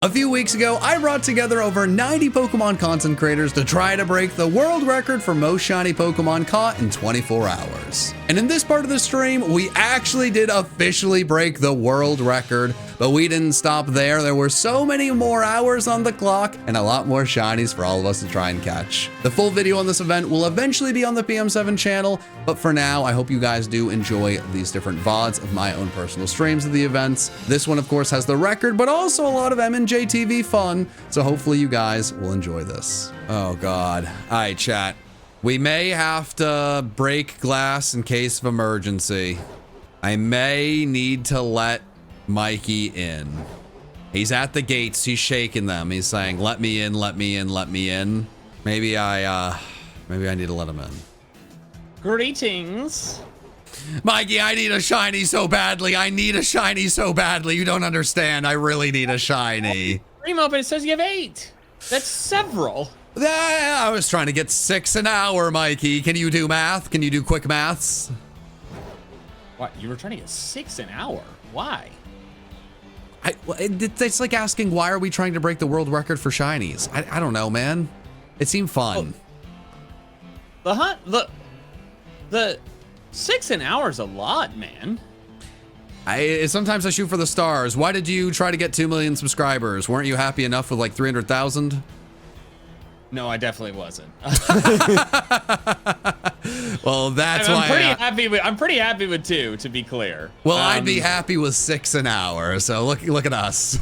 A few weeks ago, I brought together over 90 Pokemon content creators to try to break the world record for most shiny Pokemon caught in 24 hours. And in this part of the stream, we actually did officially break the world record, but we didn't stop there. There were so many more hours on the clock and a lot more shinies for all of us to try and catch. The full video on this event will eventually be on the PM7 channel, but for now, I hope you guys do enjoy these different VODs of my own personal streams of the events. This one, of course, has the record, but also a lot of M&J TV fun, so hopefully you guys will enjoy this. Oh God. All right, chat. We may have to break glass in case of emergency. I may need to let Mikey in. He's at the gates, he's shaking them. He's saying, let me in, let me in, let me in. Maybe I need to let him in. Greetings. Mikey, I need a shiny so badly. I need a shiny so badly. You don't understand. I really need a shiny. Stream open, it says you have 8. That's several. I was trying to get 6 an hour, Mikey. Can you do math? Can you do quick maths? What, you were trying to get 6 an hour? Why? It's like asking, why are we trying to break the world record for shinies? I don't know, man. It seemed fun. Oh. The 6 an hour is a lot, man. Sometimes I shoot for the stars. Why did you try to get 2 million subscribers? Weren't you happy enough with like 300,000? No, I definitely wasn't. Well, that's I'm why I'm pretty happy with 2, to be clear. Well, I'd be happy with 6 an hour. So look at us.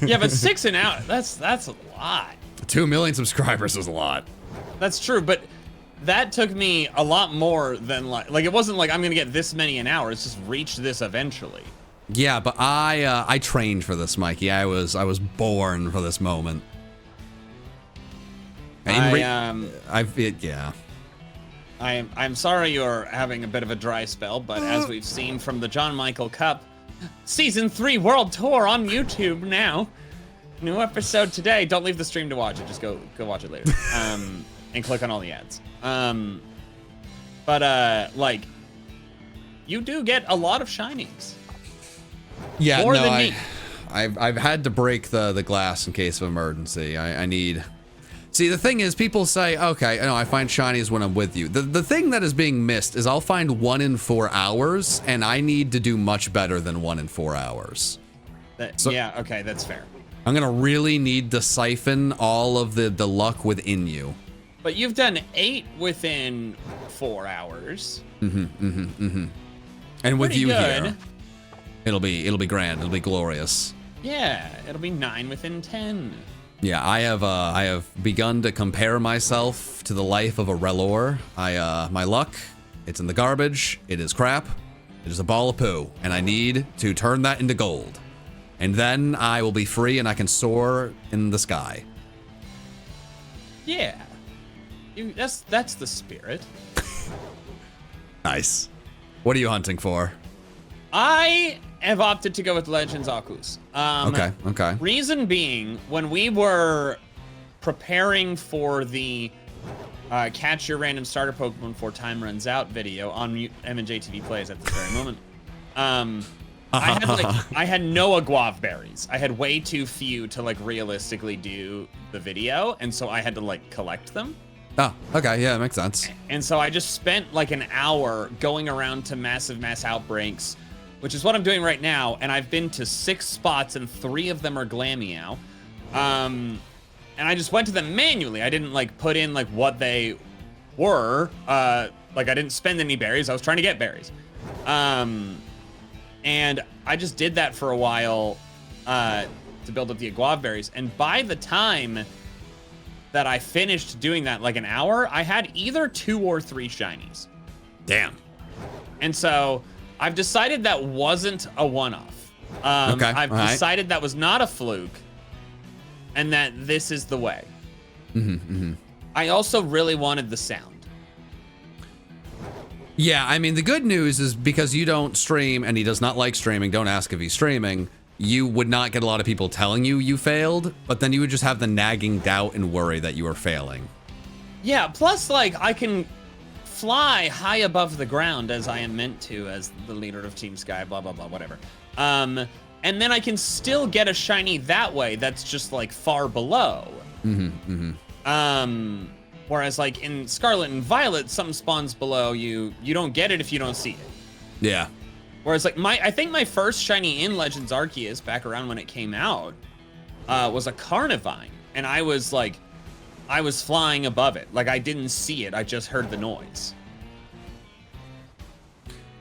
Yeah, but 6 an hour, that's a lot. 2 million subscribers is a lot. That's true, but that took me a lot more than like it wasn't like I'm gonna get this many an hour. It's just reach this eventually. Yeah, but I trained for this, Mikey. I was born for this moment. Yeah. I'm sorry you're having a bit of a dry spell, but as we've seen from the John Michael Cup Season 3 World Tour on YouTube now. New episode today. Don't leave the stream to watch it. Just go watch it later. And click on all the ads. Like, you do get a lot of shinies. Yeah, more than me. I've had to break the glass in case of emergency. I need. See, the thing is, people say, okay, I find shinies when I'm with you. The thing that is being missed is I'll find 1 in 4 hours, and I need to do much better than 1 in 4 hours. Yeah, okay, that's fair. I'm gonna really need to siphon all of the luck within you. But you've done 8 within 4 hours. And with Pretty you good. here, it'll be grand. It'll be glorious. Yeah, it'll be 9 within 10. Yeah, I have begun to compare myself to the life of a Relor. My luck, it's in the garbage. It is crap. It is a ball of poo, and I need to turn that into gold. And then I will be free and I can soar in the sky. Yeah. That's the spirit. Nice. What are you hunting for? I have opted to go with Legends Arceus. Okay. Reason being, when we were preparing for the catch your random starter Pokemon before time runs out video on M&J TV Plays at this very moment, I had no Aguav berries. I had way too few to like realistically do the video, and so I had to like collect them. Oh, okay, yeah, that makes sense. And so I just spent like an hour going around to mass outbreaks, which is what I'm doing right now, and I've been to 6 spots, and 3 of them are Glameow. And I just went to them manually. I didn't like put in like what they were. Like I didn't spend any berries. I was trying to get berries. And I just did that for a while to build up the Aguav berries. And by the time that I finished doing that, like an hour, I had either 2 or 3 shinies. Damn. And so I've decided that wasn't a one-off. Okay. I've decided that was not a fluke, and that this is the way. I also really wanted the sound. Yeah, I mean, the good news is because you don't stream, and he does not like streaming, don't ask if he's streaming, you would not get a lot of people telling you failed, but then you would just have the nagging doubt and worry that you were failing. Yeah, plus, like, I can fly high above the ground as I am meant to as the leader of Team Sky, blah, blah, blah, whatever. and then I can still get a shiny that way that's just like far below. Whereas like in Scarlet and Violet, something spawns below you. You don't get it if you don't see it. Yeah. Whereas like I think my first shiny in Legends Arceus back around when it came out was a Carnivine, and I was flying above it. Like I didn't see it, I just heard the noise.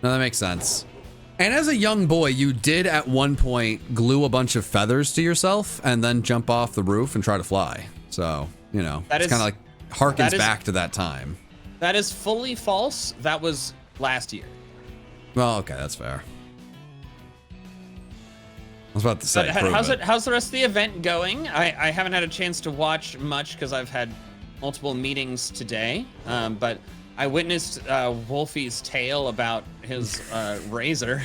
No, that makes sense. And as a young boy, you did at one point glue a bunch of feathers to yourself and then jump off the roof and try to fly. So, you know, it's kind of like harkens back to that time. That is fully false. That was last year. Well, okay, that's fair. I was about to say, how's the rest of the event going? I haven't had a chance to watch much because I've had multiple meetings today, but I witnessed Wolfie's tale about his razor.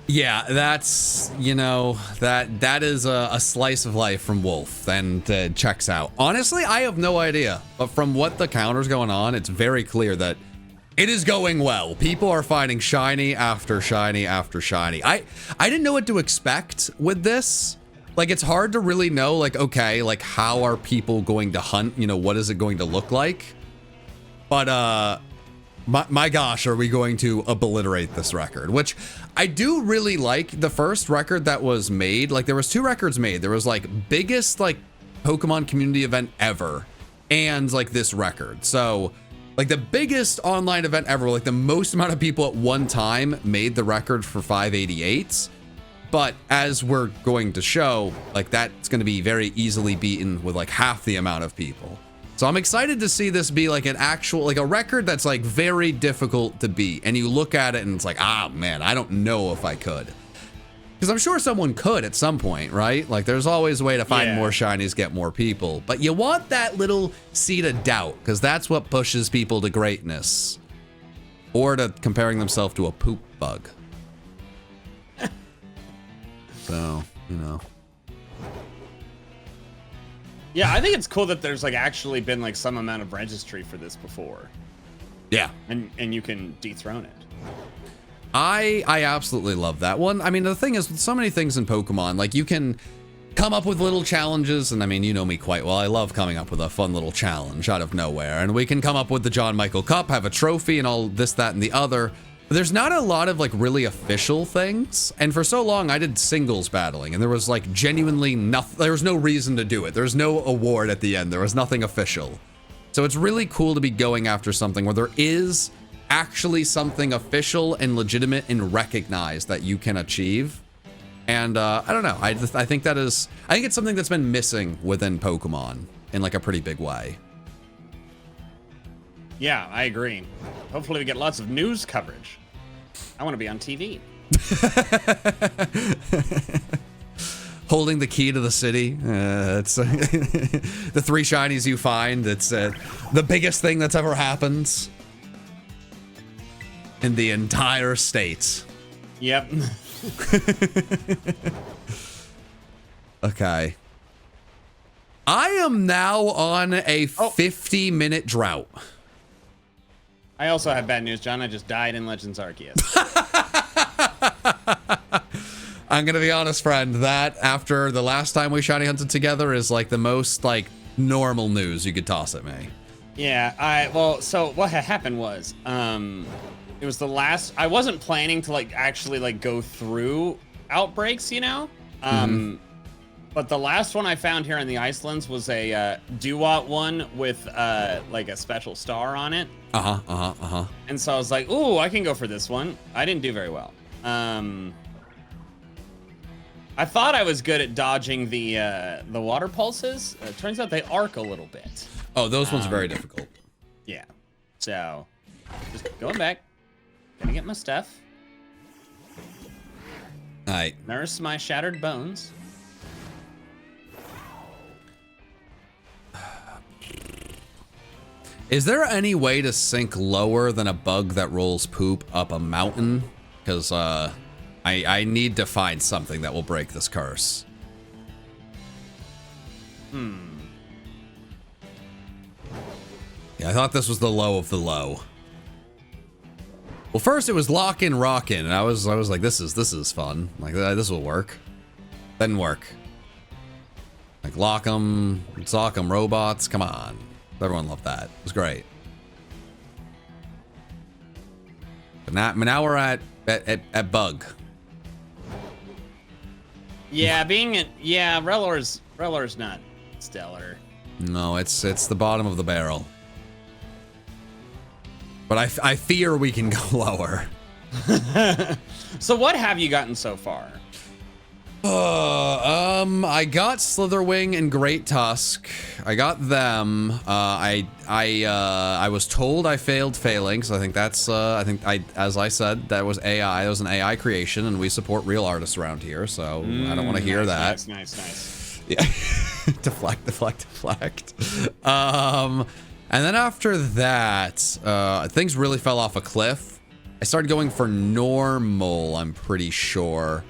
Yeah, that's, you know, that is a slice of life from Wolf, and checks out. Honestly, I have no idea, but from what the counter's going on, it's very clear that it is going well. People are finding shiny after shiny after shiny. I didn't know what to expect with this. Like, it's hard to really know, like, okay, like, how are people going to hunt? You know, what is it going to look like? But, my gosh, are we going to obliterate this record? Which I do really like. The first record that was made, like, there was 2 records made. There was, like, biggest, like, Pokemon community event ever, and, like, this record. So, like, the biggest online event ever, like, the most amount of people at one time made the record for 588. But as we're going to show, like, that's going to be very easily beaten with, like, half the amount of people. So I'm excited to see this be like an actual, like a record that's like very difficult to beat. And you look at it and it's like, ah, man, I don't know if I could. Because I'm sure someone could at some point, right? Like there's always a way to find more shinies, get more people. But you want that little seed of doubt, because that's what pushes people to greatness. Or to comparing themselves to a poop bug. So, you know. Yeah, I think it's cool that there's like actually been like some amount of registry for this before. Yeah. And you can dethrone it. I absolutely love that one. I mean, the thing is, with so many things in Pokemon, like you can come up with little challenges, and I mean, you know me quite well. I love coming up with a fun little challenge out of nowhere. And we can come up with the John Michael Cup, have a trophy, and all this, that, and the other. But there's not a lot of like really official things. And for so long, I did singles battling, and there was like genuinely nothing. There was no reason to do it. There's no award at the end. There was nothing official. So it's really cool to be going after something where there is actually something official and legitimate and recognized that you can achieve. And I don't know. I think that is, I think it's something that's been missing within Pokemon in like a pretty big way. Yeah, I agree. Hopefully we get lots of news coverage. I want to be on TV. Holding the key to the city. It's the 3 shinies you find. It's the biggest thing that's ever happened in the entire state. Yep. Okay. I am now on a 50-minute drought. I also have bad news, John. I just died in Legends Arceus. I'm gonna be honest, friend, that after the last time we shiny hunted together is like the most like normal news you could toss at me. Yeah, so what had happened was, it was the last, I wasn't planning to like actually like go through outbreaks, you know? But the last one I found here in the Icelands was a Duat one with like a special star on it. And so I was like, ooh, I can go for this one. I didn't do very well. I thought I was good at dodging the water pulses. Turns out they arc a little bit. Oh, those ones are very difficult. Yeah. So, just going back. Gonna get my stuff. All right. Nurse my shattered bones. Is there any way to sink lower than a bug that rolls poop up a mountain? Because I need to find something that will break this curse. Yeah, I thought this was the low of the low. Well, first it was lock in, rock in, and I was like, this is fun. Like this will work. Didn't work. Like lock 'em, sock 'em, robots. Come on, everyone loved that. It was great. But now we're at bug. Yeah, Relor's not stellar. No, it's the bottom of the barrel. But I fear we can go lower. So what have you gotten so far? I got Slitherwing and Great Tusk. I got them. I was told I failed failing, so I think that's as I said, that was AI. That was an AI creation, and we support real artists around here, so I don't want to hear that. Nice. Yeah. deflect. And then after that, things really fell off a cliff. I started going for normal, I'm pretty sure.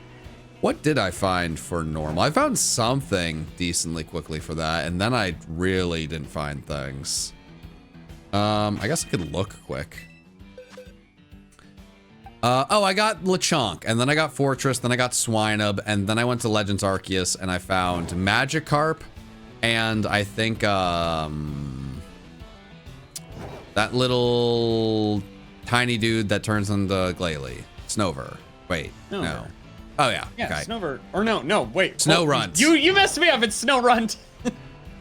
What did I find for normal? I found something decently quickly for that, and then I really didn't find things. I guess I could look quick. Oh, I got Lechonk, and then I got Fortress, then I got Swinub, and then I went to Legends Arceus, and I found Magikarp, and I think, that little tiny dude that turns into Glalie. Snover. Wait, no. Oh, yeah. Yeah, okay. Snover. Or no, wait. Snorunt. You messed me up. It's Snorunt.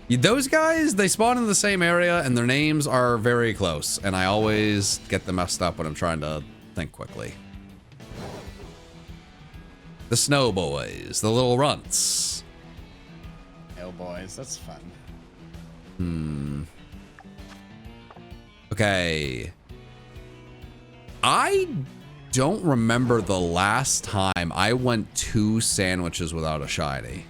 Those guys, they spawn in the same area, and their names are very close, and I always get them messed up when I'm trying to think quickly. The Snow Boys, the little runts. Oh, boys, that's fun. Okay. I don't remember the last time I went 2 sandwiches without a shiny.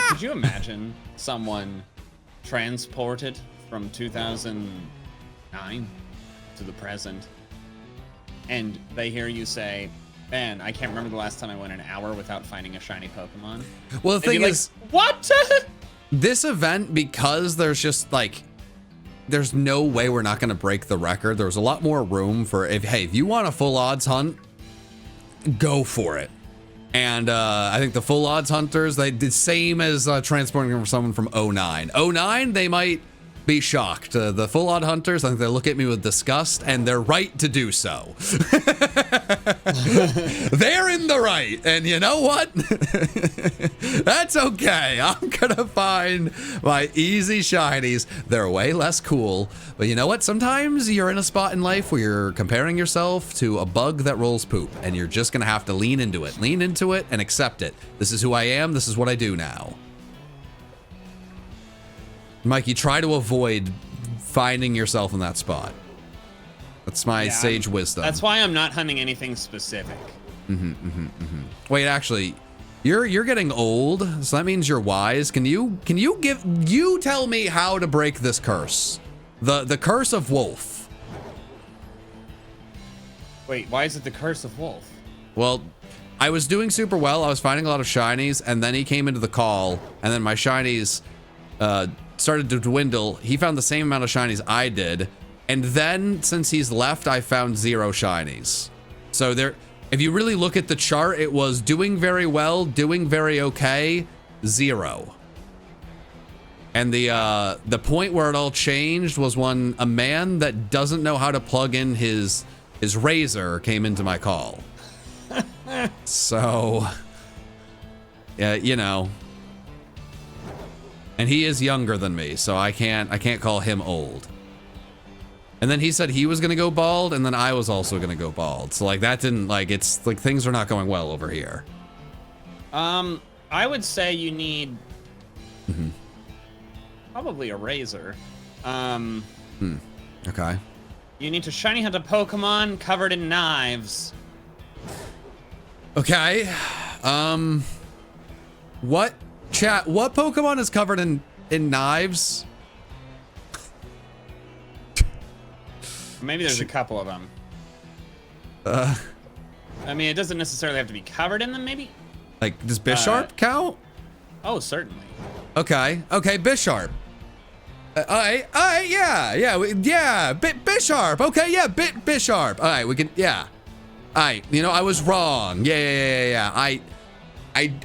Could you imagine someone transported from 2009 to the present, and they hear you say, man, I can't remember the last time I went an hour without finding a shiny Pokemon? Well, the thing is, what? This event, because there's just like, there's no way we're not going to break the record. There was a lot more room for, if you want a full odds hunt, go for it. And I think the full odds hunters, they did same as transporting someone from 09. 09, they might be shocked. The full odd hunters, I think they look at me with disgust, and they're right to do so. They're in the right, and you know what? That's okay. I'm gonna find my easy shinies. They're way less cool, but you know what? Sometimes you're in a spot in life where you're comparing yourself to a bug that rolls poop, and you're just gonna have to lean into it. Lean into it and accept it. This is who I am. This is what I do now. Mikey, try to avoid finding yourself in that spot. That's my sage wisdom. That's why I'm not hunting anything specific. Wait, actually, you're getting old, so that means you're wise. Can you tell me how to break this curse? The curse of Wolf. Wait, why is it the curse of Wolf? Well, I was doing super well. I was finding a lot of shinies, and then he came into the call, and then my shinies started to dwindle. He found the same amount of shinies I did, and then since he's left, I found 0 shinies. So there, if you really look at the chart, it was doing very well, doing very okay, 0. And the point where it all changed was when a man that doesn't know how to plug in his razor came into my call. So, yeah, you know. And he is younger than me, so I can't call him old. And then he said he was gonna go bald, and then I was also gonna go bald. So like that didn't, like, it's like things are not going well over here. I would say you need probably a razor. Okay. You need to shiny hunt a Pokemon covered in knives. Okay. What Pokemon is covered in knives? Maybe there's a couple of them. I mean, it doesn't necessarily have to be covered in them, maybe? Like, does Bisharp count? Oh, certainly. Okay, Bisharp. Yeah. Bit sharp. Okay, yeah, bit sharp. All right, we can, yeah. All right, you know, I was wrong. Yeah.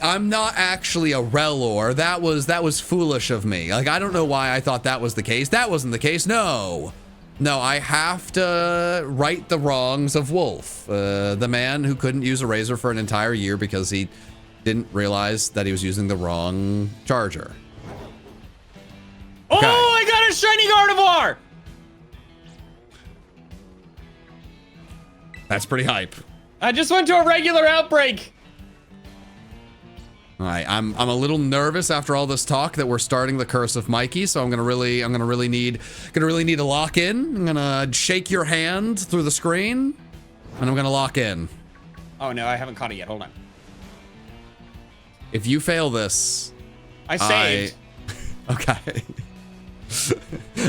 I'm not actually a Relor. That was foolish of me. Like, I don't know why I thought that was the case. That wasn't the case. No, I have to right the wrongs of Wolf, the man who couldn't use a razor for an entire year because he didn't realize that he was using the wrong charger. Okay. Oh, I got a shiny Gardevoir! That's pretty hype. I just went to a regular outbreak. All right, I'm a little nervous after all this talk that we're starting the curse of Mikey, so I'm gonna really need to lock in. I'm gonna shake your hand through the screen, and I'm gonna lock in. Oh no, I haven't caught it yet. Hold on. If you fail this, I saved. Okay.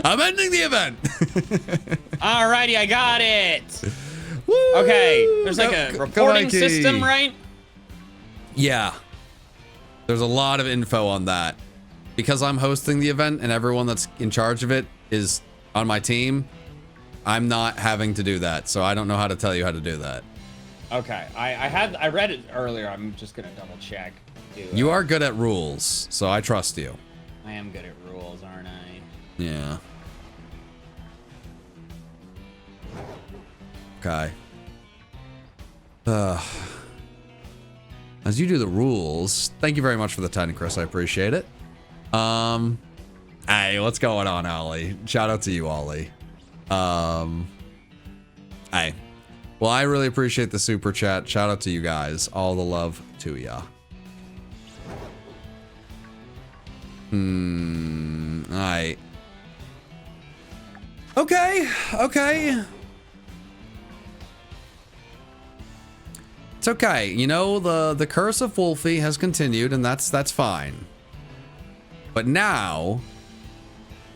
I'm ending the event. Alrighty, I got it. Woo! Okay, there's like a reporting system, right? Yeah. There's a lot of info on that. Because I'm hosting the event and everyone that's in charge of it is on my team, I'm not having to do that. So I don't know how to tell you how to do that. Okay, I read it earlier. I'm just gonna double check. You are good at rules, so I trust you. I am good at rules, aren't I? Yeah. Okay. As you do the rules, thank you very much for the Tiny Chris. I appreciate it. Hey, what's going on, Ollie? Shout out to you, Ollie. Hey. Well, I really appreciate the super chat. Shout out to you guys. All the love to ya. Alright. Okay. It's okay. You know, the curse of Wolfie has continued, and that's fine. But now,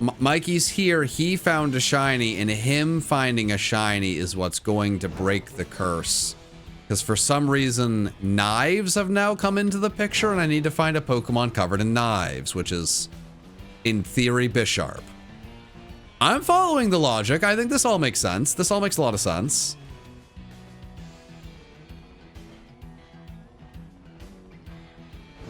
Mikey's here. He found a shiny, and him finding a shiny is what's going to break the curse. Because for some reason, knives have now come into the picture, and I need to find a Pokemon covered in knives, which is, in theory, Bisharp. I'm following the logic. I think this all makes sense. This all makes a lot of sense.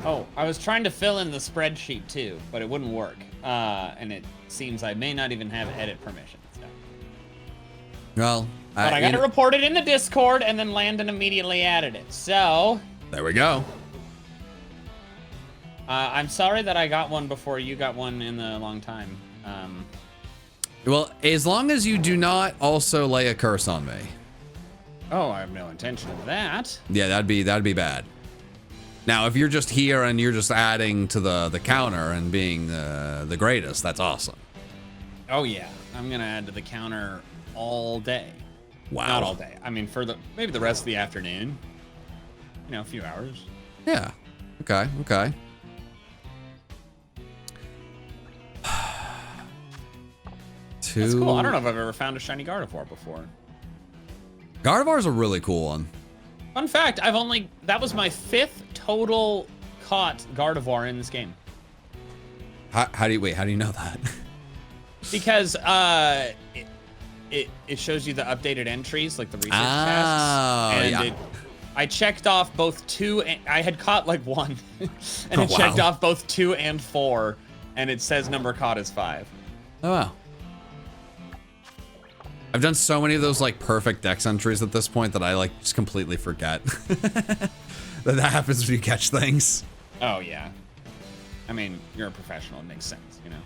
Oh, I was trying to fill in the spreadsheet too, but it wouldn't work. And it seems I may not even have edit permissions. No. Well, but I got it reported in the Discord, and then Landon immediately added it. So there we go. I'm sorry that I got one before you got one in a long time. Well, as long as you do not also lay a curse on me. Oh, I have no intention of that. Yeah, that'd be bad. Now, if you're just here and you're just adding to the counter and being the greatest, that's awesome. Oh yeah, I'm gonna add to the counter all day. Wow. Not all day. I mean, for maybe the rest of the afternoon. You know, a few hours. Yeah. Okay. That's cool. I don't know if I've ever found a shiny Gardevoir before. Gardevoir's a really cool one. Fun fact, that was my 5th total caught Gardevoir in this game. How do you know that? Because it shows you the updated entries, like the research tasks. And yeah. I checked off both 2 and I had caught like 1 and it checked off both 2 and 4, and it says number caught is 5. Oh wow. I've done so many of those like perfect dex entries at this point that I like just completely forget that happens when you catch things. Oh yeah. I mean, you're a professional. It makes sense, you know.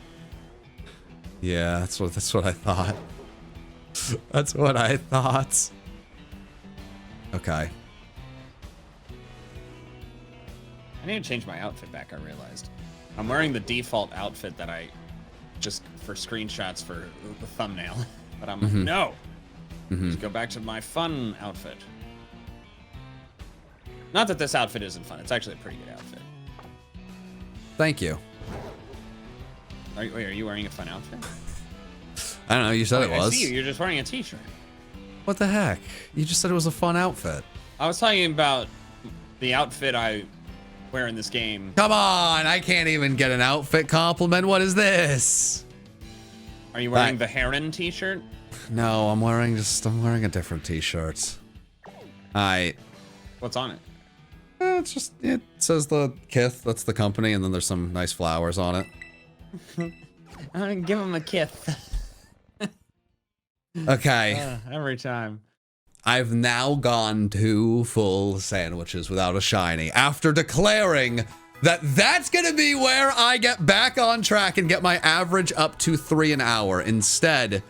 Yeah, that's what I thought. That's what I thought. Okay. I need to change my outfit back, I realized. I'm wearing the default outfit that I just for screenshots for the thumbnail. But I'm like, no. Let's go back to my fun outfit. Not that this outfit isn't fun. It's actually a pretty good outfit. Thank you. Are you wearing a fun outfit? I don't know. You said it was. I see you. You're just wearing a t-shirt. What the heck? You just said it was a fun outfit. I was talking about the outfit I wear in this game. Come on. I can't even get an outfit compliment. What is this? Are you wearing the Heron t-shirt? No, I'm wearing a different t-shirt. What's on it? It says the Kith, that's the company, and then there's some nice flowers on it. I'm gonna give him a Kith. Okay. Every time. I've now gone 2 full sandwiches without a shiny after declaring that that's gonna be where I get back on track and get my average up to 3 an hour. Instead,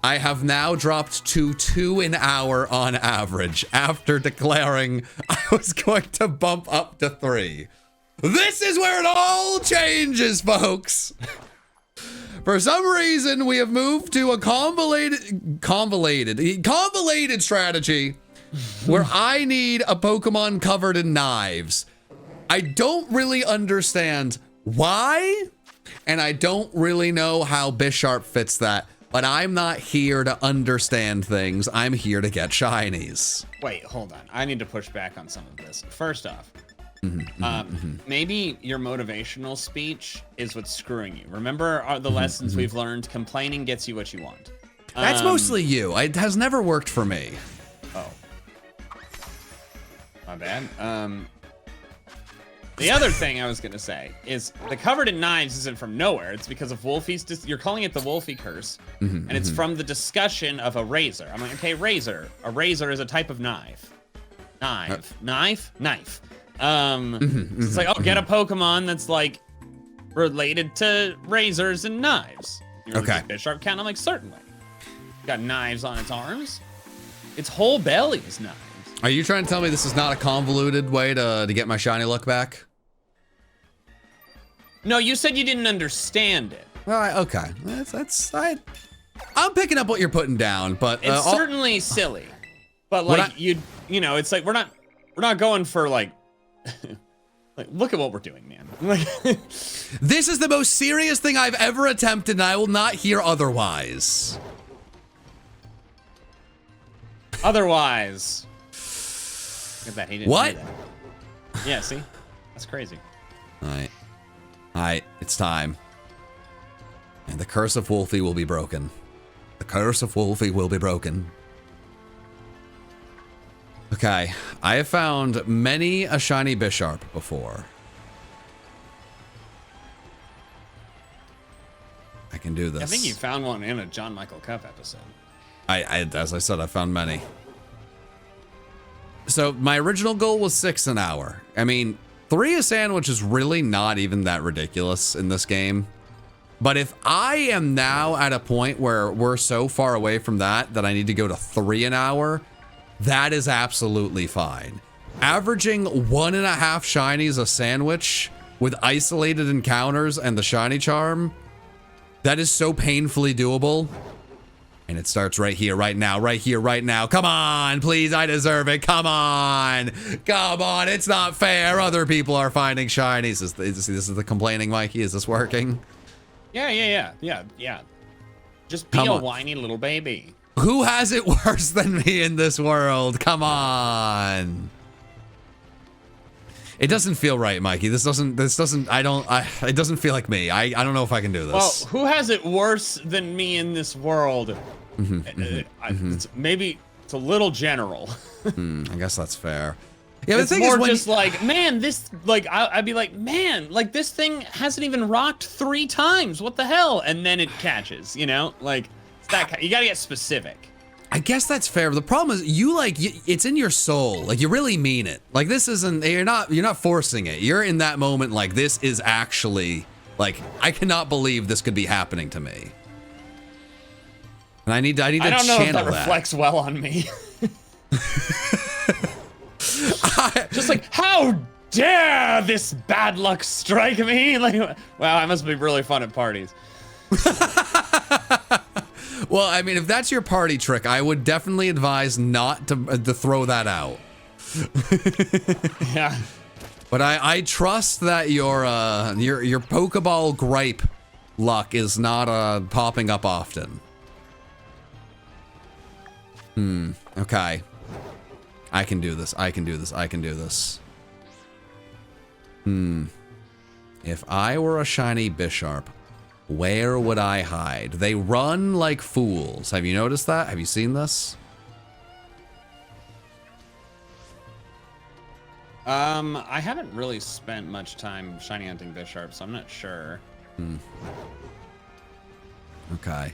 I have now dropped to 2 an hour on average after declaring I was going to bump up to 3. This is where it all changes, folks. For some reason, we have moved to a convoluted strategy where I need a Pokemon covered in knives. I don't really understand why, and I don't really know how Bisharp fits that, but I'm not here to understand things. I'm here to get shinies. Wait, hold on. I need to push back on some of this. First off, maybe your motivational speech is what's screwing you. Remember the lessons we've learned? Complaining gets you what you want. That's mostly you. It has never worked for me. Oh. My bad. The other thing I was going to say is the covered in knives isn't from nowhere. It's because of Wolfie's... You're calling it the Wolfie curse. And it's from the discussion of a razor. I'm like, okay, razor. A razor is a type of knife. Knife. Knife. It's like, oh, get a Pokemon that's like related to razors and knives. You know, okay. Bisharp count? I'm like, certainly. Got knives on its arms. Its whole belly is knives. Are you trying to tell me this is not a convoluted way to get my shiny luck back? No, you said you didn't understand it. All right, okay. I'm picking up what you're putting down, but it's certainly silly. But like you know, it's like we're not going for like look at what we're doing, man. This is the most serious thing I've ever attempted, and I will not hear otherwise. Otherwise. Look at that, he didn't what? do that. Yeah, see? That's crazy. Alright, it's time. And the curse of Wolfie will be broken. The curse of Wolfie will be broken. Okay, I have found many a shiny Bisharp before. I can do this. I think you found one in a John Michael Cup episode. As I said, I found many. So my original goal was 6 an hour. I mean, 3 a sandwich is really not even that ridiculous in this game. But if I am now at a point where we're so far away from that I need to go to 3 an hour, that is absolutely fine. Averaging 1.5 shinies a sandwich with isolated encounters and the shiny charm, that is so painfully doable. And it starts right here, right now, right here, right now. Come on, please, I deserve it. Come on. Come on, it's not fair. Other people are finding shinies. This is the complaining Mikey. Is this working? Yeah. Just be a whiny little baby. Who has it worse than me in this world? Come on. It doesn't feel right, Mikey. It doesn't feel like me. I don't know if I can do this. Well, who has it worse than me in this world? Maybe it's a little general. I guess that's fair. Yeah, it's more just like, man, this, like, I'd be like, man, like, this thing hasn't even rocked 3 times. What the hell? And then it catches, you know? Like, it's that you gotta get specific. I guess that's fair. The problem is it's in your soul. Like, you really mean it. Like, this isn't, you're not forcing it. You're in that moment like, this is actually, like, I cannot believe this could be happening to me. And I need to channel that. I don't know if that reflects well on me. Just like, how dare this bad luck strike me? Like, wow, I must be really fun at parties. Well, I mean, if that's your party trick, I would definitely advise not to throw that out. Yeah. But I trust that your Pokeball gripe luck is not popping up often. Okay. I can do this. I can do this. If I were a shiny Bisharp, Where would I hide? They run like fools. Have you noticed that? Have you seen this? I haven't really spent much time shiny hunting Bisharp, so I'm not sure. Okay.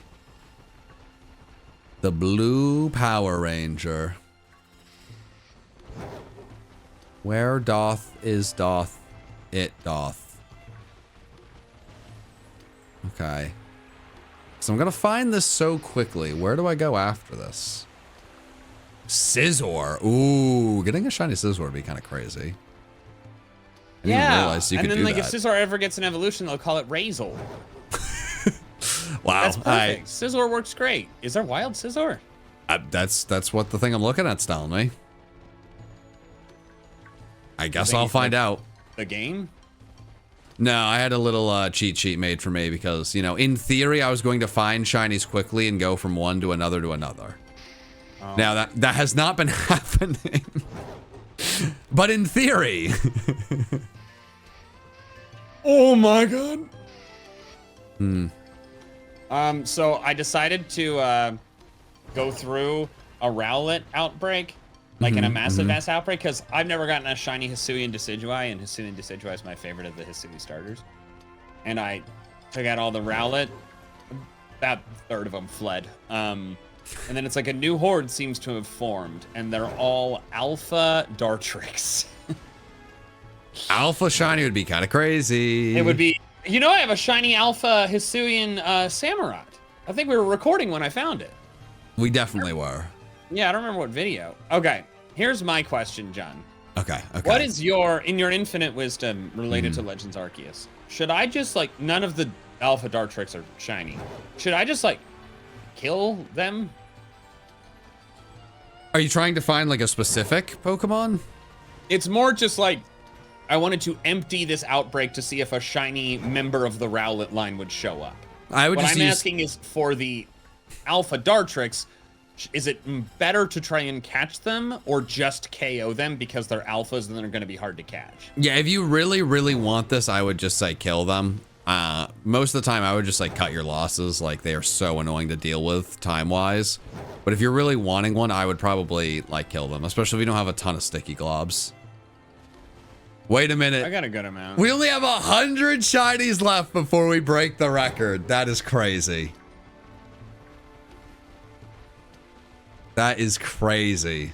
The blue Power Ranger. Where doth it doth. Okay. So I'm gonna find this so quickly. Where do I go after this? Scizor. Ooh, getting a shiny Scizor would be kind of crazy. I didn't realize you could do and then, like, that. if Scizor ever gets an evolution, they'll call it Razor. Wow. That's perfect. Scizor works great. Is there wild Scizor? That's what the thing I'm looking at's telling me. I guess I'll find out. The game? No, I had a little cheat sheet made for me because, you know, in theory, I was going to find shinies quickly and go from one to another to another. Oh. Now, that has not been happening. But in theory. Oh my god. So I decided to go through a Rowlet outbreak, like in a massive mass outbreak, because I've never gotten a shiny Hisuian Decidueye, and Hisuian Decidueye is my favorite of the Hisui starters. And I took out all the Rowlet. About a third of them fled. And then it's like a new horde seems to have formed, and they're all Alpha Dartrix. Alpha shiny would be kind of crazy. It would be. You know, I have a shiny Alpha Hisuian Samurott. I think we were recording when I found it. We definitely were. Yeah, I don't remember what video. Okay, here's my question, John. Okay. What is in your infinite wisdom related to Legends Arceus? Should I just, like, none of the Alpha Dartrix are shiny. Should I just, like, kill them? Are you trying to find, like, a specific Pokemon? It's more just, like, I wanted to empty this outbreak to see if a shiny member of the Rowlet line would show up. What I'm asking is for the Alpha Dartrix, is it better to try and catch them or just KO them because they're alphas and they're going to be hard to catch? Yeah, if you really, really want this, I would just say kill them. Most of the time, I would just like cut your losses. Like they are so annoying to deal with time-wise. But if you're really wanting one, I would probably like kill them, especially if you don't have a ton of sticky globs. Wait a minute. I got a good amount. We only have 100 shinies left before we break the record. That is crazy. That is crazy.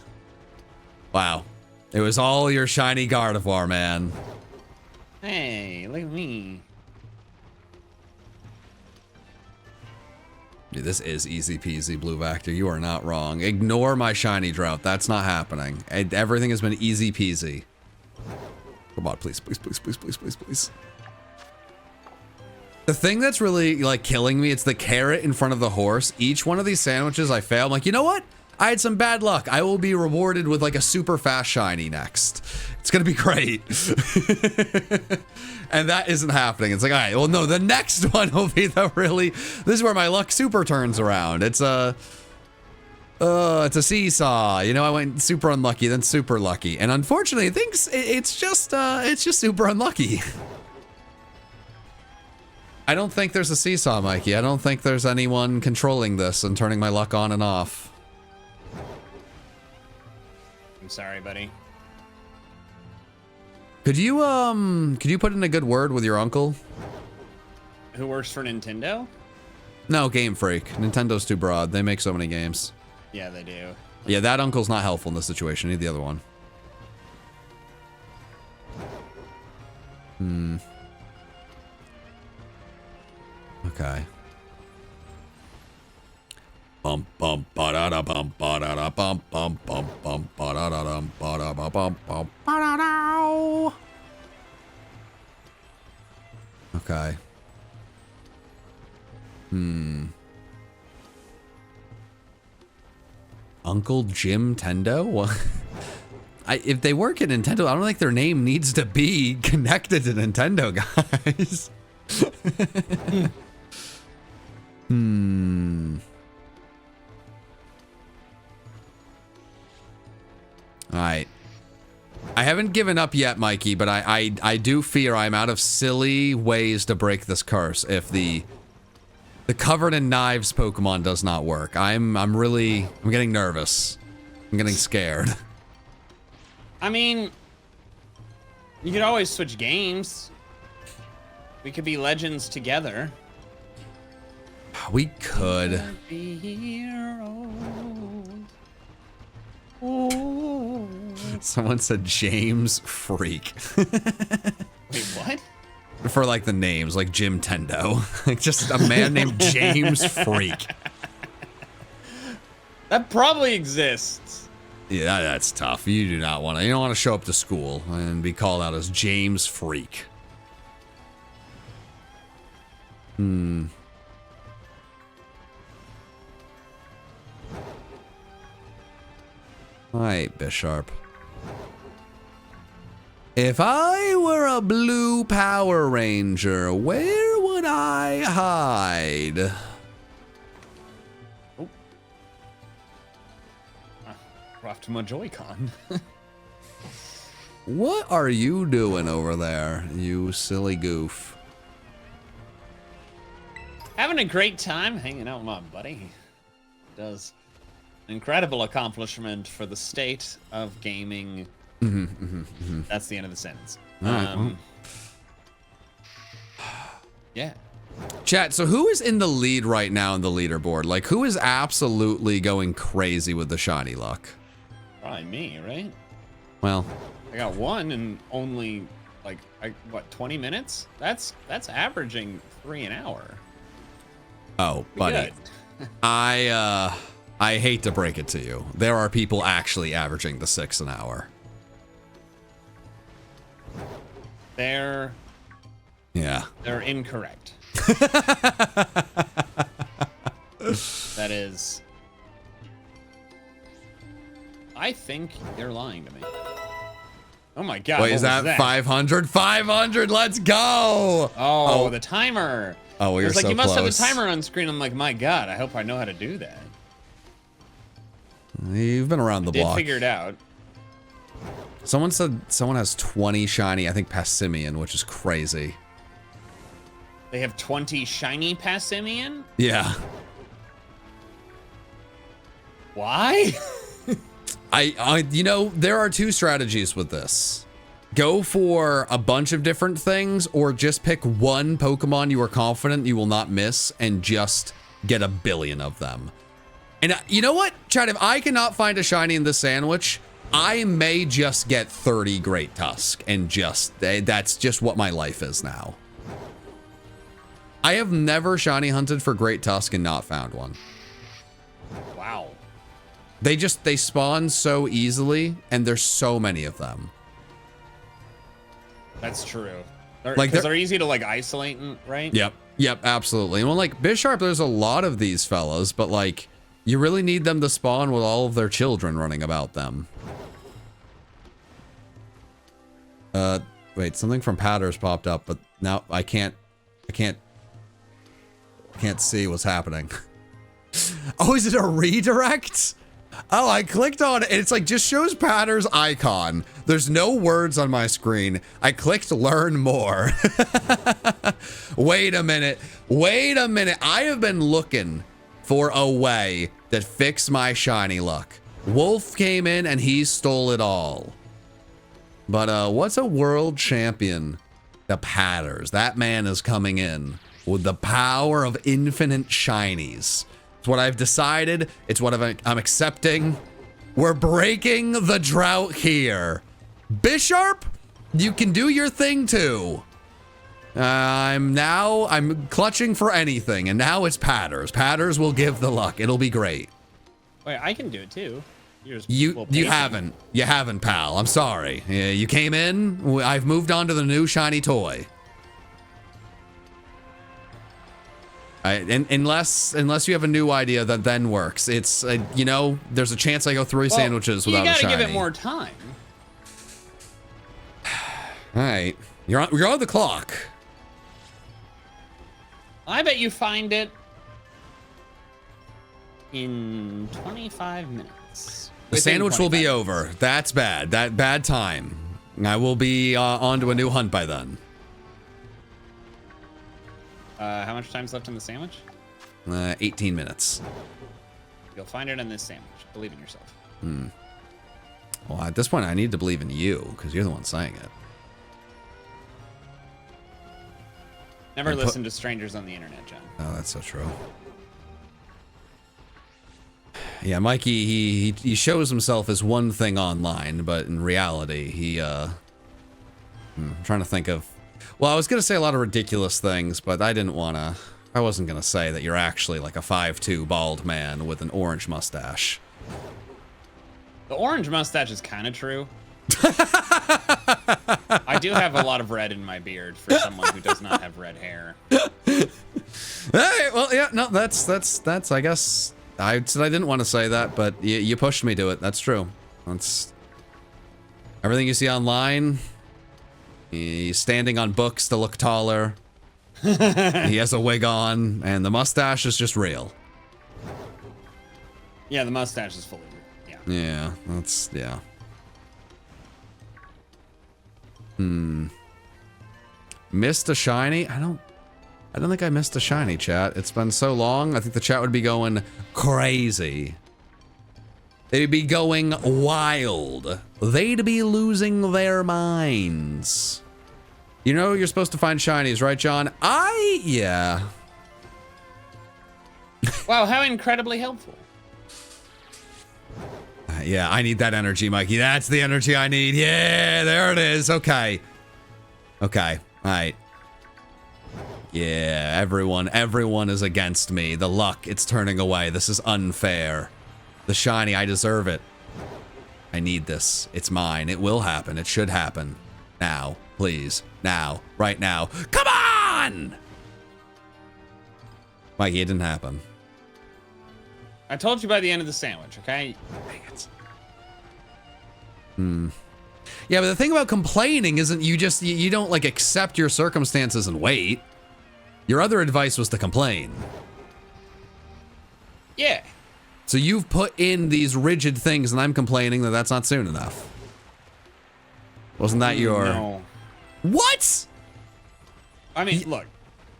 Wow. It was all your shiny Gardevoir, man. Hey, look at me. Dude, this is easy peasy, Blue Vector. You are not wrong. Ignore my shiny drought. That's not happening. Everything has been easy peasy. Come on, please, please, please, please, please, please, please. The thing that's really, like, killing me, it's the carrot in front of the horse. Each one of these sandwiches I fail. I'm like, you know what? I had some bad luck. I will be rewarded with, like, a super fast shiny next. It's gonna be great. And that isn't happening. It's like, all right, well, no, the next one will be the really... This is where my luck super turns around. It's a seesaw. You know, I went super unlucky, then super lucky. And unfortunately, I think it's just super unlucky. I don't think there's a seesaw, Mikey. I don't think there's anyone controlling this and turning my luck on and off. I'm sorry, buddy. Could you put in a good word with your uncle? Who works for Nintendo? No, Game Freak. Nintendo's too broad. They make so many games. Yeah, they do. Yeah, that uncle's not helpful in this situation. Need the other one. Okay. Bum bum ba da da bum ba da da bum bum bum bum ba da da dum ba da ba bum bum ba da da. Okay. Uncle Jim Tendo? What? If they work at Nintendo, I don't think their name needs to be connected to Nintendo, guys. All right. I haven't given up yet, Mikey, but I do fear I'm out of silly ways to break this curse if the The covered in knives Pokemon does not work. I'm getting nervous. I'm getting scared. I mean, you could always switch games. We could be legends together. We could. Someone said James Freak. Wait, what? For like the names, like Jim Tendo. Like just a man named James Freak. That probably exists. Yeah, that's tough. You do not want to. You don't want to show up to school and be called out as James Freak. All right, Bisharp. If I were a blue Power Ranger, where would I hide? Oh. Off my Joy-Con. What are you doing over there, you silly goof? Having a great time hanging out with my buddy. Does an incredible accomplishment for the state of gaming. That's the end of the sentence. All right, Yeah. Chat, so who is in the lead right now in the leaderboard? Like, who is absolutely going crazy with the shiny luck? Probably me, right? Well, I got one in only like 20 minutes? That's averaging 3 an hour. oh, buddy. Good. I hate to break it to you. There are people actually averaging the 6 an hour. They're incorrect. That is. I think they're lying to me. Oh my god. Wait, is that 500? 500, let's go! Oh, the timer. Oh, well, you're It's like so you must close. have the timer on screen. I'm like, my god, I hope I know how to do that. You've been around the Did block. figure it out. Someone said someone has 20 shiny, I think Passimian, which is crazy. They have 20 shiny Passimian? Yeah. Why? You know, there are 2 strategies with this. Go for a bunch of different things, or just pick one Pokemon you are confident you will not miss and just get a billion of them. And you know what, Chad, if I cannot find a shiny in this sandwich, I may just get 30 Great Tusk and that's just what my life is now. I have never shiny hunted for Great Tusk and not found one. Wow. They spawn so easily, and there's so many of them. That's true. Like, Because they're easy to like isolate, right? Yep, absolutely. And well, like Bisharp, there's a lot of these fellas, but like, you really need them to spawn with all of their children running about them. Wait, something from Patters popped up, but now I can't see what's happening. Oh, is it a redirect? Oh, I clicked on it. It's like just shows Patter's icon. There's no words on my screen. I clicked learn more. Wait a minute. Wait a minute. I have been looking for a way that fix my shiny luck. Wolf came in and he stole it all. But what's a world champion? The Patters. That man is coming in with the power of infinite shinies. It's what I've decided. It's what I'm accepting. We're breaking the drought here. Bisharp, you can do your thing too. I'm clutching for anything, and now it's Patters. Patters will give the luck. It'll be great. Wait, I can do it too. You haven't, pal. I'm sorry. You came in. I've moved on to the new shiny toy. Unless you have a new idea that then works. It's you know, there's a chance I go 3 sandwiches without a shiny. You gotta give it more time. All right, you're on the clock. I bet you find it in 25 minutes. The sandwich will be over. That's bad. That bad time. I will be on to a new hunt by then. How much time's left in the sandwich? 18 minutes. You'll find it in this sandwich. Believe in yourself. Well, at this point, I need to believe in you, because you're the one saying it. Never listen to strangers on the internet, John. Oh, that's so true. Yeah, Mikey, he shows himself as one thing online, but in reality, I'm trying to think of... Well, I was going to say a lot of ridiculous things, but I didn't want to... I wasn't going to say that you're actually like a 5'2" bald man with an orange mustache. The orange mustache is kind of true. I do have a lot of red in my beard for someone who does not have red hair. Hey, well, yeah, no, that's, I guess, I said I didn't want to say that, but you pushed me to it. That's true. That's, everything you see online, he's standing on books to look taller. He has a wig on, and the mustache is just real. Yeah, the mustache is fully real. Yeah. Yeah, that's, yeah. Missed a shiny? I don't think I missed a shiny, chat. It's been so long. I think the chat would be going crazy. They'd be going wild. They'd be losing their minds. You know you're supposed to find shinies, right, John? Yeah. Wow, how incredibly helpful. Yeah, I need that energy, Mikey. That's the energy I need. Yeah, there it is. Okay. Okay. All right. Yeah, everyone is against me. The luck, it's turning away. This is unfair. The shiny, I deserve it. I need this. It's mine. It will happen. It should happen. Now, please. Now. Right now. Come on! Mikey, it didn't happen. I told you by the end of the sandwich, okay? Dang it. Yeah, but the thing about complaining isn't you don't like accept your circumstances and wait. Your other advice was to complain. Yeah. So you've put in these rigid things and I'm complaining that that's not soon enough. Wasn't that your... No. What? I mean, look.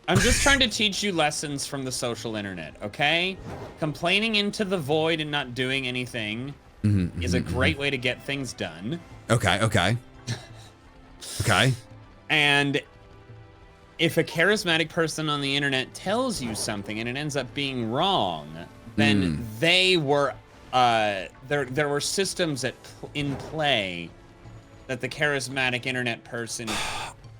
I'm just trying to teach you lessons from the social internet, okay? Complaining into the void and not doing anything is a great way to get things done. Okay, okay. Okay. And if a charismatic person on the internet tells you something and it ends up being wrong, then they were, there were systems in play that the charismatic internet person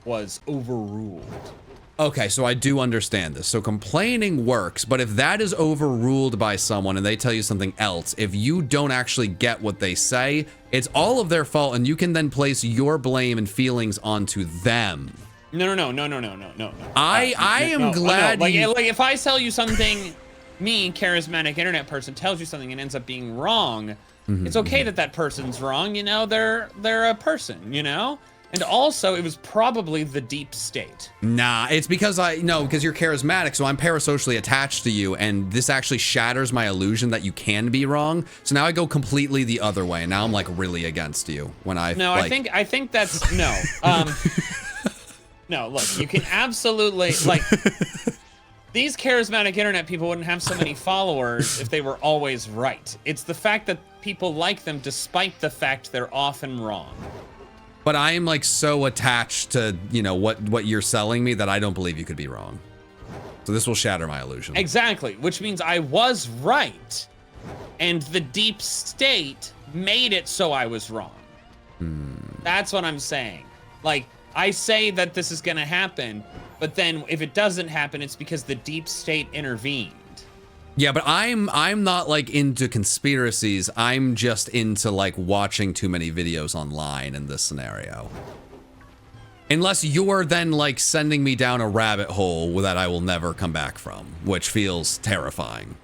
was overruled. Okay, so I do understand this. So complaining works, but if that is overruled by someone and they tell you something else, if you don't actually get what they say, it's all of their fault and you can then place your blame and feelings onto them. No. I am glad like if I tell you something, me, charismatic internet person, tells you something and ends up being wrong, it's okay that that person's wrong, you know, they're a person, you know? And also, it was probably the deep state. Nah, it's because because you're charismatic, so I'm parasocially attached to you, and this actually shatters my illusion that you can be wrong. So now I go completely the other way, and now I'm like really against you when I No, like... I think that's no. No, look, you can absolutely like these charismatic internet people wouldn't have so many followers if they were always right. It's the fact that people like them despite the fact they're often wrong. But I am like so attached to, you know, what you're selling me that I don't believe you could be wrong. So this will shatter my illusion. Exactly, which means I was right. And the deep state made it so I was wrong. That's what I'm saying. Like, I say that this is gonna happen, but then if it doesn't happen, it's because the deep state intervened. Yeah, but I'm not like into conspiracies. I'm just into like watching too many videos online in this scenario. Unless you're then like sending me down a rabbit hole that I will never come back from, which feels terrifying.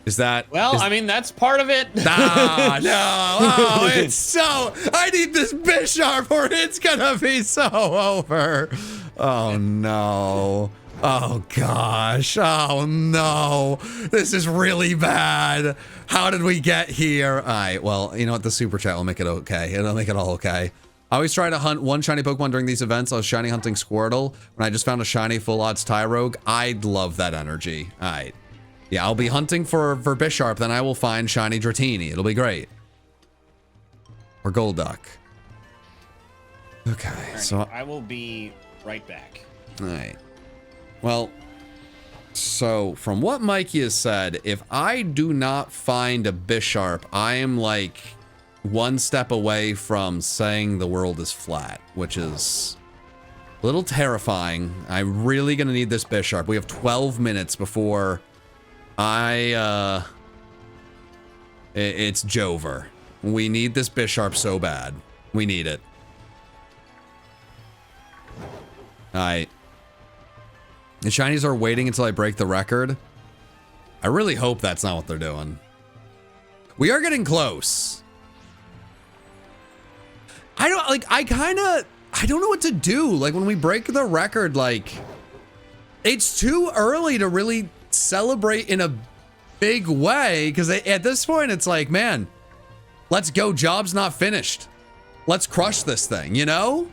Is that... Well, I mean, that's part of it. Ah, no. Oh, it's so... I need this Bisharp or it's gonna be so over. Oh, no. Oh, gosh. Oh, no. This is really bad. How did we get here? All right, well, you know what? The super chat will make it okay. It'll make it all okay. I always try to hunt one shiny Pokemon during these events. I was shiny hunting Squirtle when I just found a shiny full odds Tyrogue. I'd love that energy. All right. Yeah, I'll be hunting for Bisharp, then I will find shiny Dratini. It'll be great. Or Golduck. Okay, Right, so I will be right back. all right. Well, so from what Mikey has said, if I do not find a Bisharp, I am like one step away from saying the world is flat, which is a little terrifying. I'm really gonna need this Bisharp. We have 12 minutes before it's Jover. We need this Bisharp so bad. We need it. Alright. The shinies are waiting until I break the record. I really hope that's not what they're doing. We are getting close. I don't know what to do. Like when we break the record, like it's too early to really celebrate in a big way. Cause at this point it's like, man, let's go. Job's not finished. Let's crush this thing, you know?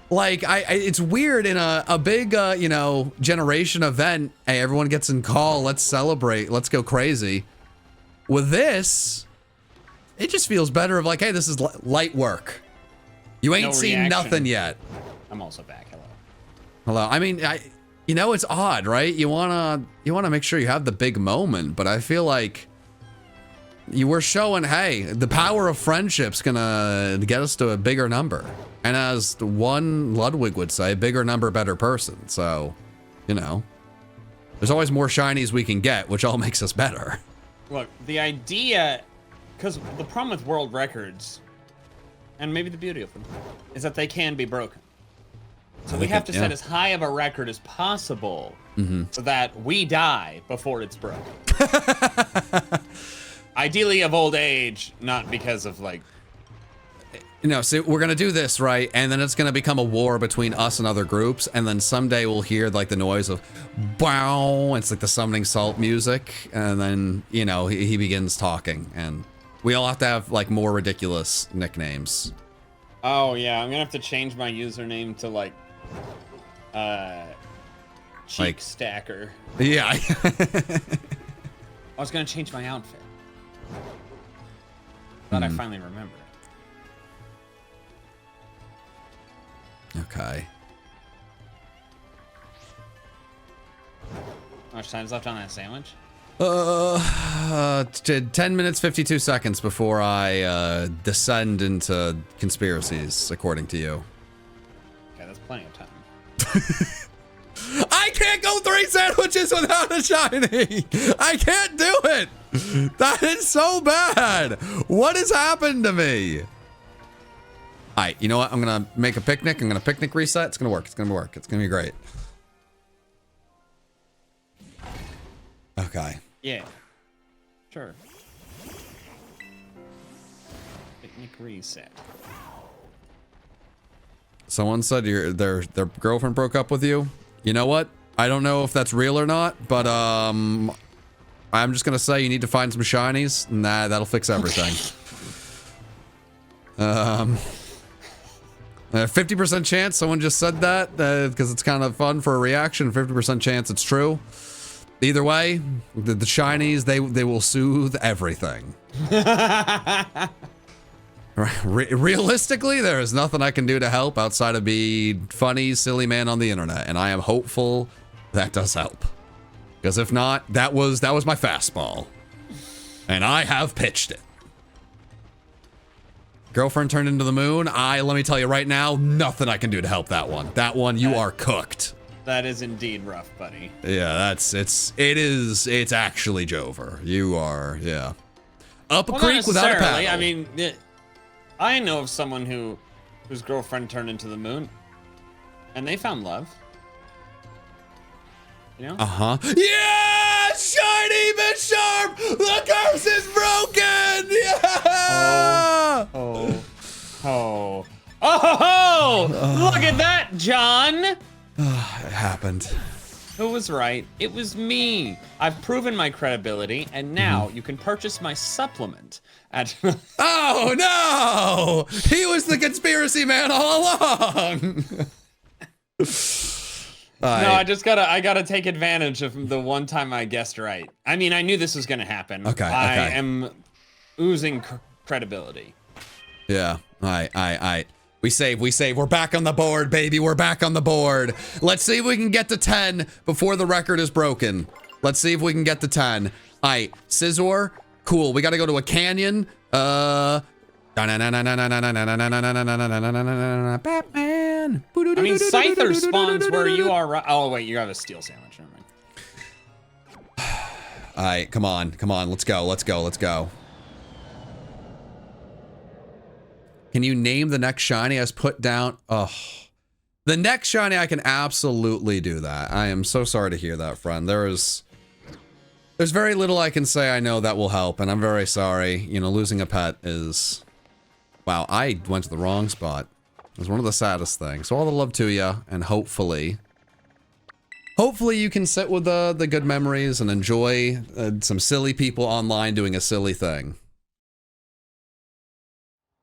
Like, it's weird in a big, you know, generation event. Hey, everyone gets in call. Let's celebrate. Let's go crazy. With this, it just feels better of like, hey, this is light work. You ain't seen nothing yet. I'm also back. Hello. Hello. I mean, you know, it's odd, right? You wanna make sure you have the big moment, but I feel like you were showing, hey, the power of friendship's gonna get us to a bigger number. And as one Ludwig would say, bigger number, better person. So, you know, there's always more shinies we can get, which all makes us better. Look, the idea, because the problem with world records, and maybe the beauty of them, is that they can be broken. So we have to set as high of a record as possible so that we die before it's broken. Ideally of old age, not because of like... No, so we're going to do this, right? And then it's going to become a war between us and other groups. And then someday we'll hear like the noise of bow. It's like the summoning salt music. And then, you know, he begins talking. And we all have to have like more ridiculous nicknames. Oh, yeah. I'm going to have to change my username to like... Cheek Like- Stacker. Yeah. I was going to change my outfit. Thought I finally remembered. Okay. How much time's left on that sandwich? 10 minutes, 52 seconds before I descend into conspiracies, according to you. Okay, that's plenty of time. I can't go 3 sandwiches without a shiny. I can't do it. That is so bad. What has happened to me? All right, you know what? I'm going to make a picnic. I'm going to picnic reset. It's going to work. It's going to work. It's going to be great. Okay. Yeah. Sure. Picnic reset. Someone said their girlfriend broke up with you. You know what? I don't know if that's real or not, but I'm just going to say you need to find some shinies. Nah, that'll fix everything. 50% chance someone just said that because it's kind of fun for a reaction. 50% chance it's true. Either way, the shinies, they will soothe everything. Realistically, there is nothing I can do to help outside of be funny, silly man on the internet, and I am hopeful that does help. Because if not, that was my fastball, and I have pitched it. Girlfriend turned into the moon. Let me tell you right now, nothing I can do to help that one. That one, you are cooked. That is indeed rough, buddy. Yeah, it's actually Jover. You are, yeah. Up a Well, creek without a paddle. I mean, I know of someone whose girlfriend turned into the moon, and they found love. You know? Uh-huh. Yeah! Shiny Bisharp! The curse is broken! Yeah! Oh! Look at that, John! It happened. Who was right? It was me. I've proven my credibility, and now you can purchase my supplement at. Oh no! He was the conspiracy man all along. No, I gotta take advantage of the one time I guessed right. I mean, I knew this was gonna happen. Okay. I am oozing credibility. Yeah. All right. We save. We're back on the board, baby. We're back on the board. Let's see if we can get to 10 before the record is broken. Let's see if we can get to 10. All right, Scizor. Cool. We got to go to a canyon. Batman. I mean, Scyther spawns where you are. Oh wait, you have a steel sandwich. Never mind. All right, come on. Let's go. Can you name the next shiny as put down? Oh, the next shiny, I can absolutely do that. I am so sorry to hear that, friend. There's very little I can say I know that will help, and I'm very sorry. You know, losing a pet is... Wow, I went to the wrong spot. It was one of the saddest things. So all the love to you, and hopefully you can sit with the good memories and enjoy some silly people online doing a silly thing.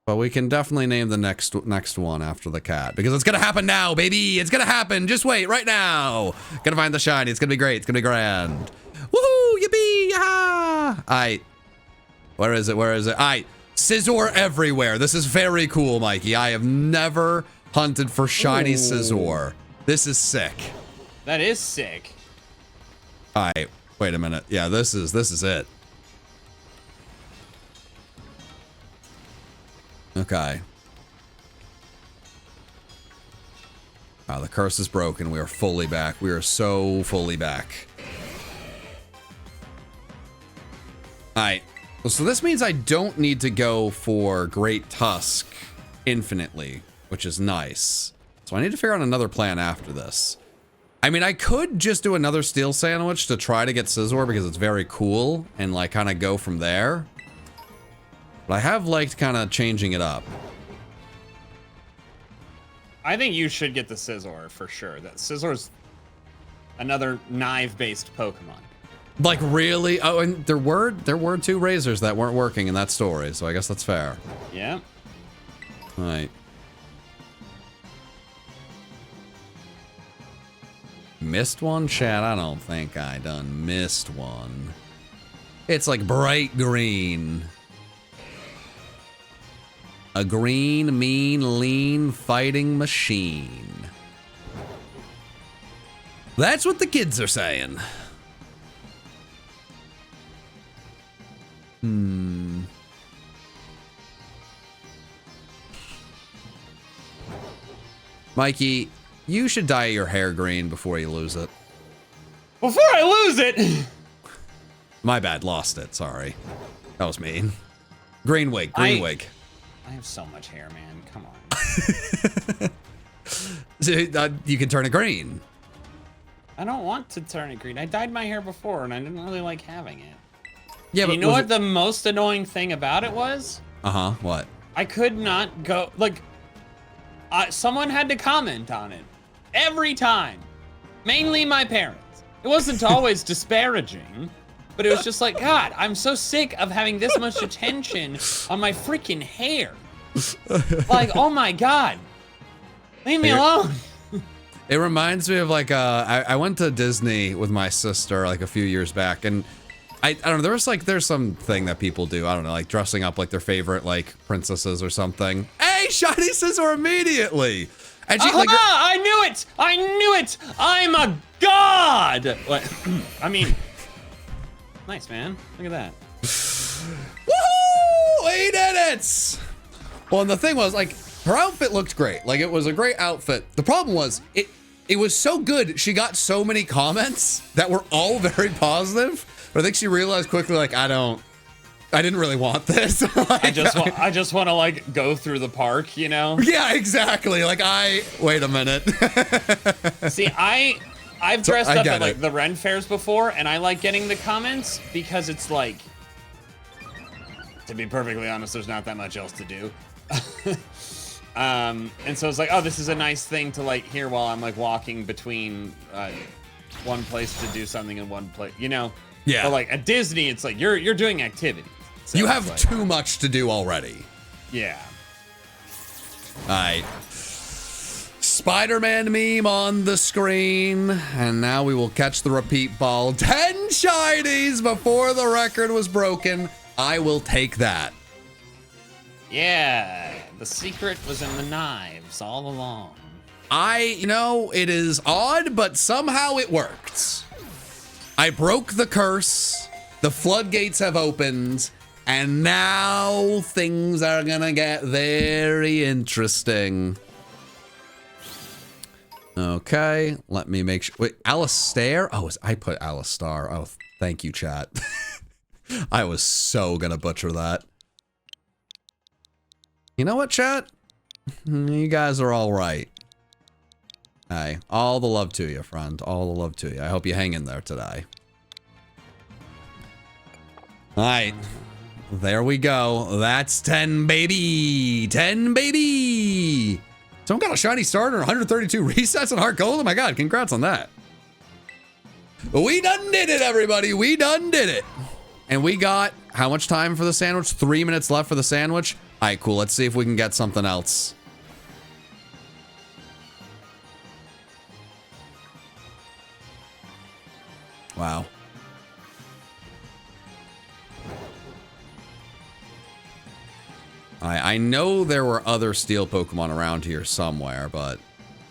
But we can definitely name the next one after the cat, because it's gonna happen now, baby. It's gonna happen. Just wait, right now. Gonna find the shiny. It's gonna be great. It's gonna be grand. Woohoo! Yippee! Yaha! Aight. Where is it? Aight. Scizor everywhere. This is very cool, Mikey. I have never hunted for shiny Scizor. This is sick. That is sick. Aight. Wait a minute. Yeah, this is it. Okay. Wow, the curse is broken. We are fully back. We are so fully back. Alright. So this means I don't need to go for Great Tusk infinitely, which is nice. So I need to figure out another plan after this. I mean, I could just do another steel sandwich to try to get Scizor because it's very cool and like kind of go from there. But I have liked kind of changing it up. I think you should get the Scizor for sure. That Scizor's another knife-based Pokemon. Like really? Oh, and there were 2 razors that weren't working in that story, so I guess that's fair. Yeah. All right. Missed one, Chad? I don't think I done missed one. It's like bright green. A green, mean, lean fighting machine. That's what the kids are saying. Mikey, you should dye your hair green before you lose it. Before I lose it! My bad, lost it, sorry. That was mean. Green wig. I have so much hair, man. Come on. You can turn it green. I don't want to turn it green. I dyed my hair before, and I didn't really like having it. Yeah, but you know what the most annoying thing about it was? Uh-huh, what? I could not go, like, someone had to comment on it. Every time. Mainly my parents. It wasn't always disparaging, but it was just like, God, I'm so sick of having this much attention on my freaking hair. Like, oh my God. Leave me alone. It reminds me of like, I went to Disney with my sister like a few years back, and I don't know, there's something that people do, I don't know, like dressing up like their favorite like princesses or something. Hey, shiny Scizor immediately! And she like, I knew it! I'm a god! What? I mean, nice, man. Look at that. Woohoo! We did it! Well, and the thing was, like, her outfit looked great. Like, it was a great outfit. The problem was, it was so good, she got so many comments that were all very positive, but I think she realized quickly, like, I didn't really want this. Like, I just want to, like, go through the park, you know? Yeah, exactly. Like, wait a minute. See, I've dressed up at, like, the Ren fairs before, and I like getting the comments because it's, like, to be perfectly honest, there's not that much else to do. And so it's like, oh, this is a nice thing to like hear while I'm like walking between one place to do something in one place, you know? Yeah. But like at Disney, it's like you're doing activities. So You it's have like, too much to do already. Yeah. All right. Spider-Man meme on the screen. And now we will catch the repeat ball. 10 shinies before the record was broken. I will take that. Yeah. The secret was in the knives all along. It is odd, but somehow it worked. I broke the curse. The floodgates have opened. And now things are gonna get very interesting. Okay, let me make sure. Wait, Alistair? Oh, I put Alistar. Oh, thank you, chat. I was so gonna butcher that. You know what, chat? You guys are all right. Hey, all the love to you, friend. All the love to you. I hope you hang in there today. All right. There we go. That's 10, baby. 10, baby. Someone got a shiny starter, 132 resets on Heart Gold. Oh my god, congrats on that. We done did it, everybody. We done did it. And we got how much time for the sandwich? 3 minutes left for the sandwich. All right, cool. Let's see if we can get something else. Wow. I know there were other steel Pokemon around here somewhere, but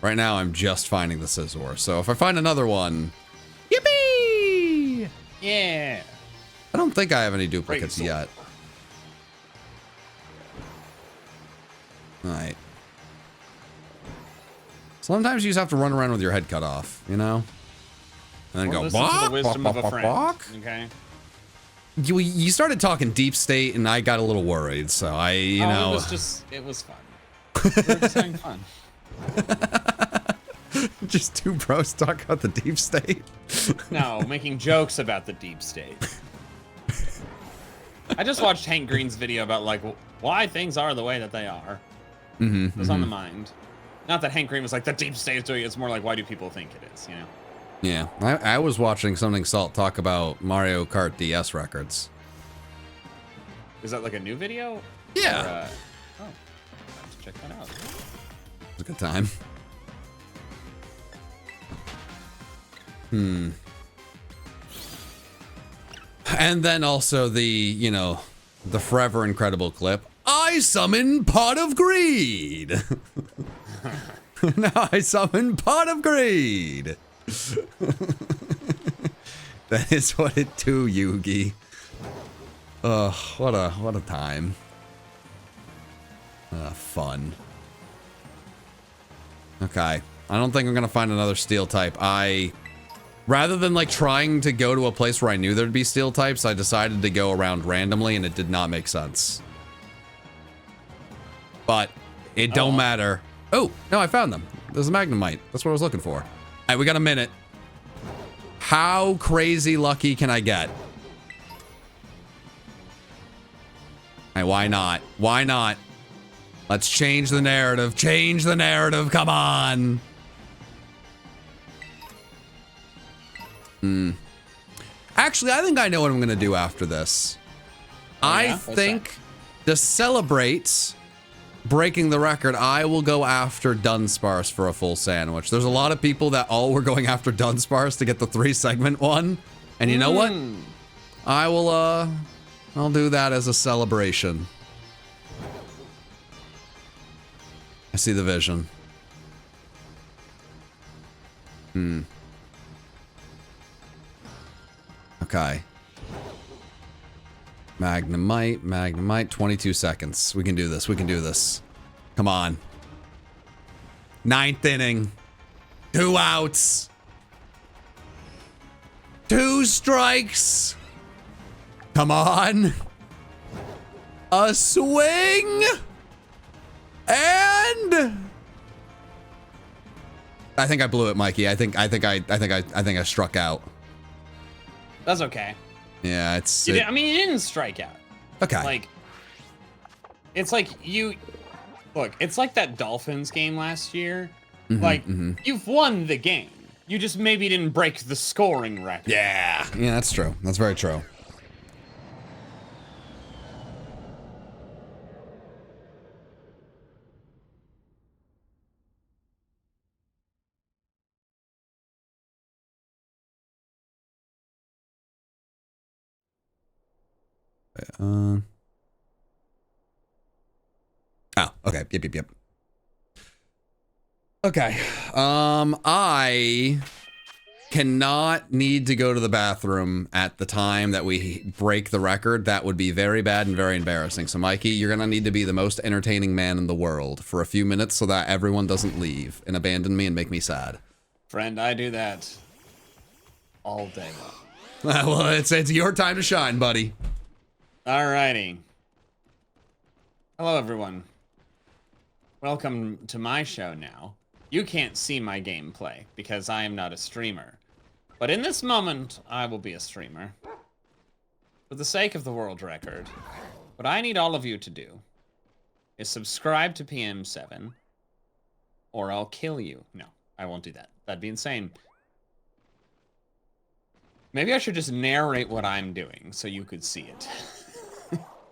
right now I'm just finding the Scizor. So if I find another one, yippee! Yeah. I don't think I have any duplicates yet. All right. Sometimes you just have to run around with your head cut off, you know? And then go, listen to the bok, wisdom bok, of a bok, friend. bok. Okay. You started talking deep state, and I got a little worried. So you know, it was fun. We were just having fun. Just two bros talk about the deep state. No, making jokes about the deep state. I just watched Hank Green's video about like why things are the way that they are. It was on the mind. Not that Hank Green was like the deep state is doing it. It's more like why do people think it is? You know. Yeah, I was watching Something Salt talk about Mario Kart DS records. Is that like a new video? Yeah. Or, oh, let's check that out. It was a good time. And then also the forever incredible clip. I summon Pot of Greed. Now I summon Pot of Greed. That is what it do, Yugi. Ugh, what a time. Fun. Okay. I don't think I'm gonna find another steel type. Rather than like trying to go to a place where I knew there'd be steel types, I decided to go around randomly and it did not make sense. But it don't matter. Oh, no, I found them. There's a Magnemite. That's what I was looking for. All right, we got a minute. How crazy lucky can I get? All right, why not? Why not? Let's change the narrative. Change the narrative. Come on. Actually, I think I know what I'm going to do after this. I think to celebrate breaking the record, I will go after Dunsparce for a full sandwich. There's a lot of people that all were going after Dunsparce to get the 3-segment one. And you know what? I will, I'll do that as a celebration. I see the vision. Okay. Magnemite, 22 seconds. We can do this. We can do this. Come on. 9th inning. 2 outs. 2 strikes. Come on. A swing. And I think I blew it, Mikey. I think I struck out. That's okay. Yeah, I mean, you didn't strike out. Okay. Like, it's like look, it's like that Dolphins game last year. Like, you've won the game. You just maybe didn't break the scoring record. Yeah. Yeah, that's true. That's very true. Oh, okay. Yep. Okay. I cannot need to go to the bathroom at the time that we break the record. That would be very bad and very embarrassing. So, Mikey, you're going to need to be the most entertaining man in the world for a few minutes so that everyone doesn't leave and abandon me and make me sad. Friend, I do that all day. Well, it's your time to shine, buddy. Alrighty. Hello, everyone. Welcome to my show now. You can't see my gameplay because I am not a streamer. But in this moment, I will be a streamer. For the sake of the world record, what I need all of you to do is subscribe to PM7 or I'll kill you. No, I won't do that. That'd be insane. Maybe I should just narrate what I'm doing so you could see it.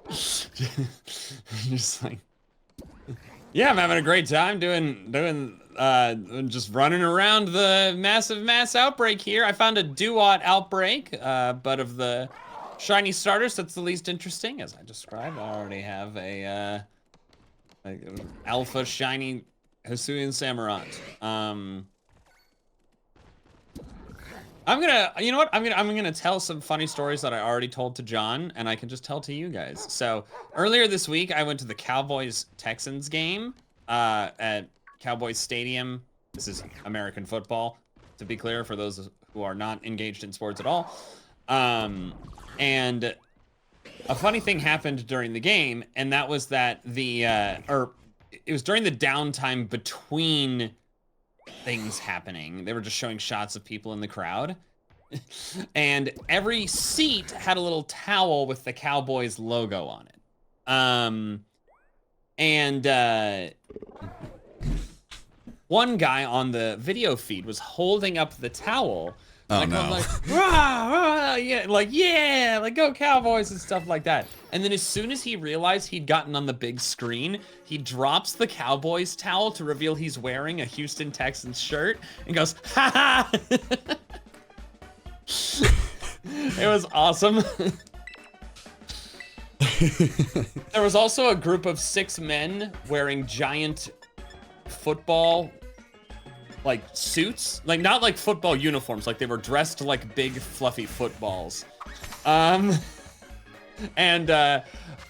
Just like, yeah, I'm having a great time doing just running around the massive mass outbreak here. I found a duot outbreak, but of the shiny starters, that's the least interesting, as I described. I already have a alpha shiny Hisuian Samurott. You know what? I'm gonna tell some funny stories that I already told to John, and I can just tell to you guys. So earlier this week, I went to the Cowboys-Texans game at Cowboys Stadium. This is American football, to be clear, for those who are not engaged in sports at all. And a funny thing happened during the game, and that was that it was during the downtime between things happening. They were just showing shots of people in the crowd. And every seat had a little towel with the Cowboys logo on it. One guy on the video feed was holding up the towel. Oh, like, no. Like, rah, yeah, like go Cowboys and stuff like that. And then as soon as he realized he'd gotten on the big screen, he drops the Cowboys towel to reveal he's wearing a Houston Texans shirt and goes, ha ha! It was awesome. There was also a group of 6 men wearing giant football like suits, like not like football uniforms, like they were dressed like big fluffy footballs. And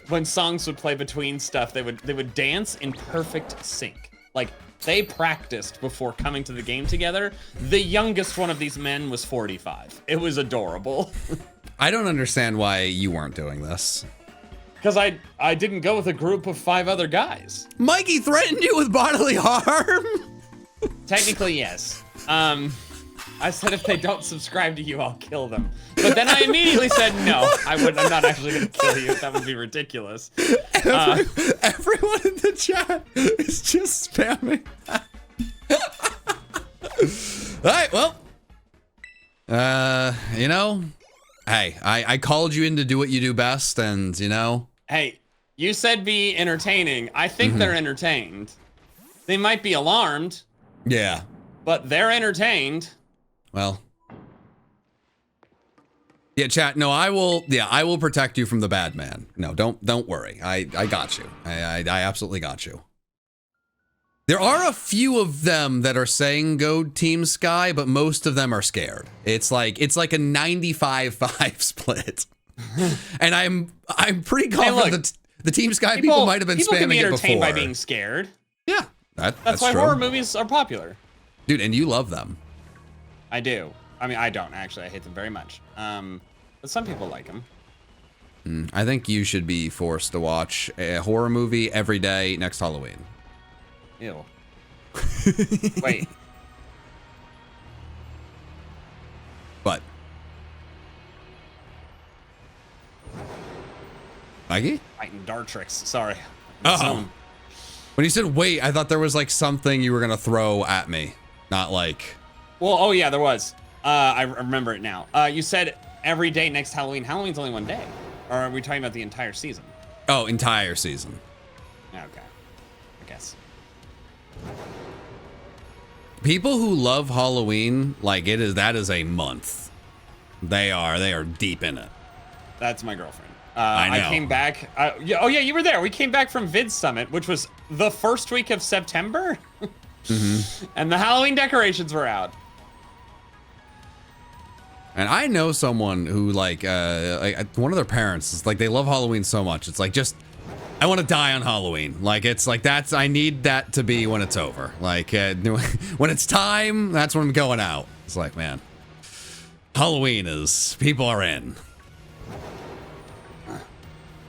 when songs would play between stuff, they would dance in perfect sync. Like they practiced before coming to the game together. The youngest one of these men was 45. It was adorable. I don't understand why you weren't doing this. Because I didn't go with a group of 5 other guys. Mikey threatened you with bodily harm? Technically, yes. I said if they don't subscribe to you, I'll kill them. But then I immediately said no. I'm not actually gonna kill you. That would be ridiculous. Everyone in the chat is just spamming. All right, well, you know, hey, I called you in to do what you do best, and you know. Hey, you said be entertaining. I think they're entertained. They might be alarmed. Yeah. But they're entertained. Well. Yeah, chat. No, I will protect you from the bad man. No, don't worry. I got you. I absolutely got you. There are a few of them that are saying go Team Sky, but most of them are scared. It's like a 95-5 split. And I'm pretty confident that the Team Sky people might have been spamming it before. People can be entertained by being scared. Yeah, that's why true. Horror movies are popular. Dude, and you love them. I do. I mean, I don't actually. I hate them very much. But some people like them. I think you should be forced to watch a horror movie every day next Halloween. Ew. Wait. What? Mikey? Fighting Dartrix. Sorry. Uh-oh. When you said wait, I thought there was like something you were gonna throw at me. Not like... Well, oh yeah, there was. I remember it now. You said every day next Halloween. Halloween's only one day. Or are we talking about the entire season? Oh, entire season. Okay. I guess. People who love Halloween, like that is a month. They are deep in it. That's my girlfriend. I know. I came back. Oh yeah, you were there. We came back from Vid Summit, which was the first week of September. Mm-hmm. And the Halloween decorations were out. And I know someone who like one of their parents is like, they love Halloween so much. It's like, just, I want to die on Halloween. Like, it's like, I need that to be when it's over. Like, when it's time, that's when I'm going out. It's like, man, Halloween is, people are in.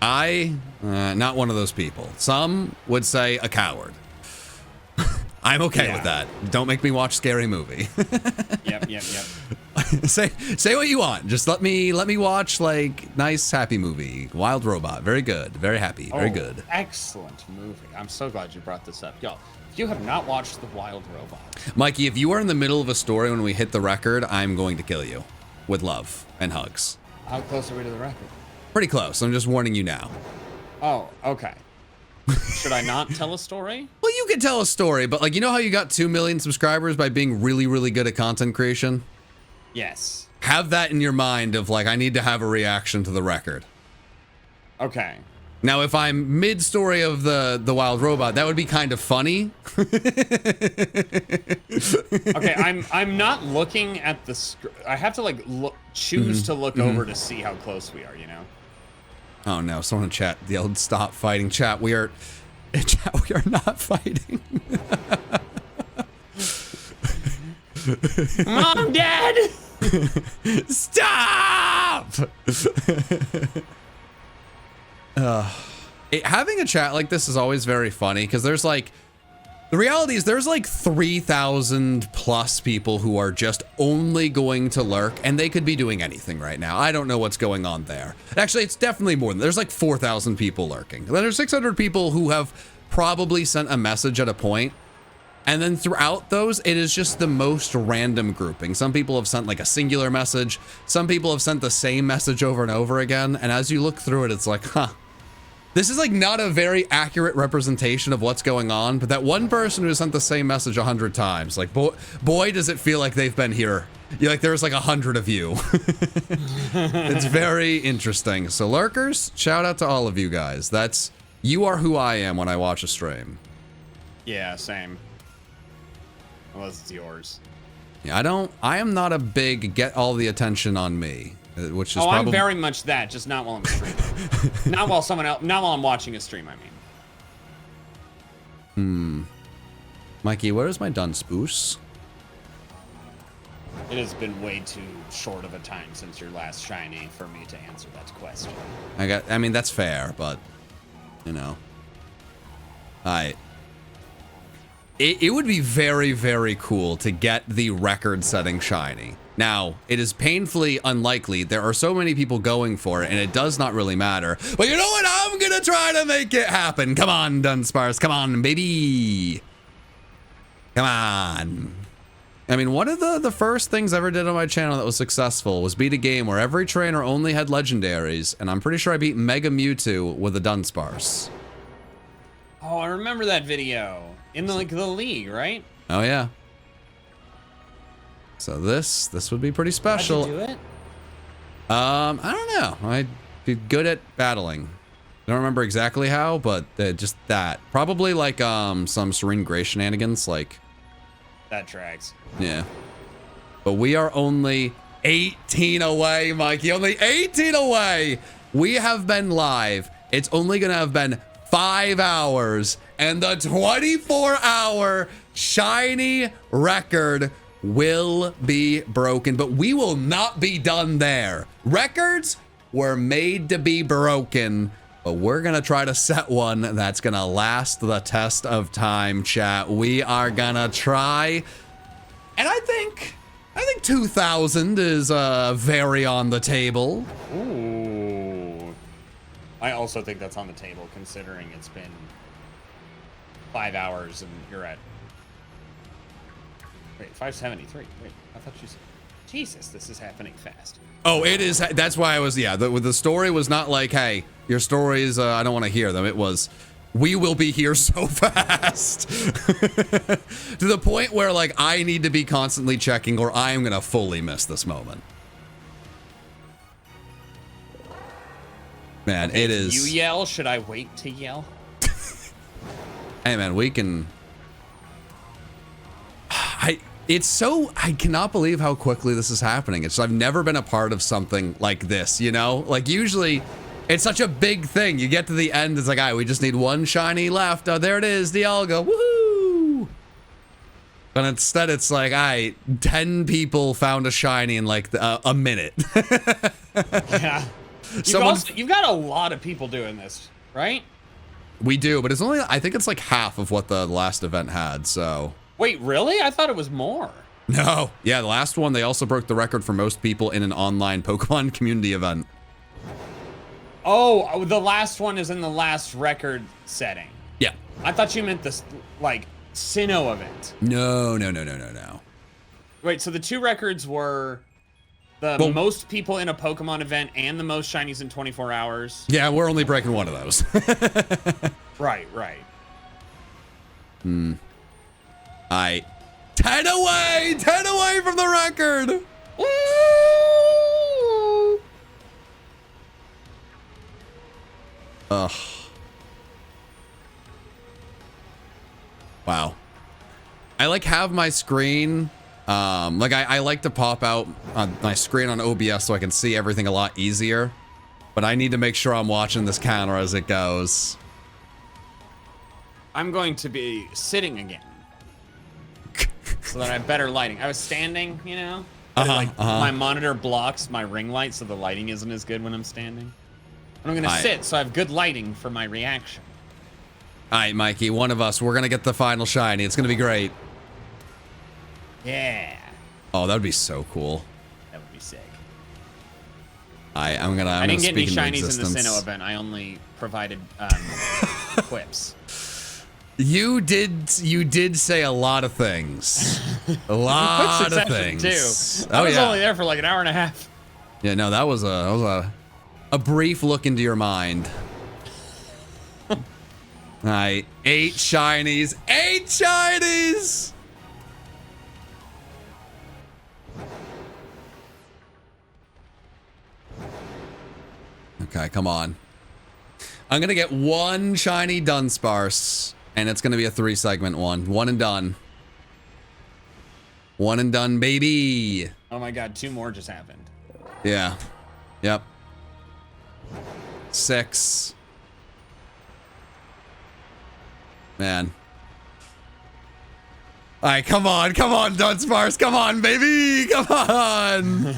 Not one of those people. Some would say a coward. I'm okay with that. Don't make me watch Scary Movie. Yep. Say what you want. Just let me watch like nice happy movie. Wild Robot. Very good. Very happy. Very good. Excellent movie. I'm so glad you brought this up. Yo, if you have not watched The Wild Robot. Mikey, if you are in the middle of a story when we hit the record, I'm going to kill you. With love and hugs. How close are we to the record? Pretty close. I'm just warning you now. Oh, okay. Should I not tell a story? Well, you can tell a story, but like, you know how you got 2 million subscribers by being really, really good at content creation? Yes. Have that in your mind of like, I need to have a reaction to the record. Okay. Now, if I'm mid-story of the Wild Robot, that would be kind of funny. Okay, I'm not looking at the I have to like choose to look over to see how close we are, you know? Oh no, someone in chat yelled, "Stop fighting." Chat, we are not fighting. Mom, Dad! Stop! Having a chat like this is always very funny because there's like, the reality is there's like 3,000 plus people who are just only going to lurk, and they could be doing anything right now. I don't know what's going on there. Actually, it's definitely more than, there's like 4,000 people lurking. Then there's 600 people who have probably sent a message at a point. And then throughout those, it is just the most random grouping. Some people have sent like a singular message. Some people have sent the same message over and over again. And as you look through it, it's like, huh. This is like not a very accurate representation of what's going on, but that one person who sent the same message 100 times, like boy, does it feel like they've been here. You're like, there's like 100 of you. It's very interesting. So lurkers, shout out to all of you guys. You are who I am when I watch a stream. Yeah, same. Unless it's yours. Yeah, I am not a big get all the attention on me. Which is I'm very much that, just not while I'm streaming. not while I'm watching a stream, I mean. Mikey, where is my done spoos? It has been way too short of a time since your last shiny for me to answer that question. I mean, that's fair, but, you know. It would be very, very cool to get the record-setting shiny. Now, it is painfully unlikely. There are so many people going for it, and it does not really matter. But you know what? I'm gonna try to make it happen. Come on, Dunsparce. Come on, baby. Come on. I mean, one of the first things I ever did on my channel that was successful was beat a game where every trainer only had legendaries, and I'm pretty sure I beat Mega Mewtwo with a Dunsparce. Oh, I remember that video. In the league, right? Oh, yeah. So this would be pretty special. How'd you do it? I don't know. I'd be good at battling. I don't remember exactly how, but just that. Probably like some Serene Grace shenanigans, like. That tracks. Yeah. But we are only 18 away, Mikey. Only 18 away. We have been live. It's only gonna have been 5 hours, and the 24-hour shiny record will be broken, but we will not be done there. Records were made to be broken, but we're gonna try to set one that's gonna last the test of time, chat. We are gonna try, and I think 2,000 is very on the table. Ooh. I also think that's on the table, considering it's been 5 hours and you're at Wait, 573. Wait, I thought you said. Jesus, this is happening fast. Oh, it is. That's why I was, yeah, the story was not like, hey, your stories, I don't want to hear them. It was, we will be here so fast. To the point where, like, I need to be constantly checking or I am going to fully miss this moment. Man, it is. You yell? Should I wait to yell? Hey, man, we can. I cannot believe how quickly this is happening. I've never been a part of something like this, you know? Like, usually, it's such a big thing. You get to the end, it's like, all right, we just need one shiny left. Oh, there it is, Dialga, woohoo! But instead, it's like, all right, 10 people found a shiny in, like, a minute. Yeah. You've got a lot of people doing this, right? We do, but it's only, I think it's like half of what the last event had, so. Wait, really? I thought it was more. No. Yeah, the last one, they also broke the record for most people in an online Pokemon community event. Oh, the last one is in the last record setting. Yeah. I thought you meant this, like, Sinnoh event. No. Wait, so the two records were the most people in a Pokemon event and the most shinies in 24 hours? Yeah, we're only breaking one of those. Right. All right. 10 away from the record. Woo! Ugh. Wow. I like have my screen. Like I like to pop out on my screen on OBS so I can see everything a lot easier. But I need to make sure I'm watching this counter as it goes. I'm going to be sitting again. So that I have better lighting. I was standing, you know? My monitor blocks my ring light, so the lighting isn't as good when I'm standing. And I'm gonna sit, so I have good lighting for my reaction. All right, Mikey, one of us, we're gonna get the final shiny. It's gonna be great. Yeah. Oh, that would be so cool. That would be sick. I didn't get any shinies in the Sinnoh event. I only provided quips. You did say a lot of things. A lot of things. Too. I was only there for like an hour and a half. Yeah, no, that was a brief look into your mind. All right, 8 shinies. 8 shinies! Okay, come on. I'm gonna get one shiny Dunsparce, and it's gonna be a 3-segment one. One and done. One and done, baby. Oh my god, 2 more just happened. Yeah. Yep. 6. Man. All right, come on, Dunsparce, come on, baby, come on.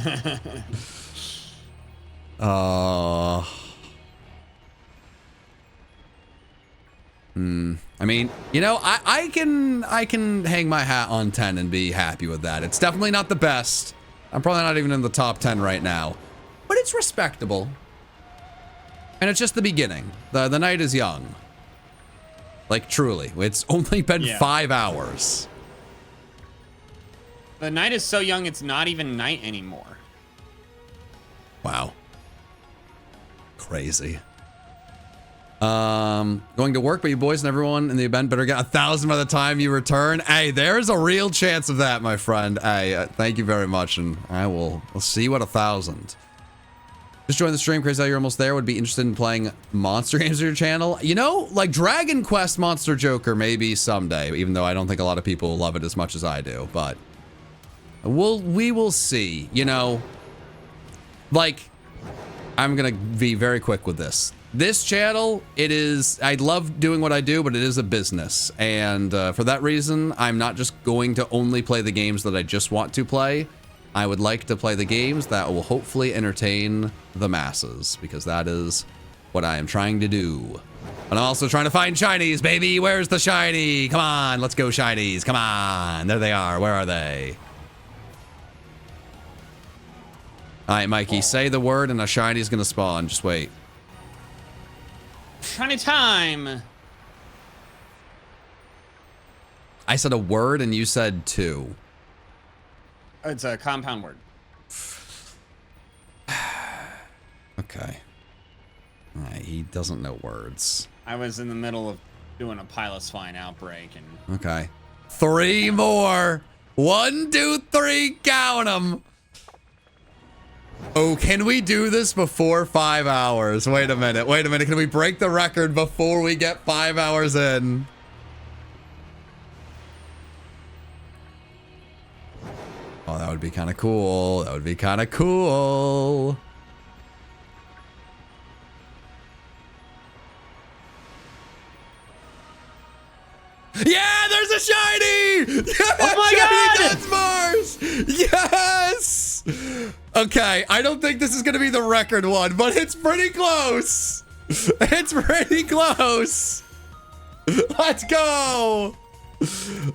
I mean, you know, I can hang my hat on 10 and be happy with that. It's definitely not the best. I'm probably not even in the top 10 right now, but it's respectable. And it's just the beginning. The night is young. Like, truly. It's only been 5 hours. The night is so young, it's not even night anymore. Wow. Crazy. Going to work, but you boys and everyone in the event better get 1,000 by the time you return. Hey, there's a real chance of that, my friend. Hey, thank you very much, and we'll see what 1,000. Just join the stream, Crazy. You're almost there. Would be interested in playing monster games on your channel. You know, like Dragon Quest Monster Joker, maybe someday. Even though I don't think a lot of people love it as much as I do, but we will see. You know, like I'm gonna be very quick with this. This channel, I love doing what I do, but it is a business. And for that reason, I'm not just going to only play the games that I just want to play. I would like to play the games that will hopefully entertain the masses, because that is what I am trying to do. And I'm also trying to find shinies, baby. Where's the shiny? Come on, let's go shinies. Come on. There they are. Where are they? All right, Mikey, say the word and a shiny's going to spawn. Just wait. Shiny time. I said a word and you said 2. It's a compound word. Okay. All right, he doesn't know words. I was in the middle of doing a Piloswine outbreak and... Okay. 3 more. 1, 2, 3, count them. Oh, can we do this before 5 hours? Wait a minute. Wait a minute. Can we break the record before we get 5 hours in? Oh, that would be kind of cool. That would be kind of cool. Yeah, there's a shiny! Yeah, oh my God! Dunsparce! Yes! Okay, I don't think this is gonna be the record one, but it's pretty close. It's pretty close. Let's go.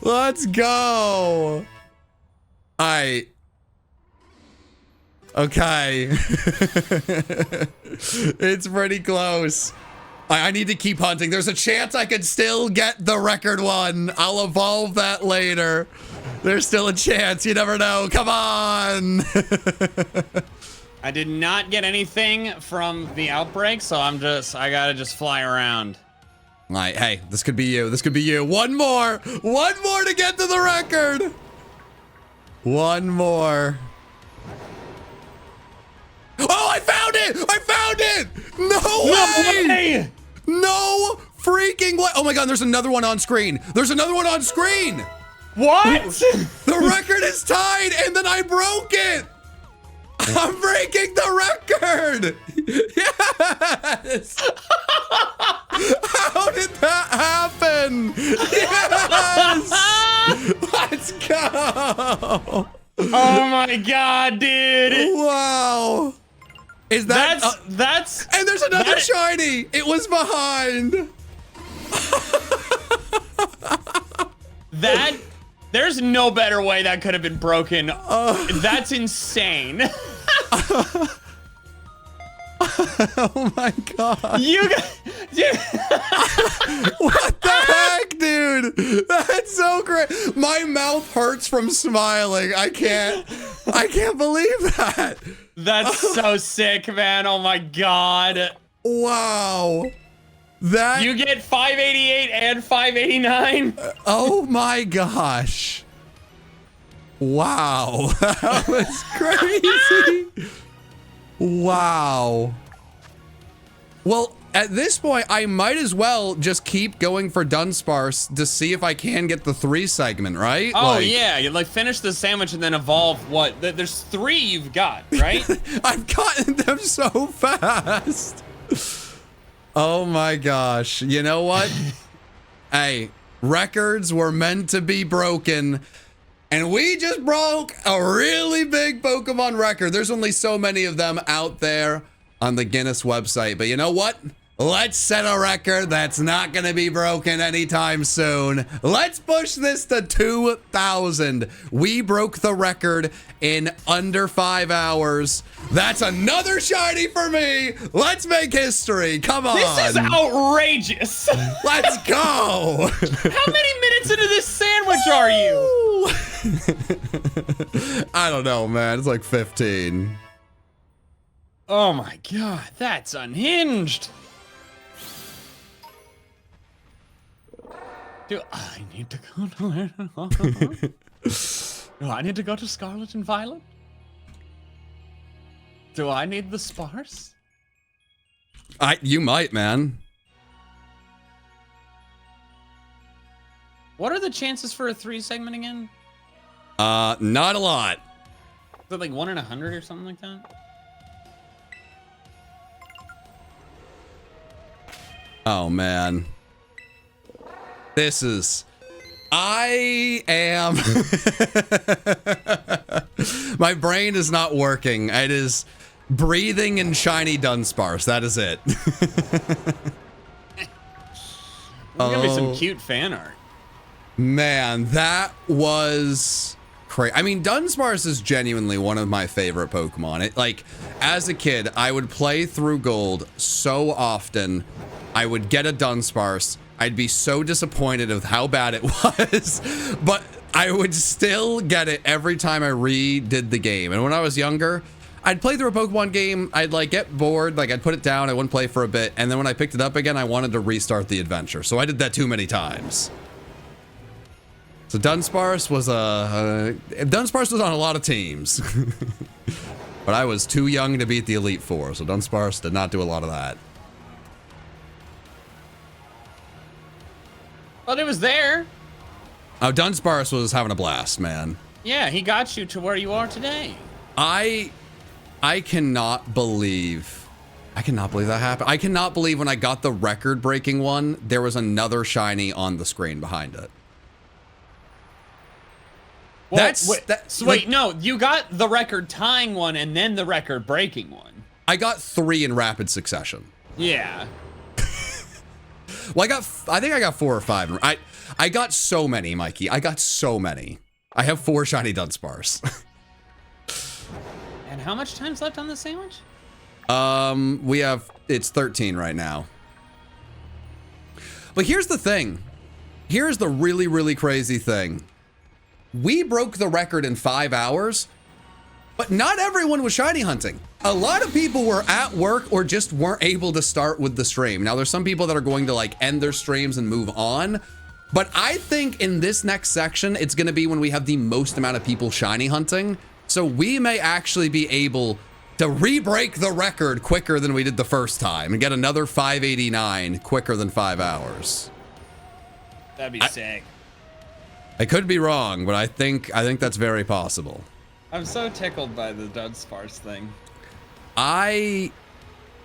Let's go. Alright. Okay. It's pretty close. I need to keep hunting. There's a chance I could still get the record one. I'll evolve that later. There's still a chance. You never know. Come on. I did not get anything from the outbreak, so I gotta just fly around. All right, hey, this could be you. This could be you. One more to get to the record. One more. Oh, I found it! I found it! No way! No freaking way! Oh my God, there's another one on screen. There's another one on screen. What? The record is tied, and then I broke it. I'm breaking the record. Yes. How did that happen? Yes. Let's go. Oh my God, dude. Wow. Is that's and there's another shiny. It was behind. There's no better way that could have been broken. That's insane. Oh my God. You guys, what the heck, dude? That's so great. My mouth hurts from smiling. I can't believe that. That's so sick, man. Oh my God. Wow. That you get 588 and 589. Oh my gosh. Wow. That was crazy. Wow. Well, at this point, I might as well just keep going for Dunsparce to see if I can get the 3 segment, right? Oh, yeah. You like finish the sandwich and then evolve what? There's 3 you've got, right? I've gotten them so fast. Oh my gosh. You know what? Hey, records were meant to be broken. And we just broke a really big Pokemon record. There's only so many of them out there on the Guinness website. But you know what? Let's set a record that's not going to be broken anytime soon. Let's push this to 2,000. We broke the record in under 5 hours. That's another shiny for me. Let's make history. Come on. This is outrageous. Let's go. How many minutes into this sandwich are you? I don't know, man. It's like 15. Oh my God, that's unhinged. Do I need to go to Do I need to go to Scarlet and Violet? Do I need the Sparse? You might, man. What are the chances for a 3 segment again? Not a lot. Is it like 1 in 100 or something like that? Oh man. This is... I am... My brain is not working. It is breathing in shiny Dunsparce. That is it. There's gonna be some cute fan art. Man, that was crazy. I mean, Dunsparce is genuinely one of my favorite Pokemon. It, like, as a kid, I would play through Gold so often. I would get a Dunsparce. I'd be so disappointed with how bad it was. But I would still get it every time I redid the game. And when I was younger, I'd play through a Pokemon game. I'd like get bored. Like I'd put it down. I wouldn't play for a bit. And then when I picked it up again, I wanted to restart the adventure. So I did that too many times. So Dunsparce was Dunsparce was on a lot of teams. But I was too young to beat the Elite Four. So Dunsparce did not do a lot of that. But it was there. Oh, Dunsparce was having a blast, man. Yeah, he got you to where you are today. I cannot believe that happened. I cannot believe when I got the record-breaking one, there was another shiny on the screen behind it. Well, wait, no, you got the record-tying one and then the record-breaking one. I got 3 in rapid succession. Yeah. Well, I think I got 4 or 5. I got so many, Mikey. I got so many. I have 4 shiny Dunsparce. And how much time's left on the sandwich? It's 13 right now. But here's the thing. Here's the really, really crazy thing. We broke the record in 5 hours, but not everyone was shiny hunting. A lot of people were at work or just weren't able to start with the stream. Now, there's some people that are going to like end their streams and move on. But I think in this next section, it's going to be when we have the most amount of people shiny hunting. So we may actually be able to re-break the record quicker than we did the first time and get another 589 quicker than 5 hours. That'd be sick. I could be wrong, but I think that's very possible. I'm so tickled by the Dunsparce thing.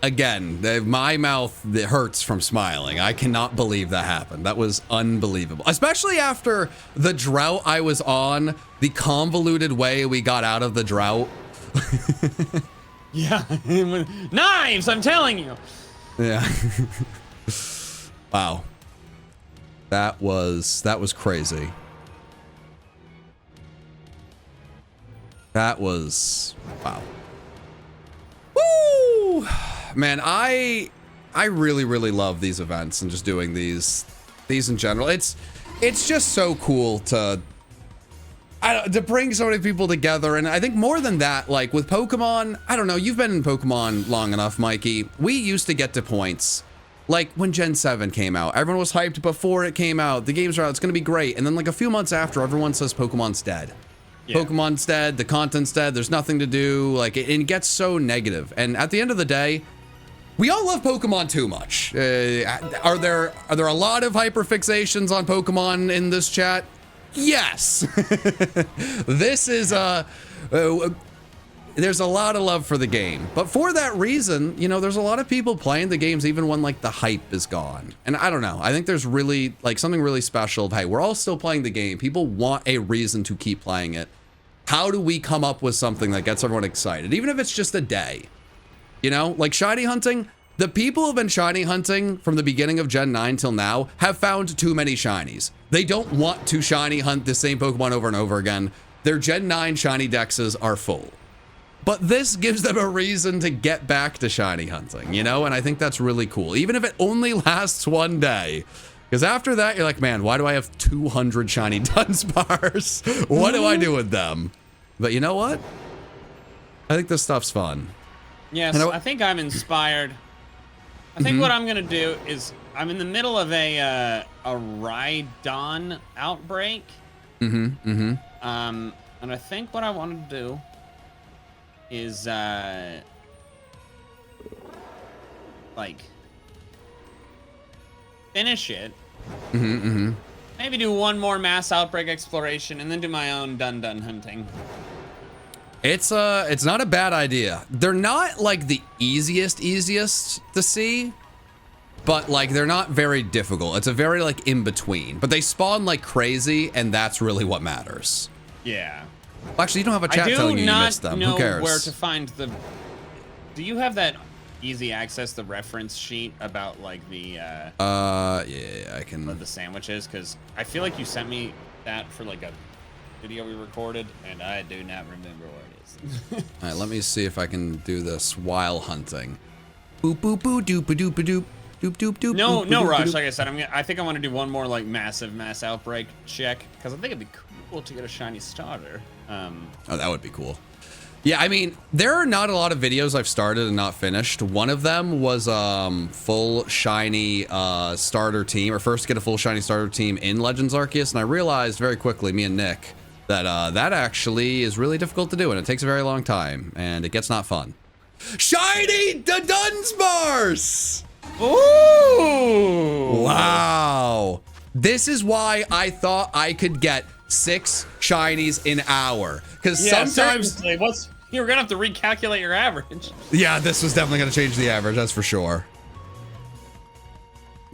Again, my mouth hurts from smiling. I cannot believe that happened. That was unbelievable. Especially after the drought I was on, the convoluted way we got out of the drought. Yeah, knives, I'm telling you. Yeah. Wow. That was crazy. That was, wow. Woo! Man, I really, really love these events and just doing these in general. It's just so cool to bring so many people together. And I think more than that, like with Pokemon, I don't know, you've been in Pokemon long enough, Mikey. We used to get to points like when Gen 7 came out. Everyone was hyped before it came out. The games are out, it's gonna be great. And then like a few months after, everyone says Pokemon's dead. Yeah. Pokemon's dead, the content's dead, there's nothing to do. Like it gets so negative. And at the end of the day, we all love Pokemon too much. Are there a lot of hyperfixations on Pokemon in this chat? Yes. This is there's a lot of love for the game, but for that reason, you know, there's a lot of people playing the games even when like the hype is gone. And I don't know, I think there's really like something really special of, hey, we're all still playing the game. People want a reason to keep playing it. How do we come up with something that gets everyone excited, even if it's just a day? You know, like shiny hunting, the people who've been shiny hunting from the beginning of Gen 9 till now have found too many shinies. They don't want to shiny hunt the same Pokemon over and over again. Their Gen 9 shiny dexes are full. But this gives them a reason to get back to shiny hunting, you know? And I think that's really cool, even if it only lasts one day. Because after that, you're like, man, why do I have 200 shiny Dunsparce? What do I do with them? But you know what? I think this stuff's fun. Yes, I think I'm inspired. I think what I'm gonna do is I'm in the middle of a Rhydon outbreak. And I think what I want to do is like finish it. Maybe do one more mass outbreak exploration and then do my own dun hunting. It's not a bad idea. They're not like the easiest to see, but like they're not very difficult. It's a very like in between, but they spawn like crazy, and that's really what matters. Yeah. Well, actually, you don't have a chat telling you missed them. Who cares? I do not know where to find the. Do you have that easy access, the reference sheet about like the? Yeah, I can. The sandwiches, because I feel like you sent me that for like a video we recorded, and I do not remember where it is. All right, let me see if I can do this while hunting. Boop boop boop doop doop doop No rush. Like I said, I think I want to do one more like massive mass outbreak check because I think it'd be cool to get a shiny starter. Oh, that would be cool. Yeah, I mean, there are not a lot of videos I've started and not finished. One of them was full shiny starter team, or first get a full shiny starter team in Legends Arceus, and I realized very quickly, me and Nick, that that actually is really difficult to do, and it takes a very long time, and it gets not fun. Shiny the Dunsparce! Ooh! Wow. This is why I thought I could get 6 shinies an hour. Because sometimes... You're gonna have to recalculate your average. Yeah, this was definitely gonna change the average, that's for sure.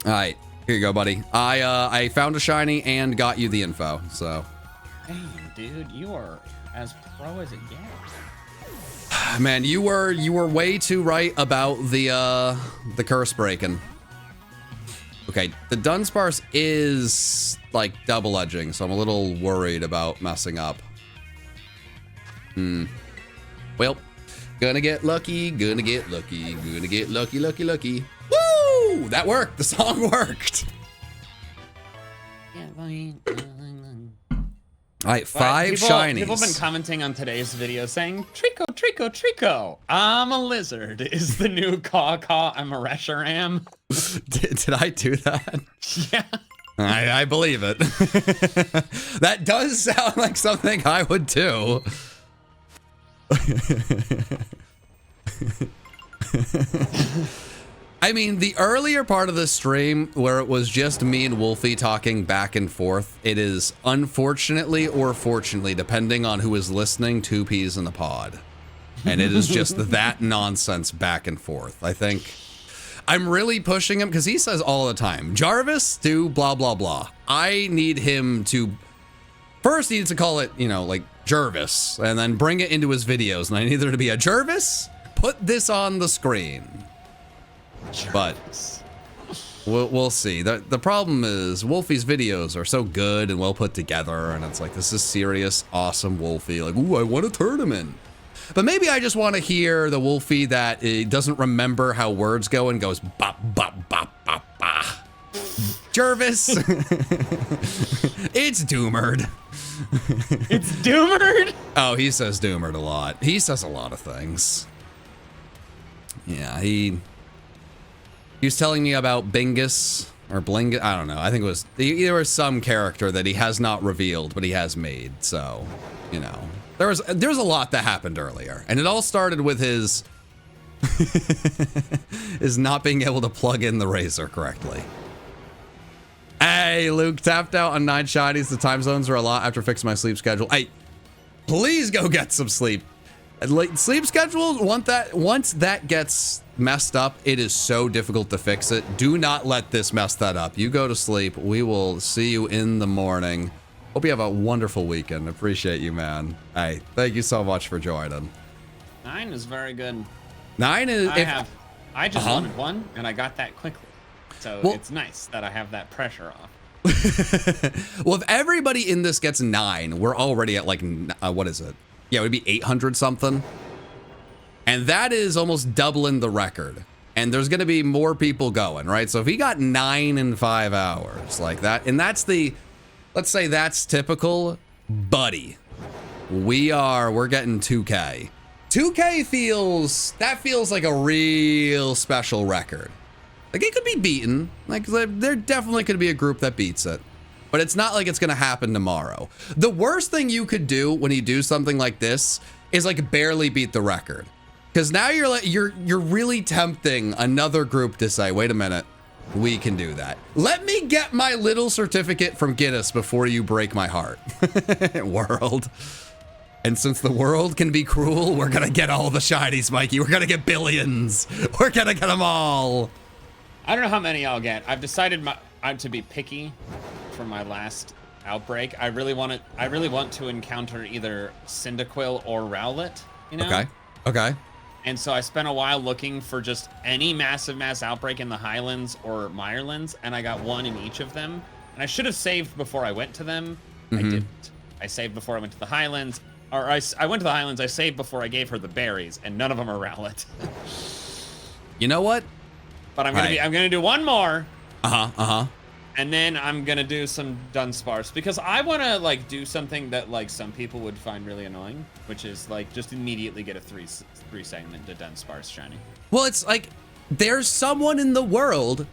Alright, here you go, buddy. I found a shiny and got you the info, so. Damn, dude, you are as pro as it gets. Man, you were way too right about the curse breaking. Okay, the Dunsparce is like double edging, so I'm a little worried about messing up. Well, gonna get lucky, gonna get lucky, gonna get lucky, lucky, lucky. Woo! That worked. The song worked. All right, 5 shinies. People have been commenting on today's video saying, Trico, Trico, Trico, I'm a lizard is the new caw-caw I'm a Reshiram. Did I do that? Yeah. I believe it. That does sound like something I would do. I mean, the earlier part of the stream where it was just me and Wolfie talking back and forth, it is unfortunately or fortunately, depending on who is listening, 2 peas in the pod. And it is just that nonsense back and forth. I think I'm really pushing him because he says all the time, Jarvis, do blah, blah, blah. I need him to first, he needs to call it, you know, like Jervis, and then bring it into his videos. And I need there to be a Jervis, put this on the screen. But we'll see. The problem is Wolfie's videos are so good and well put together, and it's like, this is serious, awesome Wolfie. Like, ooh, I want a tournament. But maybe I just want to hear the Wolfie that doesn't remember how words go and goes bop, bop, bop, bop, bop. Jervis. It's Doomered. It's Doomered? Oh, he says Doomered a lot. He says a lot of things. Yeah, he was telling me about Bingus or Blingus. I don't know. I think it was, there was some character that he has not revealed, but he has made. So, you know, there's a lot that happened earlier, and it all started with his is not being able to plug in the razor correctly. Hey, Luke, tapped out on 9 shinies. The time zones are a lot after fixing my sleep schedule. Hey, please go get some sleep. Sleep schedules, once that gets messed up, it is so difficult to fix it. Do not let this mess that up. You go to sleep. We will see you in the morning. Hope you have a wonderful weekend. Appreciate you, man. Hey, thank you so much for joining. 9 is very good. 9 is... I just wanted 1, and I got that quickly. So it's nice that I have that pressure off. Well, if everybody in this gets 9, we're already at like, what is it? Yeah, it would be 800 something. And that is almost doubling the record. And there's going to be more people going, right? So if he got 9 in 5 hours like that, and that's the, let's say that's typical, buddy. We're getting 2K. 2K feels like a real special record. Like, it could be beaten. Like, there definitely could be a group that beats it. But it's not like it's going to happen tomorrow. The worst thing you could do when you do something like this is like barely beat the record. Because now you're really tempting another group to say, wait a minute, we can do that. Let me get my little certificate from Guinness before you break my heart. World. And since the world can be cruel, we're going to get all the shinies, Mikey. We're going to get billions. We're going to get them all. I don't know how many I'll get. I've decided I'm to be picky for my last outbreak. I really want to encounter either Cyndaquil or Rowlet, you know? Okay. And so I spent a while looking for just any massive mass outbreak in the Highlands or Mirelands, and I got 1 in each of them. And I should have saved before I went to them. I didn't. I saved before I went to the Highlands. Or I went to the Highlands, I saved before I gave her the berries, and none of them are Rowlet. You know what? But I'm gonna do one more. Uh-huh. And then I'm gonna do some Dunsparce because I wanna like do something that like some people would find really annoying, which is like just immediately get a three segment to Dunsparce shiny. Well, it's like there's someone in the world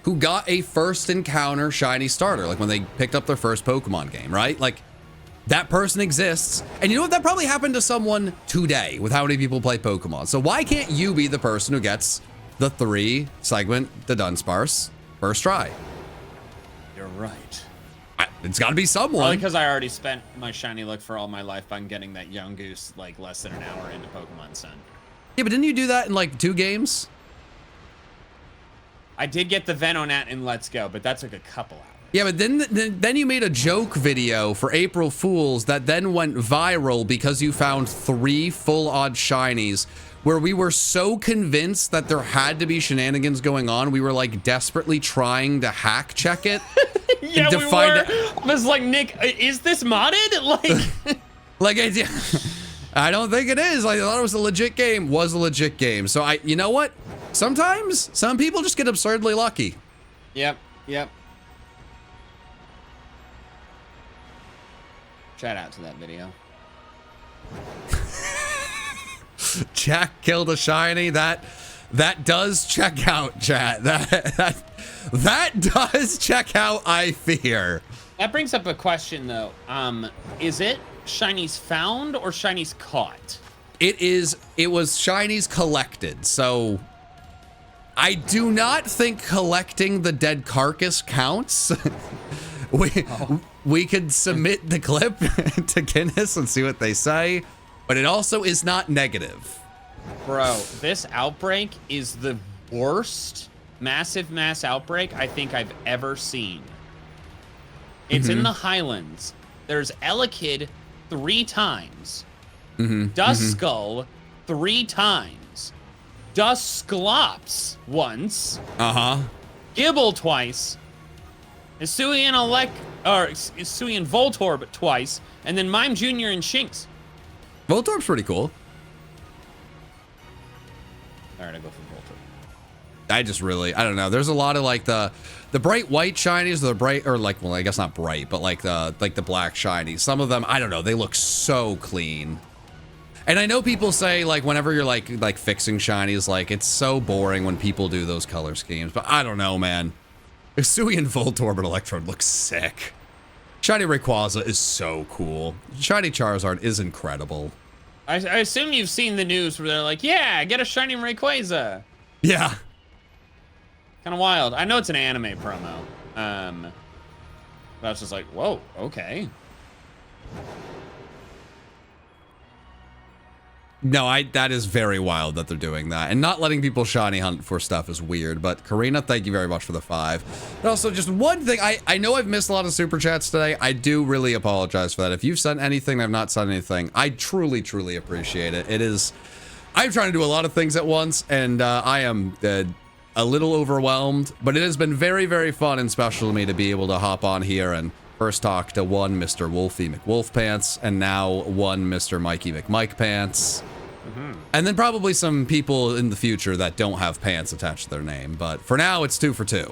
who got a first encounter shiny starter, like when they picked up their first Pokemon game, right? Like that person exists. And you know what? That probably happened to someone today with how many people play Pokemon. So why can't you be the person who gets the 3 segment to Dunsparce first try? You're right. It's got to be someone. Probably because I already spent my shiny luck for all my life by getting that young goose like less than an hour into Pokemon Sun. Yeah, but didn't you do that in like 2 games? I did get the Venonat in Let's Go, but that took a couple hours. Yeah, but then you made a joke video for April Fools that then went viral because you found 3 full-odd shinies where we were so convinced that there had to be shenanigans going on. We were like desperately trying to hack check it. Yeah, we were. I was like, Nick, is this modded? Like, I don't think it is. I thought it was a legit game. Was a legit game. So you know what? Sometimes some people just get absurdly lucky. Yep. Shout out to that video. Jack killed a shiny. That does check out, chat. That does check out, I fear. That brings up a question though. Is it shinies found or shinies caught? It was shinies collected. So I do not think collecting the dead carcass counts. We could submit the clip to Guinness and see what they say, but it also is not negative. Bro, this outbreak is the worst massive mass outbreak I think I've ever seen. It's in the Highlands. There's Elekid 3 times. Duskull 3 times. Dusclops once. Gibble twice. Hisuian Voltorb twice, and then Mime Jr. and Shinx. Voltorb's pretty cool. Alright, I go for Voltorb. I don't know. There's a lot of like the bright white shinies, the bright, or like, well, I guess not bright, but like the black shinies. Some of them, I don't know, they look so clean. And I know people say like whenever you're like fixing shinies, like it's so boring when people do those color schemes, but I don't know, man. Hisuian Voltorb and Electrode looks sick. Shiny Rayquaza is so cool. Shiny Charizard is incredible. I assume you've seen the news where they're like, yeah, get a shiny Rayquaza. Yeah. Kind of wild. I know it's an anime promo. But I was just like, whoa, okay. No, that is very wild that they're doing that. And not letting people shiny hunt for stuff is weird. But Karina, thank you very much for the 5. And also, just one thing. I know I've missed a lot of super chats today. I do really apologize for that. If you've sent anything, I've not sent anything, I truly, truly appreciate it. I'm trying to do a lot of things at once, and I am a little overwhelmed. But it has been very, very fun and special to me to be able to hop on here and first talk to one Mr. Wolfie McWolfpants, and now one Mr. Mikey McMikepants. And then probably some people in the future that don't have pants attached to their name. But for now, it's 2 for 2.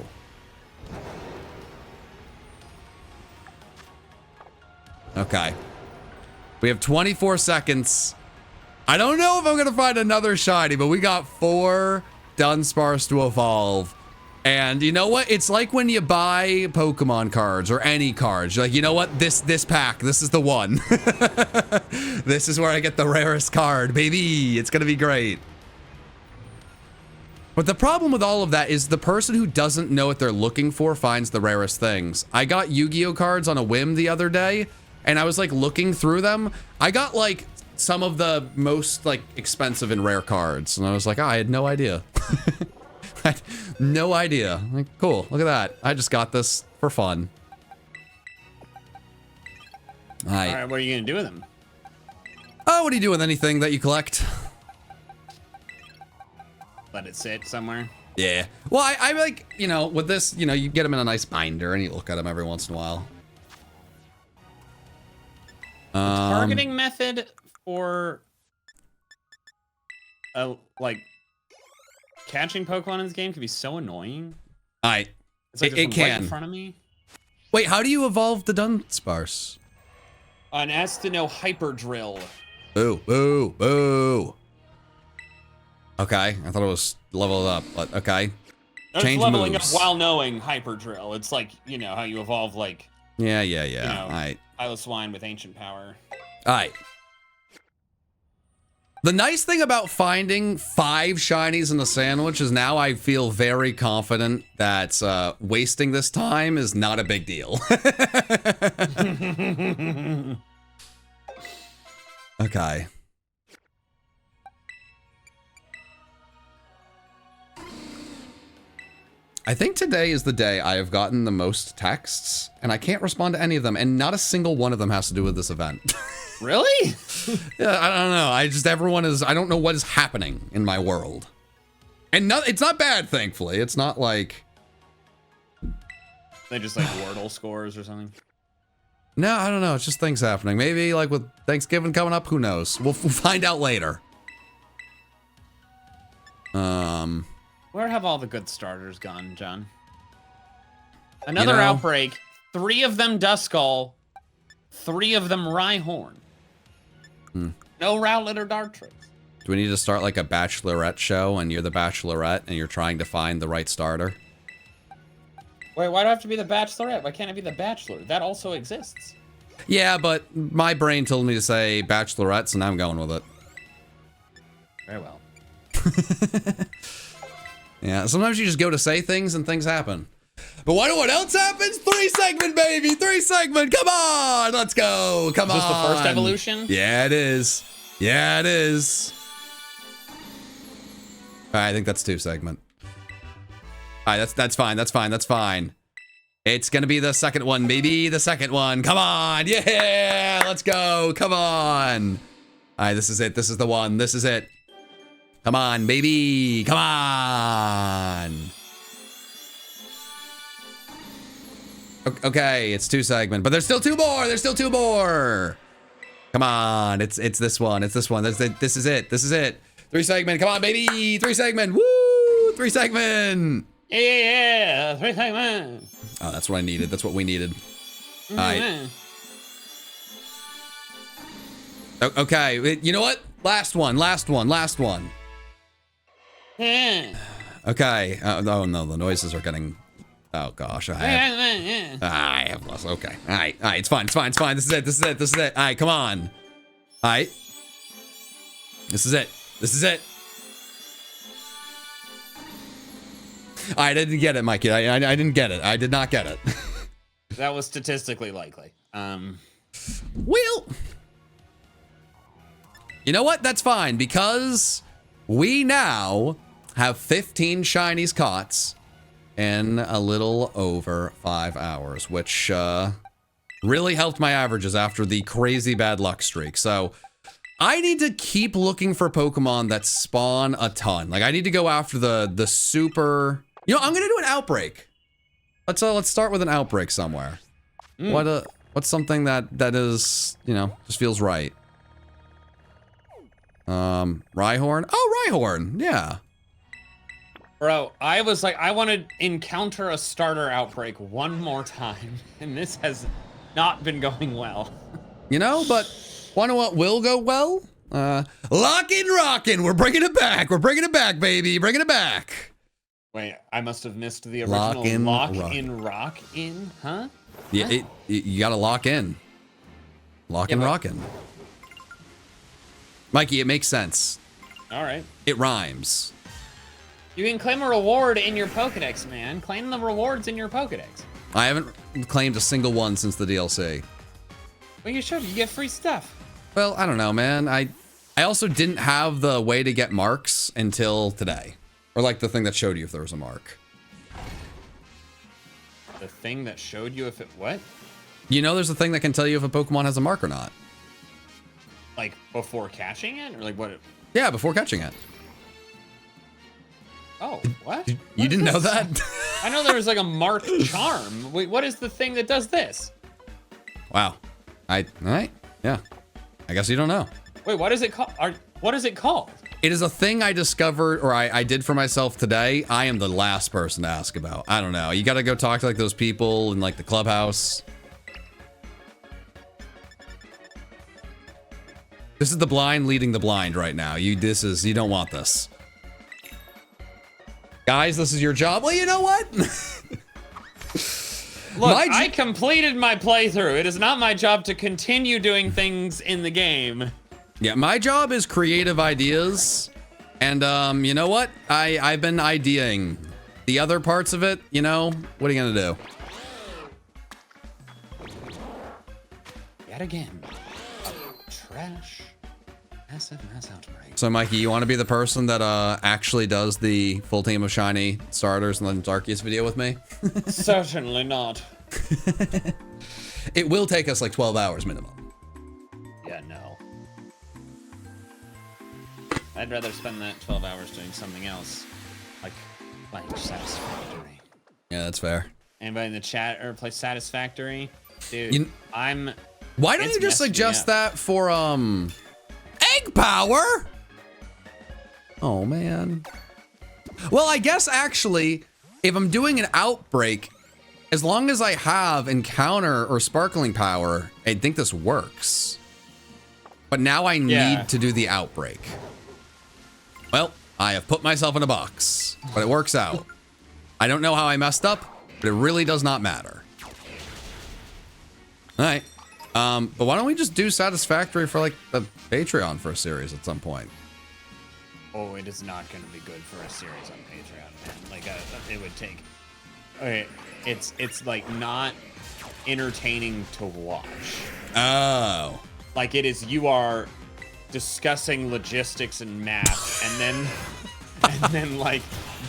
Okay. We have 24 seconds. I don't know if I'm going to find another shiny, but we got 4 Dunsparce to evolve. And you know what? It's like when you buy Pokemon cards or any cards. You're like, you know what? This pack, this is the one. This is where I get the rarest card, baby. It's going to be great. But the problem with all of that is the person who doesn't know what they're looking for finds the rarest things. I got Yu-Gi-Oh cards on a whim the other day, and I was like looking through them. I got like some of the most like expensive and rare cards, and I was like, oh, I had no idea. I had no idea. Like, cool, look at that. I just got this for fun. All right, what are you gonna do with them? Oh, what do you do with anything that you collect? Let it sit somewhere. Yeah. Well, I like, you know, with this, you know, you get them in a nice binder and you look at them every once in a while. Targeting method for like catching Pokemon in this game can be so annoying. Alright. It's like It there's one right can. in front of me. Wait, how do you evolve the Dunsparce? An Astino Hyper Drill. Boo, boo, boo. Okay, I thought it was leveled up, but okay. It's Change leveling moves. up while knowing Hyper Drill. It's like, you know, how you evolve like, Yeah. you know, Alright. Piloswine with Ancient Power. Alright. The nice thing about finding 5 shinies in a sandwich is now I feel very confident that wasting this time is not a big deal. Okay. I think today is the day I have gotten the most texts, and I can't respond to any of them, and not a single one of them has to do with this event. Really? Yeah, I don't know. I don't know what is happening in my world. And it's not bad, thankfully. It's not like... They just like Wordle scores or something? No, I don't know. It's just things happening. Maybe like with Thanksgiving coming up, who knows? We'll find out later. Where have all the good starters gone, John? Another outbreak. 3 of them Duskull. 3 of them Rhyhorn. No Rowlet or Dartrix. Do we need to start like a bachelorette show and you're the bachelorette and you're trying to find the right starter? Wait, why do I have to be the Bachelorette? Why can't I be the Bachelor? That also exists. Yeah, but my brain told me to say bachelorettes and I'm going with it. Very well. Yeah, sometimes you just go to say things and things happen. But what else happens? 3 segment, baby! 3 segment! Come on! Let's go! Come on! Is this the first evolution? Yeah, it is. Yeah, it is. Alright, I think that's 2 segment. Alright, that's fine. That's fine. That's fine. It's gonna be the second one, baby. The second one. Come on! Yeah! Let's go! Come on! Alright, this is it. This is the one. This is it. Come on, baby! Come on! Okay, it's 2 segment, but there's still 2 more. There's still 2 more. Come on, it's this one. It's this one. This is it. This is it. 3 segment. Come on, baby. 3 segment. Woo! 3 segment. Yeah. 3 segment. Oh, that's what I needed. That's what we needed. All right. Okay, you know what? Last one. Last one. Last one. Yeah. Okay. Oh no, the noises are getting. Oh gosh, I have lost. Okay. All right. It's fine. It's fine. It's fine. This is it. This is it. This is it. All right. Come on. All right. This is it. This is it. All right. I didn't get it, Mikey. I didn't get it. I did not get it. That was statistically likely. Well, you know what? That's fine because we now have 15 shinies caught in a little over 5 hours, which really helped my averages after the crazy bad luck streak. So I need to keep looking for Pokemon that spawn a ton. Like I need to go after the super. You know, I'm gonna do an outbreak. Let's start with an outbreak somewhere. What's something that is, you know, just feels right. Rhyhorn. Oh, Rhyhorn. Yeah. Bro, I was like, I want to encounter a starter outbreak one more time, and this has not been going well. You know, but wanna know what will go well? Lockin' Rockin'. We're bringing it back. We're bringing it back, baby. Bringing it back. Wait, I must have missed the original lock in, huh? Yeah, you gotta lock in. Lockin' Rockin'. Mikey, it makes sense. All right. It rhymes. You can claim a reward in your Pokedex, man. Claim the rewards in your Pokedex. I haven't claimed a single one since the DLC. Well, you should. You get free stuff. Well, I don't know, man. I also didn't have the way to get marks until today. Or like the thing that showed you if there was a mark. The thing that showed you if it what? You know there's a thing that can tell you if a Pokemon has a mark or not. Like before catching it? Or like what? Yeah, before catching it. Oh, what? You didn't know that? I know there was like a mark charm. Wait, what is the thing that does this? Wow. All right. Yeah. I guess you don't know. Wait, what is it called? What is it called? It is a thing I discovered, or I did for myself today. I am the last person to ask about. I don't know. You got to go talk to like those people in like the clubhouse. This is the blind leading the blind right now. You don't want this. Guys, this is your job. Well, you know what? Look, I completed my playthrough. It is not my job to continue doing things in the game. Yeah, my job is creative ideas. And you know what? I've been ideaing the other parts of it, you know? What are you gonna do? Yet again. Trash. Massive mass outbreak. So, Mikey, you want to be the person that actually does the full team of shiny starters in Legends Arceus video with me? Certainly not. It will take us like 12 hours minimum. Yeah, no. I'd rather spend that 12 hours doing something else. Like Satisfactory. Yeah, that's fair. Anybody in the chat ever play Satisfactory? Dude, Why don't you just suggest that for, Egg Power? Oh, man. Well, I guess, actually, if I'm doing an outbreak, as long as I have Encounter or Sparkling Power, I think this works. But now I need to do the outbreak. Well, I have put myself in a box, but it works out. I don't know how I messed up, but it really does not matter. All right. But why don't we just do Satisfactory for like the Patreon for a series at some point? Oh, it is not going to be good for a series on Patreon, man. Like, it would take. Okay, it's like not entertaining to watch. Oh. Like it is. You are discussing logistics and math, and then like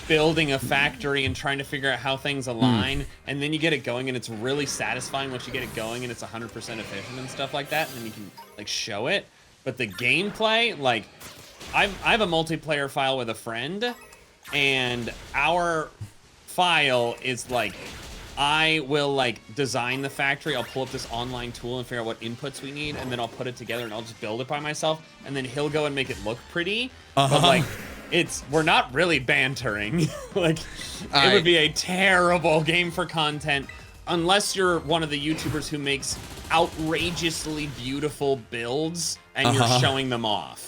building a factory and trying to figure out how things align, and then you get it going, and it's really satisfying once you get it going, and it's 100% efficient and stuff like that, and then you can like show it. But the gameplay, like, I have a multiplayer file with a friend, and our file is like, I will like design the factory. I'll pull up this online tool and figure out what inputs we need, and then I'll put it together and I'll just build it by myself, and then he'll go and make it look pretty. But like, we're not really bantering. Like, it would be a terrible game for content unless you're one of the YouTubers who makes outrageously beautiful builds and you're showing them off.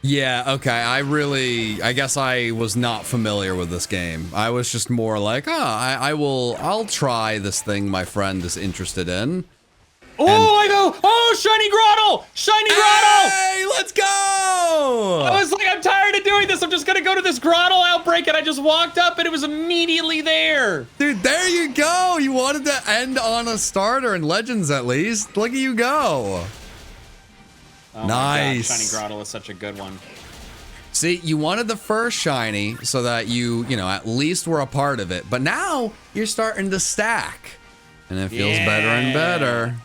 Yeah, okay. I guess I was not familiar with this game. I was just more like, I'll try this thing my friend is interested in. Shiny Grottle! Shiny Grottle! Hey, let's go! I was like, I'm tired of doing this. I'm just gonna go to this Grottle outbreak, and I just walked up, and it was immediately there. Dude, there you go. You wanted to end on a starter in Legends, at least. Look at you go. Oh nice. My God, Shiny Grottle is such a good one. See, you wanted the first shiny so that you at least were a part of it. But now you're starting to stack. And it feels better and better.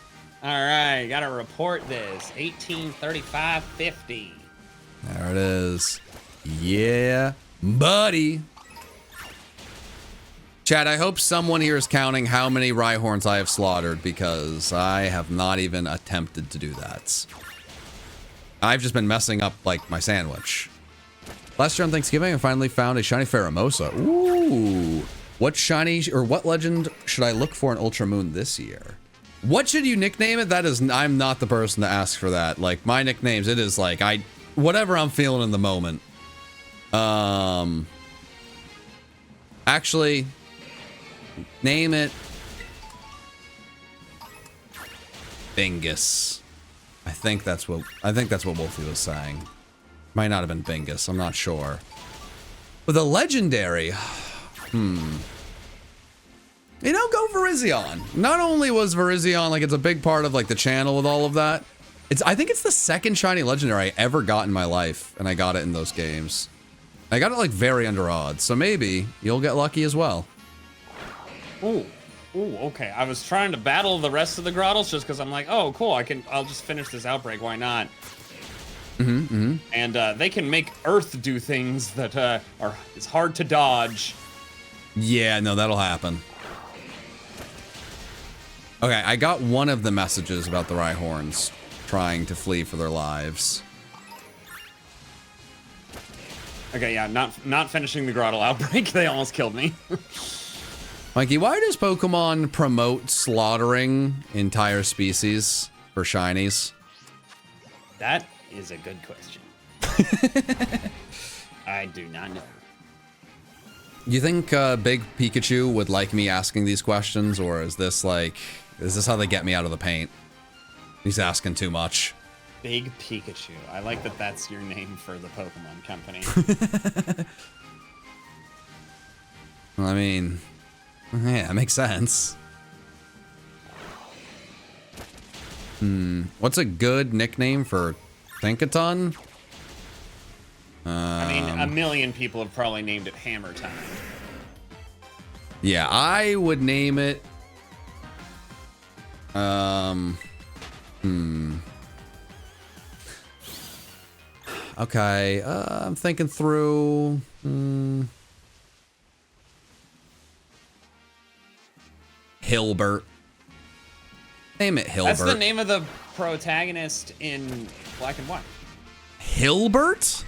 All right, gotta report this. 1835.50. There it is. Yeah, buddy. Chad, I hope someone here is counting how many Rhyhorns I have slaughtered, because I have not even attempted to do that. I've just been messing up, like, my sandwich. Last year on Thanksgiving, I finally found a shiny Pheromosa. Ooh. What shiny, or what legend should I look for in Ultra Moon this year? What should you nickname it? I'm not the person to ask for that. Like, my nicknames, it is like, whatever I'm feeling in the moment. Actually, name it Bingus. I think that's what Wolfie was saying. Might not have been Bingus, I'm not sure. But the legendary, You know, go Virizion. Not only was Virizion, like, it's a big part of, like, the channel with all of that. I think it's the second shiny legendary I ever got in my life, and I got it in those games. I got it, like, very under odds, so maybe you'll get lucky as well. Ooh, okay. I was trying to battle the rest of the Grottles just because I'm like, oh, cool, I'll just finish this outbreak, why not? And they can make Earth do things that it's hard to dodge. Yeah, no, that'll happen. Okay, I got one of the messages about the Rhyhorns trying to flee for their lives. Okay, yeah, not finishing the Grottle outbreak. They almost killed me. Mikey, why does Pokemon promote slaughtering entire species for shinies? That is a good question. I do not know. You think Big Pikachu would like me asking these questions, or is this how they get me out of the paint? He's asking too much. Big Pikachu. I like that that's your name for the Pokemon company. I mean, yeah, it makes sense. What's a good nickname for Thinkaton? I mean, a million people have probably named it Hammer Time. Yeah, I would name it. Okay, I'm thinking through. Hilbert. Name it Hilbert. That's the name of the protagonist in Black and White. Hilbert?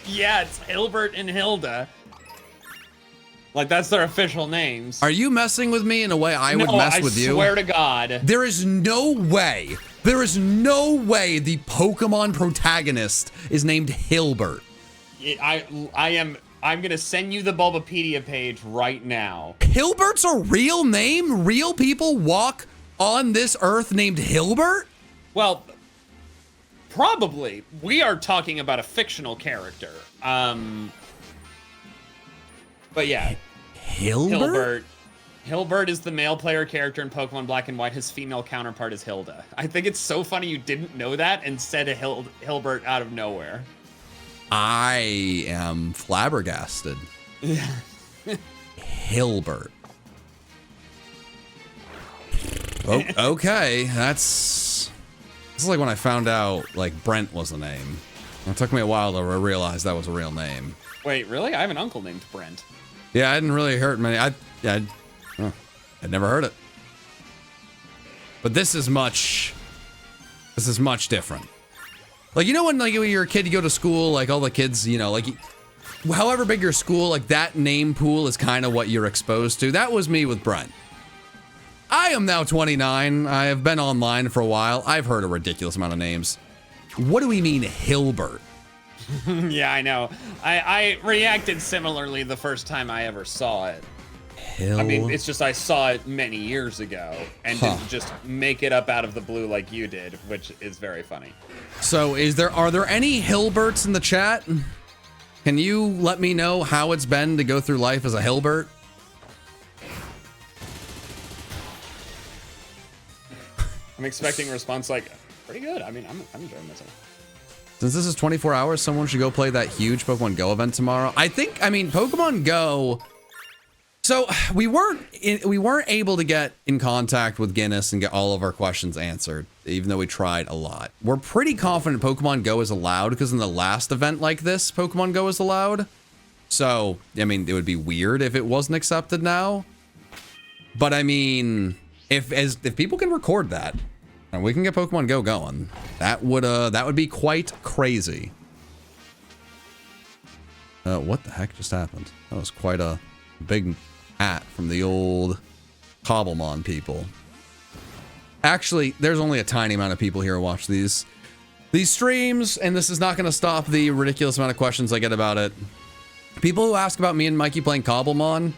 Yeah, it's Hilbert and Hilda. Like, that's their official names. Are you messing with me in a way I would mess with you? I swear to God. There is no way. There is no way the Pokemon protagonist is named Hilbert. I'm gonna send you the Bulbapedia page right now. Hilbert's a real name? Real people walk on this earth named Hilbert? Well, probably. We are talking about a fictional character. But yeah. Hilbert? Hilbert is the male player character in Pokemon Black and White. His female counterpart is Hilda. I think it's so funny you didn't know that and said a Hilbert out of nowhere. I am flabbergasted. Hilbert. Oh, okay, this is like when I found out like Brent was the name. It took me a while to realize that was a real name. Wait, really? I have an uncle named Brent. Yeah, I hadn't really heard many. I'd never heard it. But this is much different. Like, you know when like when you're a kid, you go to school, like all the kids, you know, like however big your school, like that name pool is kind of what you're exposed to. That was me with Brent. I am now 29. I have been online for a while. I've heard a ridiculous amount of names. What do we mean Hilbert? Yeah, I know. I reacted similarly the first time I ever saw it. I mean, it's just I saw it many years ago and didn't just make it up out of the blue like you did, which is very funny. So are there any Hilberts in the chat? Can you let me know how it's been to go through life as a Hilbert? I'm expecting a response like, pretty good. I mean, I'm enjoying myself. Since this is 24 hours, someone should go play that huge Pokemon Go event tomorrow. I mean, Pokemon Go. So we weren't able to get in contact with Guinness and get all of our questions answered, even though we tried a lot. We're pretty confident Pokemon Go is allowed because in the last event like this, Pokemon Go is allowed. So, I mean, it would be weird if it wasn't accepted now. But I mean, if people can record that, and we can get Pokemon Go going, that would be quite crazy. What the heck just happened? That was quite a big at from the old Cobblemon people. Actually, there's only a tiny amount of people here who watch these streams, and this is not going to stop the ridiculous amount of questions I get about it. People who ask about me and Mikey playing Cobblemon,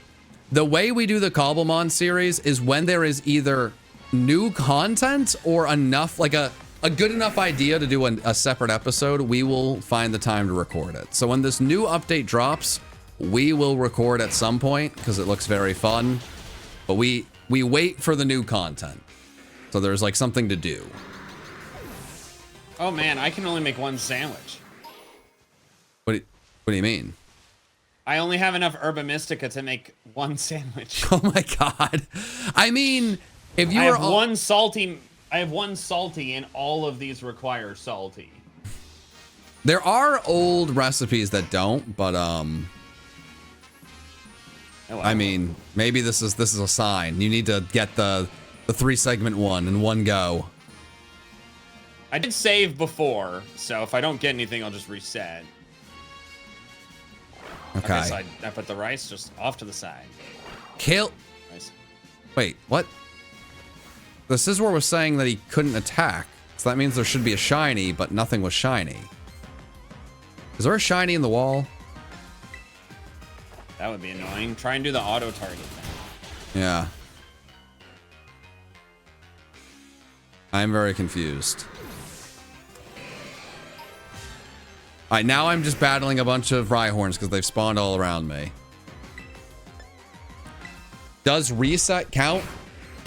the way we do the Cobblemon series is when there is either new content or enough, like a good enough idea to do a separate episode, we will find the time to record it. So when this new update drops, we will record at some point because it looks very fun, but we wait for the new content. So there's like something to do. Oh man, I can only make one sandwich. What do you mean? I only have enough Herba Mystica to make one sandwich. Oh my God. I mean, if you I have one salty and all of these require salty. There are old recipes that don't, but I mean, maybe this is a sign. You need to get the 3-segment one in one go. I did save before, so if I don't get anything, I'll just reset. Okay. So I put the rice just off to the side. Kill. Rice. Wait, what? The Scizor was saying that he couldn't attack. So that means there should be a shiny, but nothing was shiny. Is there a shiny in the wall? That would be annoying. Try and do the auto target thing. Yeah. I'm very confused. Alright, now I'm just battling a bunch of Rhyhorns because they've spawned all around me. Does reset count?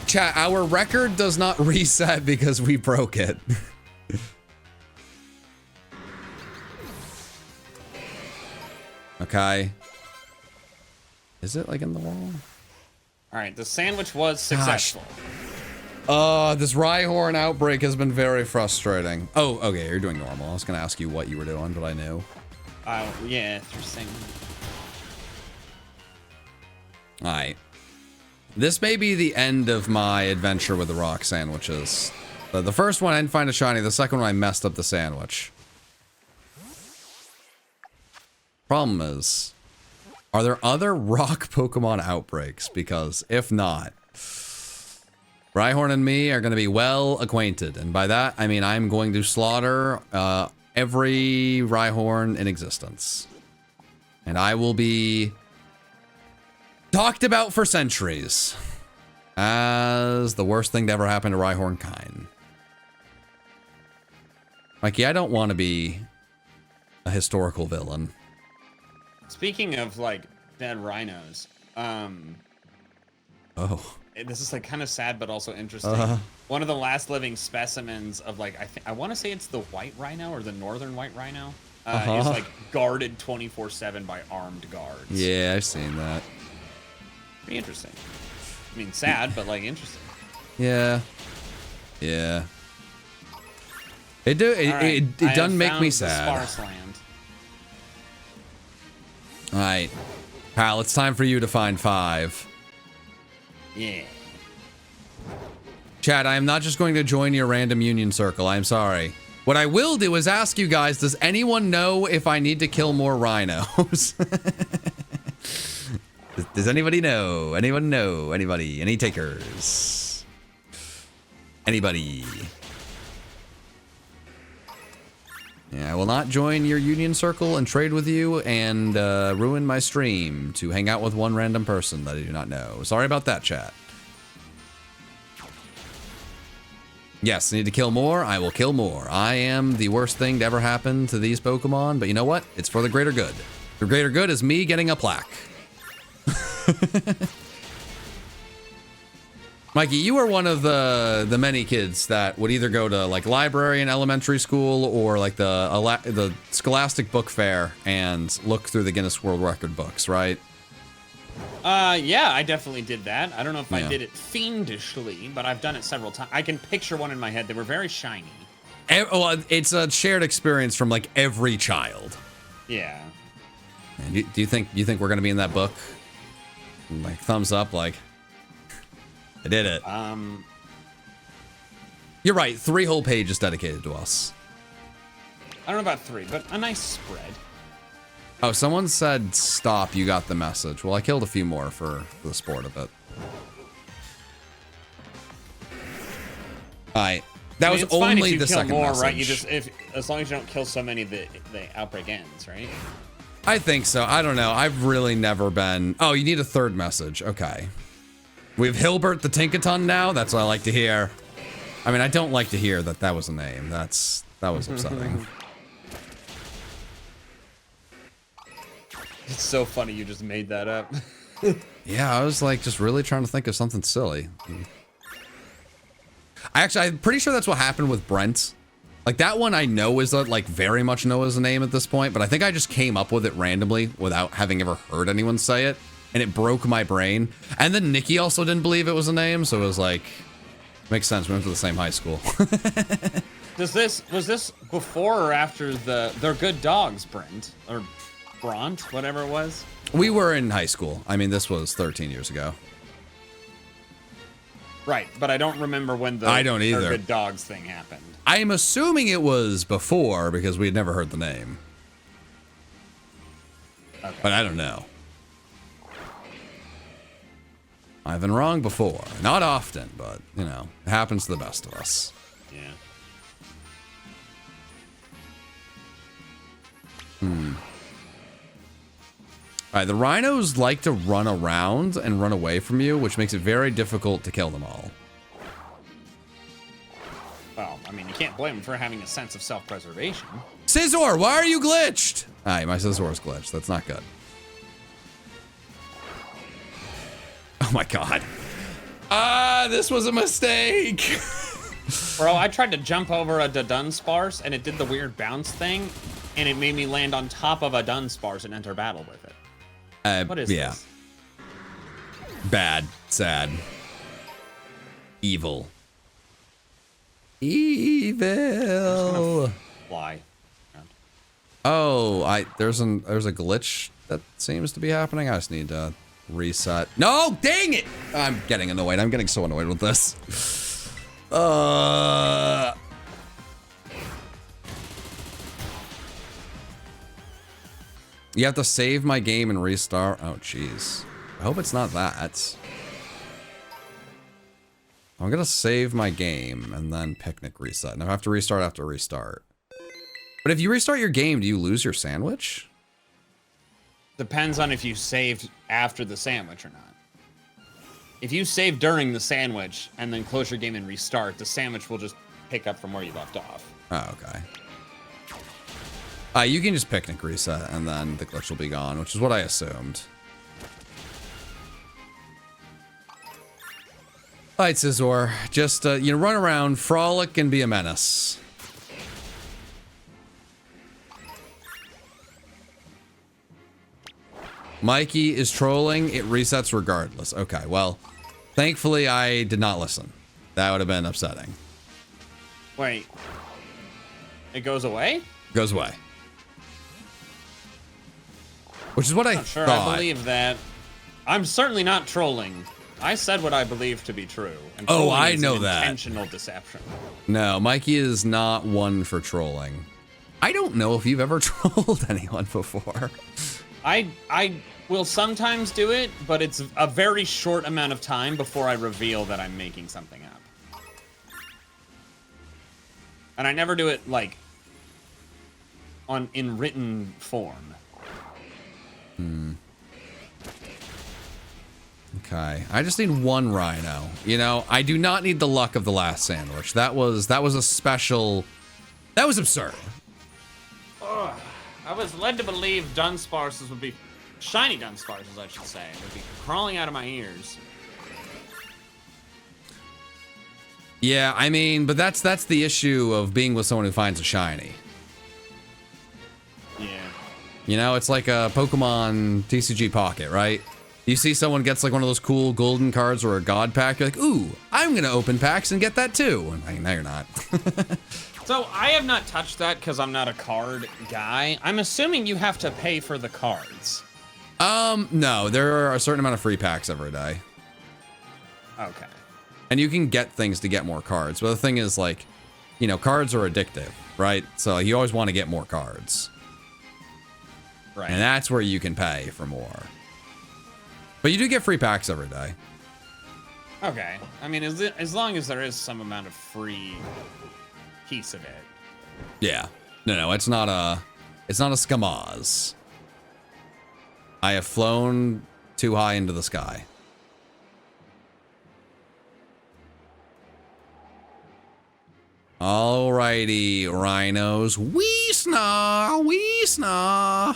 Chat, our record does not reset because we broke it. Okay. Is it like in the wall? All right, the sandwich was successful. This Rhyhorn outbreak has been very frustrating. Oh, okay, you're doing normal. I was gonna ask you what you were doing, but I knew. Oh, yeah, interesting. Alright. This may be the end of my adventure with the rock sandwiches. The first one I didn't find a shiny, the second one I messed up the sandwich. Problem is, are there other rock Pokemon outbreaks? Because if not, Rhyhorn and me are going to be well acquainted. And by that, I mean I'm going to slaughter every Rhyhorn in existence. And I will be talked about for centuries as the worst thing to ever happen to Rhyhorn kind. Mikey, I don't want to be a historical villain. Speaking of like dead rhinos, Oh. this is like kind of sad but also interesting. One of the last living specimens of like I want to say it's the white rhino or the northern white rhino is like guarded 24/7 by armed guards. Yeah, I've seen that. Pretty interesting. I mean, sad but like interesting. Yeah. Yeah. It doesn't make me sad. Sparse land. All right, pal, it's time for you to find 5. Yeah. Chad, I am not just going to join your random union circle. I'm sorry. What I will do is ask you guys, does anyone know if I need to kill more rhinos? Does anybody know? Anyone know? Anybody? Any takers? Anybody? Yeah, I will not join your union circle and trade with you and ruin my stream to hang out with one random person that I do not know. Sorry about that, chat. Yes, I need to kill more. I will kill more. I am the worst thing to ever happen to these Pokemon, but you know what? It's for the greater good. The greater good is me getting a plaque. Mikey, you are one of the many kids that would either go to like library in elementary school or like the Scholastic Book Fair and look through the Guinness World Record books, right? Yeah, I definitely did that. I don't know if I Yeah. did it fiendishly, but I've done it several times. I can picture one in my head. They were very shiny. Well, it's a shared experience from like every child. Yeah. Man, do you think we're gonna be in that book? Like thumbs up, like I did it. You're right. 3 whole pages dedicated to us. I don't know about 3, but a nice spread. Oh, someone said stop. You got the message. Well, I killed a few more for the sport of it. All right. That was it's fine only if you the kill second more, message. right? You just as long as you don't kill so many, the outbreak ends, right? I think so. I don't know. I've really never been. Oh, you need a 3rd message. Okay. We have Hilbert the Tinkaton now. That's what I like to hear. I mean, I don't like to hear that was a name. That was upsetting. It's so funny you just made that up. Yeah, I was like just really trying to think of something silly. I'm pretty sure that's what happened with Brent. Like that one I know is like very much know as a name at this point, but I think I just came up with it randomly without having ever heard anyone say it, and it broke my brain. And then Nikki also didn't believe it was a name, so it was like, makes sense. We went to the same high school. Was this before or after They're Good Dogs, Brent? Or Bront, whatever it was? We were in high school. I mean, this was 13 years ago. Right, but I don't remember when the I don't either. They're Good Dogs thing happened. I'm assuming it was before because we had never heard the name. Okay. But I don't know. I've been wrong before. Not often, but, you know, it happens to the best of us. Yeah. Alright, the rhinos like to run around and run away from you, which makes it very difficult to kill them all. Well, I mean, you can't blame them for having a sense of self-preservation. Scizor, why are you glitched? Alright, my Scizor is glitched. That's not good. Oh my god. This was a mistake. Bro, I tried to jump over a Dunsparce, and it did the weird bounce thing, and it made me land on top of a Dunsparce and enter battle with it. What is this? Bad. Sad. Evil. Evil. Fly. Oh, there's a glitch that seems to be happening. I just need to reset. No, dang it! I'm getting annoyed. I'm getting so annoyed with this. You have to save my game and restart. Oh, jeez. I hope it's not that. I'm gonna save my game and then picnic reset. And I have to restart after restart. But if you restart your game, do you lose your sandwich? Depends on if you saved after the sandwich or not. If you save during the sandwich and then close your game and restart, the sandwich will just pick up from where you left off. Oh, okay. You can just picnic reset and then the glitch will be gone, which is what I assumed. Alright, Scizor. Just, you know, run around, frolic, and be a menace. Mikey is trolling. It resets regardless. Okay, well, thankfully I did not listen. That would have been upsetting. Wait. It goes away? Goes away. Which is what I Sure, thought. I believe that. I'm certainly not trolling. I said what I believe to be true. And Oh, trolling I is know an that. Intentional deception. No, Mikey is not one for trolling. I don't know if you've ever trolled anyone before. I will sometimes do it, but it's a very short amount of time before I reveal that I'm making something up. And I never do it like in written form. Okay, I just need one rhino. You know, I do not need the luck of the last sandwich. That was a special. That was absurd. Ugh. I was led to believe Dunsparces would be shiny Dunsparces, I should say, would be crawling out of my ears. Yeah, I mean, but that's the issue of being with someone who finds a shiny. Yeah. You know, it's like a Pokemon TCG Pocket, right? You see someone gets like one of those cool golden cards or a god pack, you're like, ooh, I'm gonna open packs and get that too. And like, no, you're not. So I have not touched that because I'm not a card guy. I'm assuming you have to pay for the cards. No, there are a certain amount of free packs every day. Okay. And you can get things to get more cards. But the thing is, like, you know, cards are addictive, right? So you always want to get more cards. Right. And that's where you can pay for more. But you do get free packs every day. Okay. I mean, as long as there is some amount of free piece of it. Yeah. No, it's not a Skamaz. I have flown too high into the sky. Alrighty, rhinos. Wee-snaw, wee-snaw.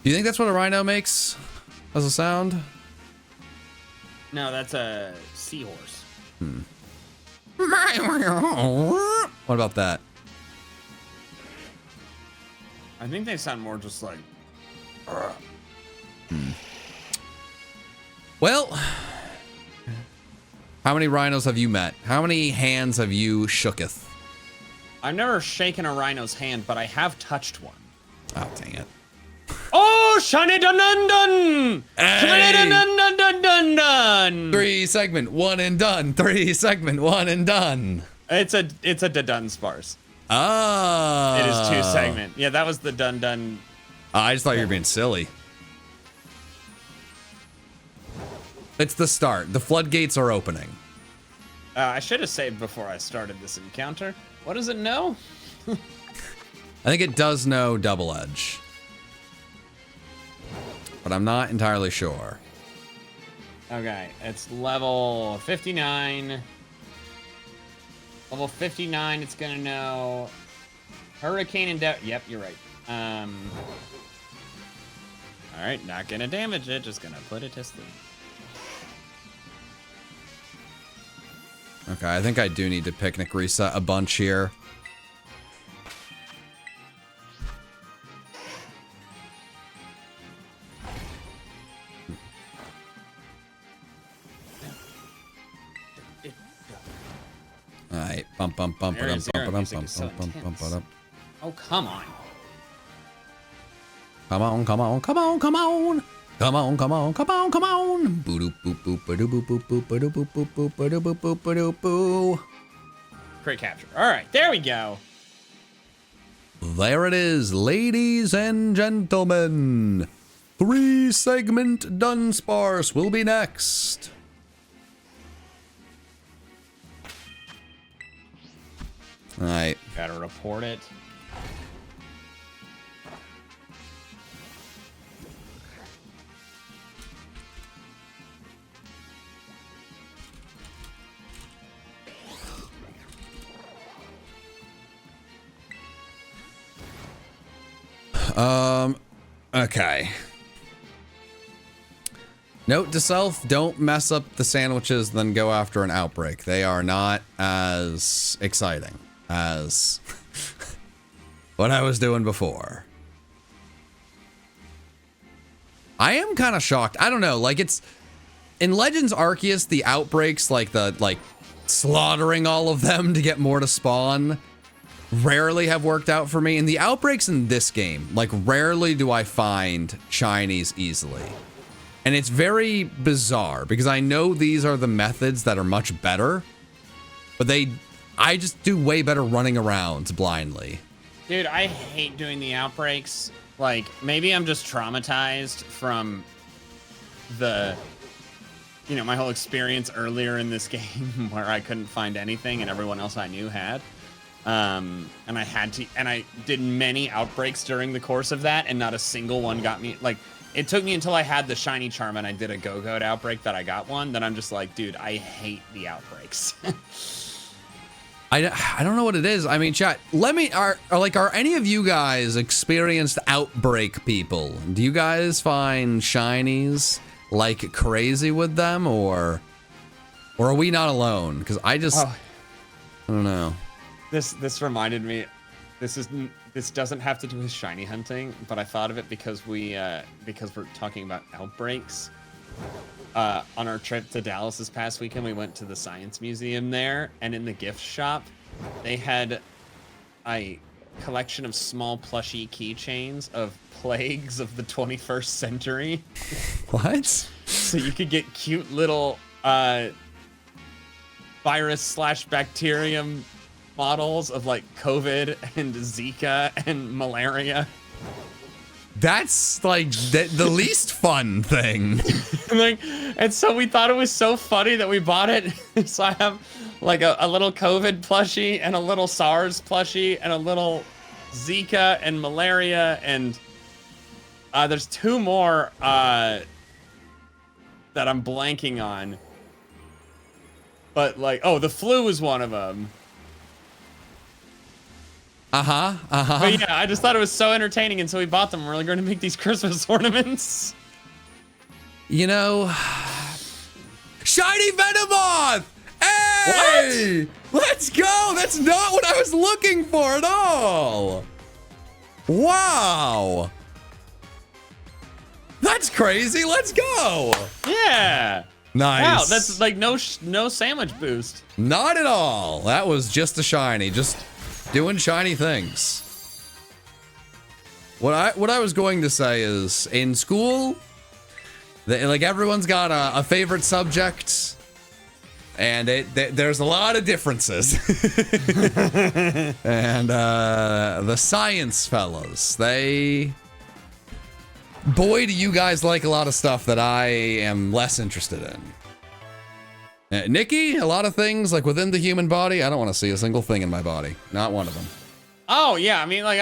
Do you think that's what a rhino makes as a sound? No, that's a seahorse. What about that? I think they sound more just like... Well, how many rhinos have you met? How many hands have you shooketh? I've never shaken a rhino's hand, but I have touched one. Oh, dang it. Oh, shiny dun dun dun! Hey! Shiny dun dun dun dun dun dun! 3 segment, 1 and done. 3 segment, 1 and done. It's a Dunsparce. Ah. It is 2 segment. Yeah, that was the dun dun I just thought you were being silly. It's the start. The floodgates are opening. I should have saved before I started this encounter. What does it know? I think it does know double edge. But I'm not entirely sure. Okay, it's level 59. Level 59, it's gonna know Hurricane and Yep, you're right. All right, not gonna damage it, just gonna put it to sleep. Okay, I think I do need to picnic reset a bunch here. All right, bump, bump, bump, Area bump, Zero bump, music bump, is so bump, bump, bump, intense. bump. Oh, come on. Come on, come on, come on, come on. Come on, come on, come on, come on. Boo-doop, boop, boop, ba-doop, boop, boop, boop, ba-doop, boop, boop, boop, ba-doop, boop, boop, ba-doop, boo. Crit capture. All right, there we go. There it is, ladies and gentlemen. 3-segment Dunsparce will be next. All right. Gotta report it. Okay. Note to self, don't mess up the sandwiches, then go after an outbreak. They are not as exciting as what I was doing before. I am kind of shocked. I don't know, like it's in Legends Arceus, the outbreaks, like slaughtering all of them to get more to spawn, rarely have worked out for me. And the outbreaks in this game, like rarely do I find shinies easily. And it's very bizarre because I know these are the methods that are much better, but I just do way better running around blindly. Dude, I hate doing the outbreaks. Like, maybe I'm just traumatized from the, my whole experience earlier in this game where I couldn't find anything and everyone else I knew had. And I did many outbreaks during the course of that, and not a single one got me. Like, it took me until I had the shiny charm and I did a Go-Goat outbreak that I got one. Then I'm just like, dude, I hate the outbreaks. I don't know what it is. I mean, chat, are any of you guys experienced outbreak people? Do you guys find shinies like crazy with them, or are we not alone? Because I don't know. This reminded me, this doesn't have to do with shiny hunting, but I thought of it because we're talking about outbreaks. On our trip to Dallas this past weekend, we went to the Science Museum there, and in the gift shop, they had a collection of small plushie keychains of plagues of the 21st century. What? So you could get cute little virus/bacterium models of like COVID and Zika and malaria. That's like the least fun thing. And so we thought it was so funny that we bought it. So I have like a little COVID plushie and a little SARS plushie and a little Zika and malaria, and there's two more that I'm blanking on. But like, oh, the flu is one of them. But yeah, I just thought it was so entertaining, and so we bought them. We're like, going to make these Christmas ornaments. Shiny Venomoth! Hey! What? Let's go! That's not what I was looking for at all! Wow! That's crazy! Let's go! Yeah! Nice. Wow, that's like no sandwich boost. Not at all. That was just a shiny. Just doing shiny things. What I was going to say is, in school, like everyone's got a favorite subject, and there's a lot of differences. And the science fellas, they Boy, do you guys like a lot of stuff that I am less interested in. Nikki, a lot of things like within the human body. I don't want to see a single thing in my body. Not one of them. Oh, yeah. I mean, like,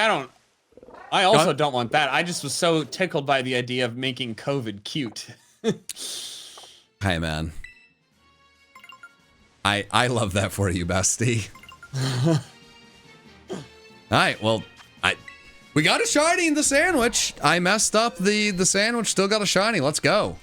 I also don't want that. I just was so tickled by the idea of making COVID cute. Hey, man. I love that for you, bestie. All right, well, we got a shiny in the sandwich. I messed up the sandwich, still got a shiny. Let's go.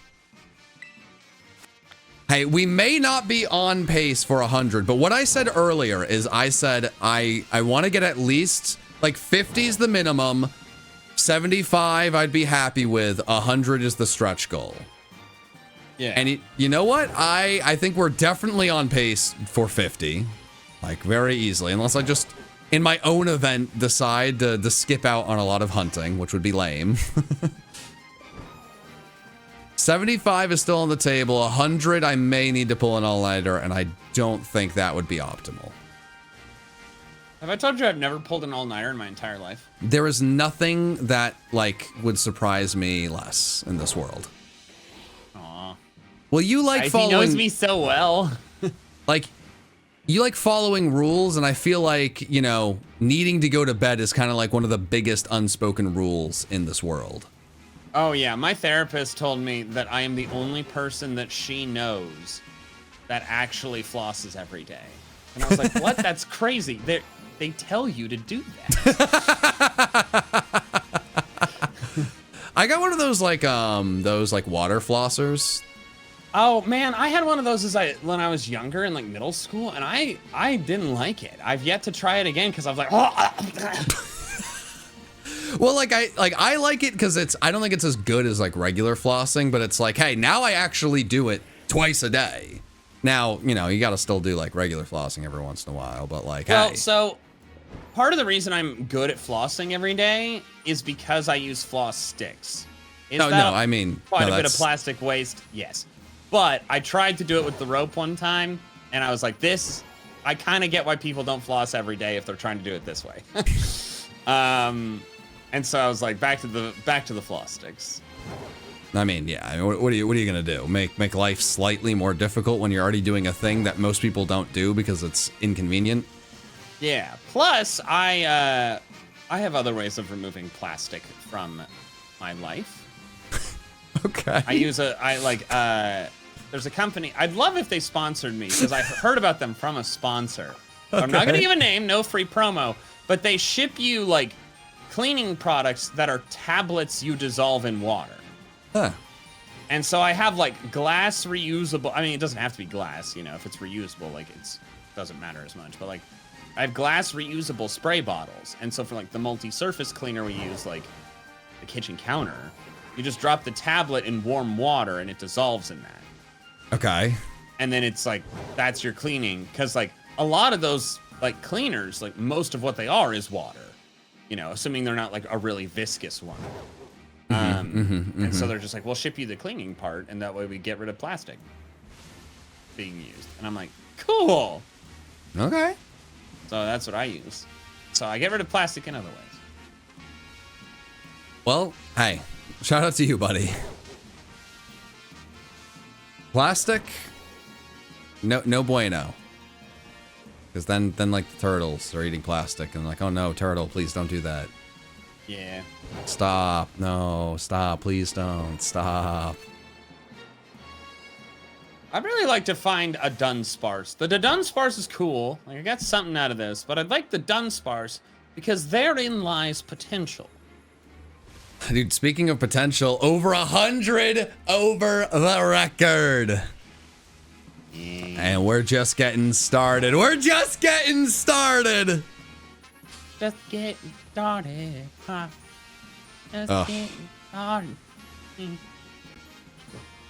Hey, we may not be on pace for 100, but what I said earlier is I said I want to get at least like 50 is the minimum, 75 I'd be happy with, 100 is the stretch goal. Yeah. And you know what? I think we're definitely on pace for 50, like very easily, unless I just in my own event decide to skip out on a lot of hunting, which would be lame. 75 is still on the table. 100, I may need to pull an all-nighter, and I don't think that would be optimal. Have I told you I've never pulled an all-nighter in my entire life? There is nothing that, like, would surprise me less in this world. Aw. Well, you like following... He knows me so well. Like, you like following rules, and I feel like, you know, needing to go to bed is kind of like one of the biggest unspoken rules in this world. Oh, yeah. My therapist told me that I am the only person that she knows that actually flosses every day. And I was like, what? That's crazy. They tell you to do that. I got one of those like water flossers. Oh man, I had one of those when I was younger in like middle school, and I didn't like it. I've yet to try it again because I was like, oh. Well, I like it because I don't think it's as good as like regular flossing, but it's like, hey, now I actually do it twice a day. Now, you know, you got to still do like regular flossing every once in a while, but like, well, hey. So part of the reason I'm good at flossing every day is because I use floss sticks. I mean, quite a bit of plastic waste. Yes. But I tried to do it with the rope one time, and I was like, I kind of get why people don't floss every day if they're trying to do it this way. And so I was like, back to the floss sticks. I mean, yeah. I mean, what are you gonna do? Make life slightly more difficult when you're already doing a thing that most people don't do because it's inconvenient? Yeah. Plus, I have other ways of removing plastic from my life. Okay. There's a company. I'd love if they sponsored me because I heard about them from a sponsor. Okay. I'm not going to give a name, no free promo, but they ship you like cleaning products that are tablets you dissolve in water. Huh. And so I have like glass reusable. I mean, it doesn't have to be glass, you know, if it's reusable, like it doesn't matter as much, but like I have glass reusable spray bottles. And so for like the multi-surface cleaner we use, like the kitchen counter, you just drop the tablet in warm water and it dissolves in that. Okay. And then it's like, that's your cleaning. Because like a lot of those like cleaners, like most of what they are is water, you know, assuming they're not like a really viscous one. And so they're just like, we'll ship you the cleaning part. And that way we get rid of plastic being used. And I'm like, cool. Okay. So that's what I use. So I get rid of plastic in other ways. Well, hey, shout out to you, buddy. Plastic? No bueno. Because then like the turtles are eating plastic and like, oh no, turtle, please don't do that. Yeah. Stop. No, stop. Please don't. Stop. I'd really like to find a Dunsparce. The Dunsparce is cool. Like I got something out of this, but I'd like the Dunsparce because therein lies potential. Dude, speaking of potential, over 100 over the record. Yeah. And we're just getting started. We're just getting started. Just getting started, huh? Just getting started.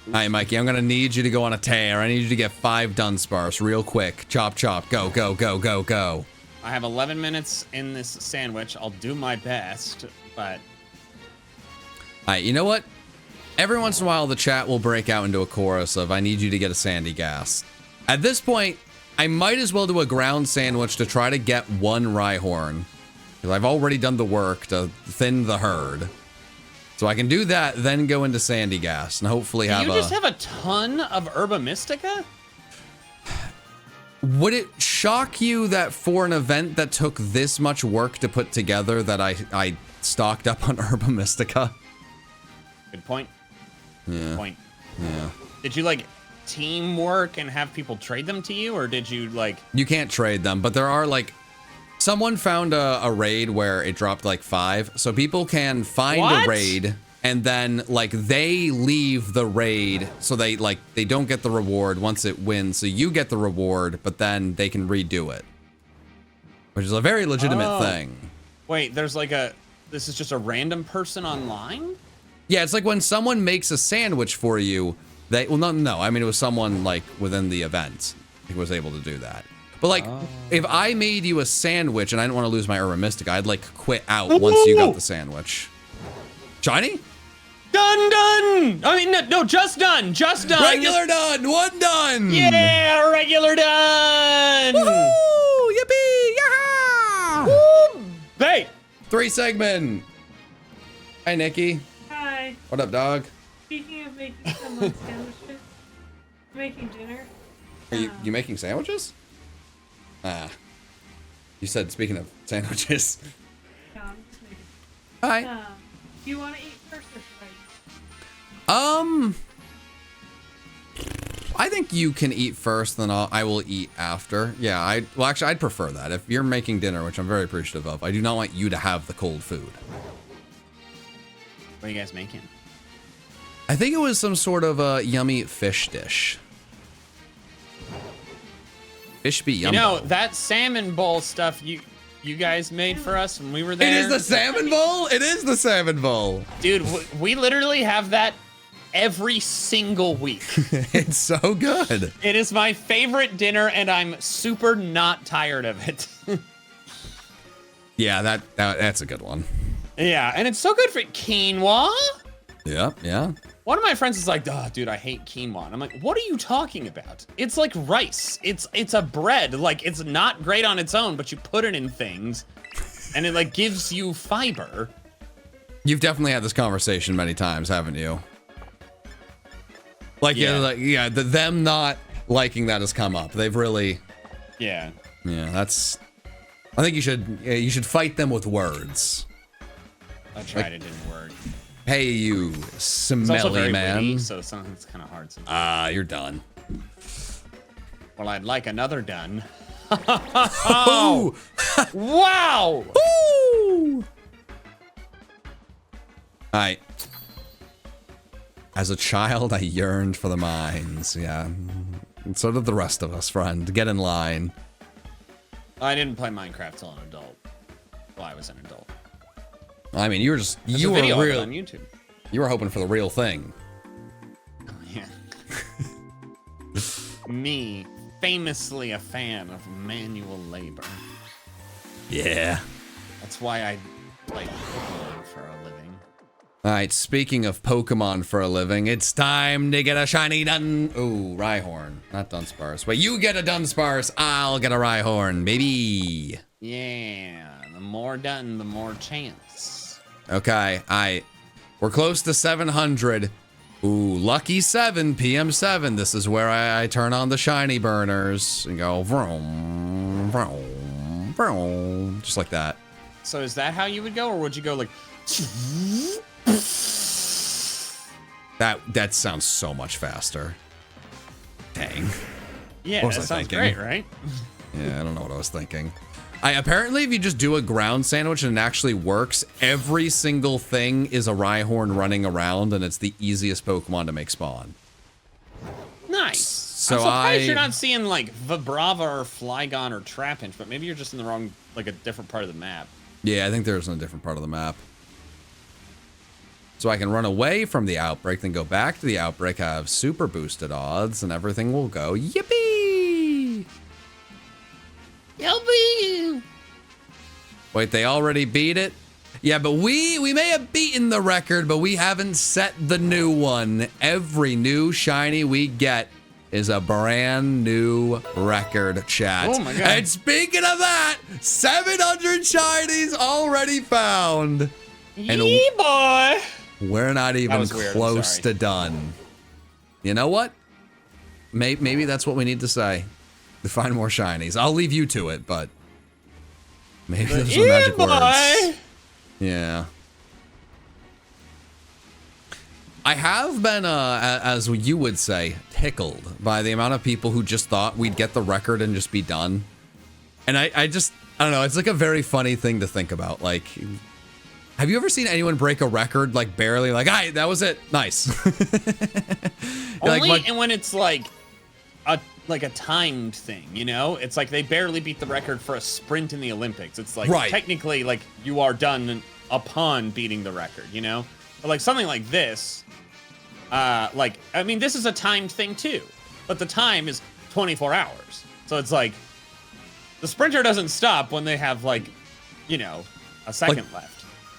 All right, Mikey, I'm going to need you to go on a tear. I need you to get 5 Dunsparce real quick. Chop, chop. Go, go, go, go, go. I have 11 minutes in this sandwich. I'll do my best, but... All right, you know what? Every once in a while, the chat will break out into a chorus of, I need you to get a Sandy Gas. At this point, I might as well do a ground sandwich to try to get 1 Rhyhorn. Because I've already done the work to thin the herd. So I can do that, then go into Sandy Gas, and hopefully have you just have a ton of Herba Mystica? Would it shock you that for an event that took this much work to put together that I stocked up on Herba Mystica? Good point. Yeah. Good point. Yeah. Did you, like, teamwork and have people trade them to you, or did you, like... You can't trade them, but there are, like... Someone found a raid where it dropped, like, 5, so people can find a raid... And then, like, they leave the raid, so they don't get the reward once it wins. So you get the reward, but then they can redo it, which is a very legitimate thing. Wait, there's like this is just a random person online? Yeah, it's like when someone makes a sandwich for you. Well, no. I mean, it was someone like within the event who was able to do that. But like, if I made you a sandwich and I didn't want to lose my Herba Mystica, I'd like quit out once you got the sandwich. Shiny? Done! I mean, no, just done. Regular done, 1 done. Yeah, regular done. Woohoo! Yippee! Yaha! Woo! Hey! 3 segment. Hi, Nikki. Hi. What up, dog? Speaking of making someone sandwiches, I'm making dinner. Are you making sandwiches? You said speaking of sandwiches. No, I'm just making. Hi. Do you want to eat first or should I eat? I think you can eat first, then I will eat after. Yeah, well, actually, I'd prefer that. If you're making dinner, which I'm very appreciative of, I do not want you to have the cold food. What are you guys making? I think it was some sort of a yummy fish dish. Fish be yummy. You know, that salmon bowl stuff you guys made for us when we were there. It is the salmon bowl? It is the salmon bowl. Dude, we literally have that every single week. It's so good. It is my favorite dinner, and I'm super not tired of it. Yeah, that's a good one. Yeah, and it's so good for quinoa. Yeah. One of my friends is like, oh, dude, I hate quinoa. And I'm like, what are you talking about? It's like rice. It's a bread. Like, it's not great on its own, but you put it in things, and it, like, gives you fiber. You've definitely had this conversation many times, haven't you? Like, yeah, them not liking that has come up. They've really... Yeah. Yeah, that's... I think you should fight them with words. I tried, it didn't work. Hey, you smelly man. Witty, so something's kind of hard sometimes. You're done. Well, I'd like another done. Oh! Wow! Woo! Alright. As a child, I yearned for the mines. Yeah. And so did the rest of us, friend. Get in line. I didn't play Minecraft till an adult. Well, I was an adult. I mean, you were just... There's you a were video of it real... on YouTube. You were hoping for the real thing. Oh, yeah. Me, famously a fan of manual labor. Yeah. That's why I play Pokemon for a living. Alright, speaking of Pokemon for a living, it's time to get a shiny Ooh, Rhyhorn. Not Dunsparce. Wait, you get a Dunsparce, I'll get a Rhyhorn, baby. Yeah, the more done, the more chance. Okay, we're close to 700. Ooh, lucky 7, PM7. This is where I turn on the shiny burners and go vroom, vroom, vroom, just like that. So is that how you would go, or would you go like... That sounds so much faster. Dang. Yeah, What was that I sounds thinking? great, right? Yeah, I don't know what I was thinking. Apparently, if you just do a ground sandwich and it actually works, every single thing is a Rhyhorn running around, and it's the easiest Pokemon to make spawn. Nice. So I'm surprised you're not seeing like Vibrava or Flygon or Trapinch, but maybe you're just in the wrong, like a different part of the map. Yeah, I think there's in a different part of the map. So I can run away from the outbreak, then go back to the outbreak, have super boosted odds, and everything will go yippee! Yippee! Wait, they already beat it? Yeah, but we may have beaten the record, but we haven't set the new one. Every new shiny we get is a brand new record, chat. Oh my god. And speaking of that, 700 shinies already found. Yee boy! We're not even was weird, I'm close sorry. to done. You know what? Maybe that's what we need to say. To find more shinies. I'll leave you to it, but maybe those are magic words. Yeah. I have been, as you would say, tickled by the amount of people who just thought we'd get the record and just be done. And I don't know, it's like a very funny thing to think about. Like, have you ever seen anyone break a record, like barely, like, "Aye, that was it, nice." Only like, and when it's like a timed thing, you know? It's like they barely beat the record for a sprint in the Olympics. It's like technically like you are done upon beating the record, you know? But like something like this, like, I mean, this is a timed thing too, but the time is 24 hours. So it's like the sprinter doesn't stop when they have like, you know, a second left.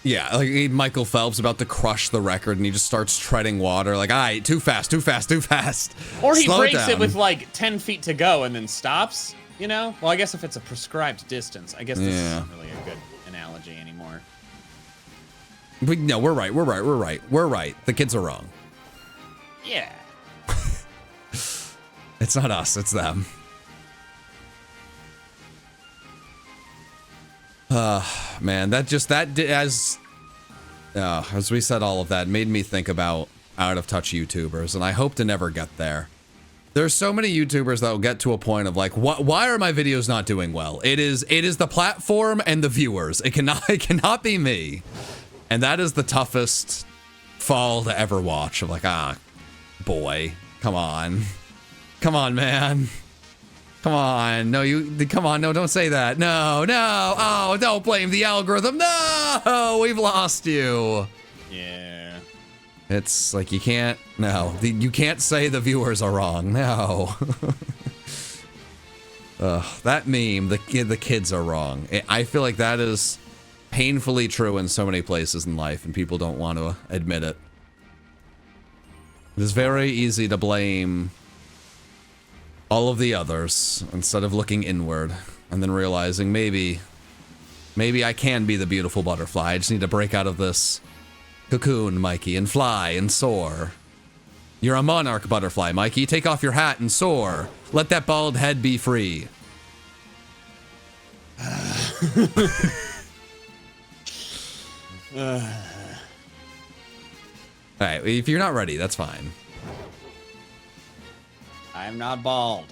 Yeah, like Michael Phelps about to crush the record, and he just starts treading water. Like, "Aye, too fast, too fast, too fast." Or he Slow breaks down. it with like 10 feet to go and then stops, you know? Well, I guess if it's a prescribed distance, I guess this isn't really a good analogy anymore. No, we're right. We're right. The kids are wrong. Yeah. It's not us, it's them. Man, as we said all of that, made me think about out of touch YouTubers, and I hope to never get there. There's so many YouTubers that will get to a point of like, why are my videos not doing well? It is the platform and the viewers. It cannot be me. And that is the toughest fall to ever watch. Of like, boy, come on, man. Come on, no, don't say that. No, oh, don't blame the algorithm. No, we've lost you. Yeah. It's like you can't say the viewers are wrong. No. That meme, the kids are wrong. I feel like that is painfully true in so many places in life, and people don't want to admit it. It is very easy to blame all of the others instead of looking inward and then realizing maybe I can be the beautiful butterfly. I just need to break out of this cocoon, Mikey, and fly and soar. You're a monarch butterfly, Mikey. Take off your hat and soar. Let that bald head be free. All right, if you're not ready, that's fine. I'm not bald.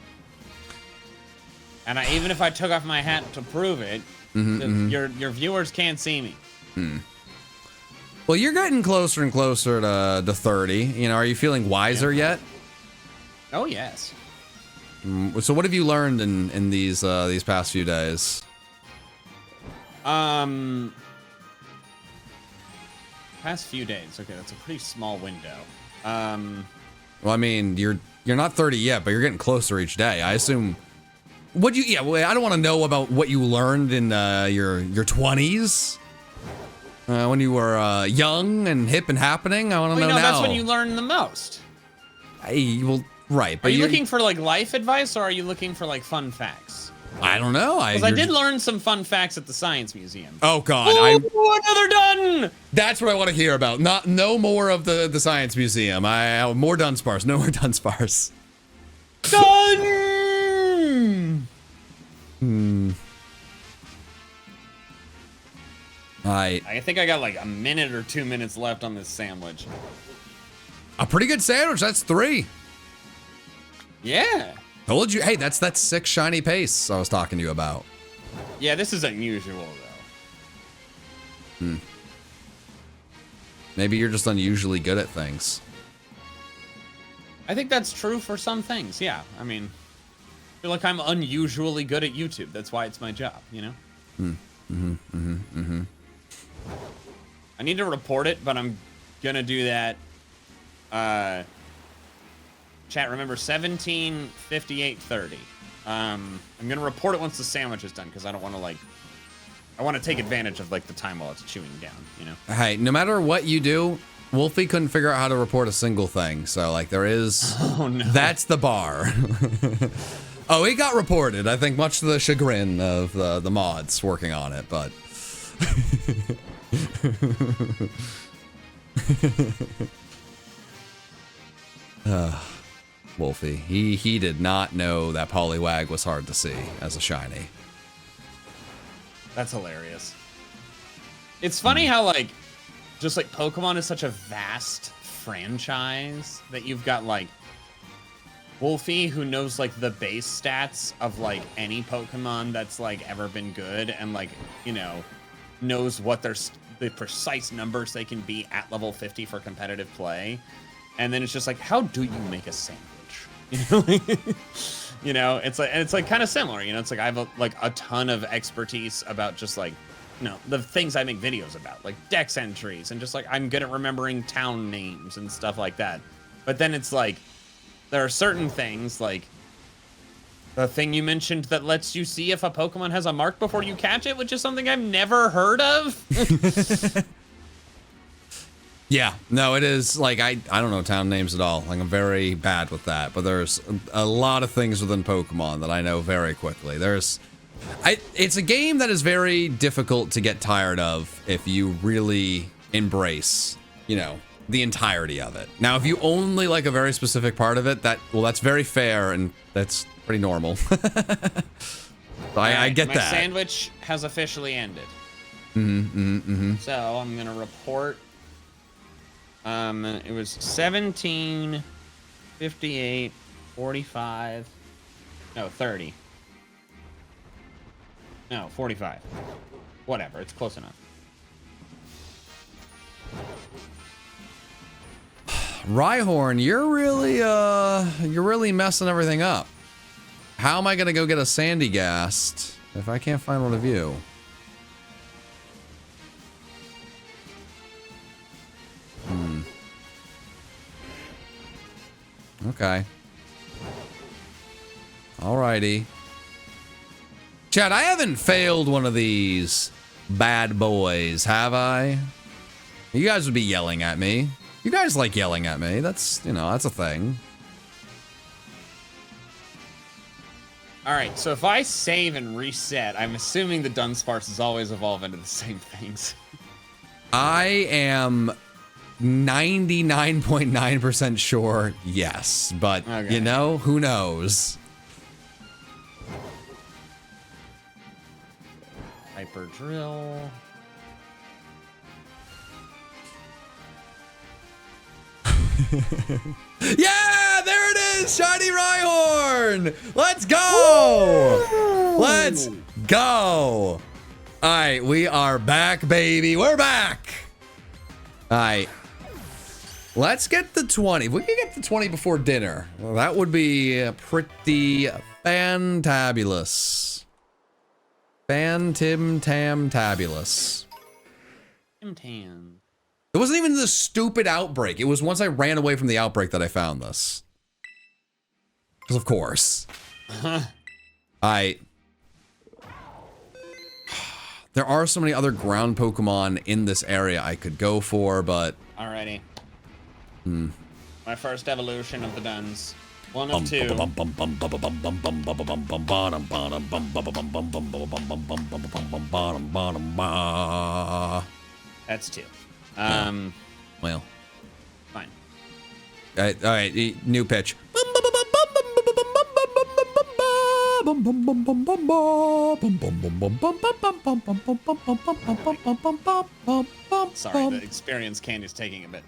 And even if I took off my hat to prove it, your viewers can't see me. Well, you're getting closer and closer to 30. You know, are you feeling wiser yet? Oh, yes. So what have you learned in these past few days? Past few days. Okay, that's a pretty small window. Well, I mean, you're not 30 yet, but you're getting closer each day. I assume. Well, I don't want to know about what you learned in your 20s. When you were young and hip and happening. I want to know now. That's when you learn the most. Right. But Are you looking for like life advice, or are you looking for like fun facts? I don't know. Because I did learn some fun facts at the Science Museum. Oh God! Another done. That's what I want to hear about. No more of the Science Museum. More Dunsparce. No more Dunsparce. Done. I think I got like a minute or 2 minutes left on this sandwich. A pretty good sandwich. That's 3. Yeah. Told you. Hey, that's that 6 shiny pace I was talking to you about. Yeah, this is unusual though. Maybe you're just unusually good at things. I think that's true for some things. Yeah. I mean, I feel like I'm unusually good at YouTube. That's why it's my job, you know? I need to report it, but I'm gonna do that. Chat, remember 17:58:30. I'm gonna report it once the sandwich is done because I don't want to I want to take advantage of like the time while it's chewing down, you know. Hey, no matter what you do, Wolfie couldn't figure out how to report a single thing. So like there is. Oh no. That's the bar. Oh, it got reported. I think much to the chagrin of the mods working on it, but. Wolfie, he did not know that Poliwag was hard to see as a shiny. That's hilarious. It's funny how, like, just like Pokemon is such a vast franchise that you've got, like, Wolfie, who knows, like, the base stats of, like, any Pokemon that's, like, ever been good and, like, you know, knows what the precise numbers they can be at level 50 for competitive play. And then it's just like, how do you make a sandwich? You know, it's like kind of similar, you know, it's like I have a ton of expertise about just like, you know, the things I make videos about, like dex entries and just like I'm good at remembering town names and stuff like that. But then it's like there are certain things like the thing you mentioned that lets you see if a Pokemon has a mark before you catch it, which is something I've never heard of. Yeah, no, it is like I don't know town names at all. Like I'm very bad with that. But there's a lot of things within Pokemon that I know very quickly. It's a game that is very difficult to get tired of if you really embrace, you know, the entirety of it. Now, if you only like a very specific part of it, that's very fair and that's pretty normal. So I get that. My sandwich has officially ended. So I'm gonna report. It was 17, 58, 45. No, 30. No, 45. Whatever, it's close enough. Rhyhorn, you're really messing everything up. How am I gonna go get a Sandygast if I can't find one of you? Okay. Alrighty. Chad, I haven't failed one of these bad boys, have I? You guys would be yelling at me. You guys like yelling at me. That's, you know, that's a thing. Alright, so if I save and reset, I'm assuming the Dunsparces always evolve into the same things. I am 99.9% sure yes, but Okay. you know, who knows? Hyper Drill. Yeah, there it is, shiny Rhyhorn. Let's go. Woo! Let's go. All right, we are back, baby. We're back. All right. Let's get the 20. If we can get the 20 before dinner, well, that would be pretty fantabulous. Fantim-tam-tabulous. Tim-tam. It wasn't even the stupid outbreak. It was once I ran away from the outbreak that I found this. Because of course. There are so many other ground Pokemon in this area I could go for, but... Alrighty. My first evolution of the Duns. One of two. That's two. Well. Fine. All right, new pitch. Sorry, the experience candy's taking a bit.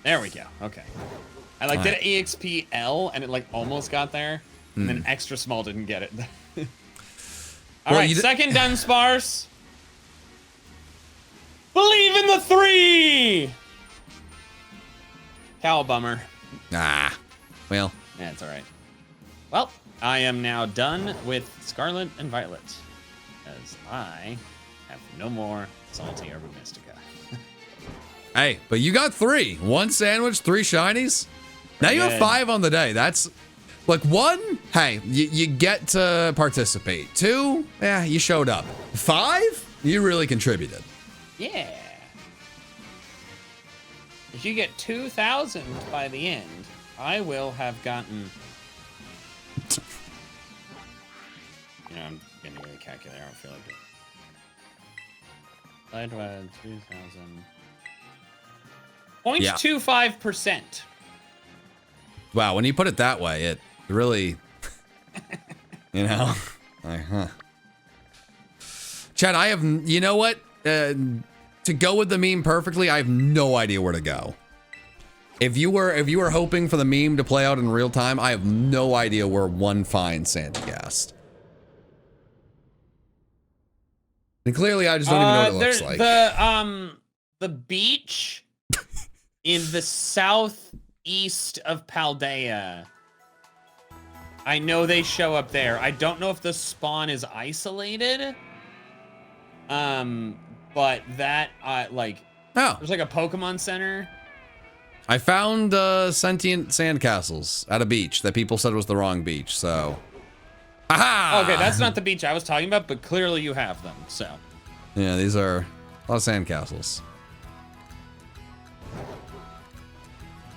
There we go. Okay. I like did EXP L and it like almost got there, and then extra small didn't get it. All right, second Dunsparce. Believe in the 3. Cowbummer. Well. Yeah, it's all right. Well, I am now done with Scarlet and Violet, as I have no more Salty Herba Mystica. Hey, but you got 3. 1 sandwich, 3 shinies. Now you have 5 on the day. That's like 1. Hey, you get to participate. 2, yeah, you showed up. 5, you really contributed. Yeah. If you get 2,000 by the end, I will have gotten. You know, I'm gonna get a calculator. I don't feel like it. I divide 2,000 0.25%. Wow, when you put it that way, it really, you know, like, huh. Chad, I have, you know what? To go with the meme perfectly, I have no idea where to go. If you were hoping for the meme to play out in real time, I have no idea where one finds Sandygast. And clearly, I just don't even know what it looks like. The beach in the southeast of Paldea. I know they show up there. I don't know if the spawn is isolated. But that, like, there's like a Pokemon Center. I found sentient sandcastles at a beach that people said was the wrong beach, so. Aha! Okay, that's not the beach I was talking about, but clearly you have them, so. Yeah, these are a lot of sandcastles.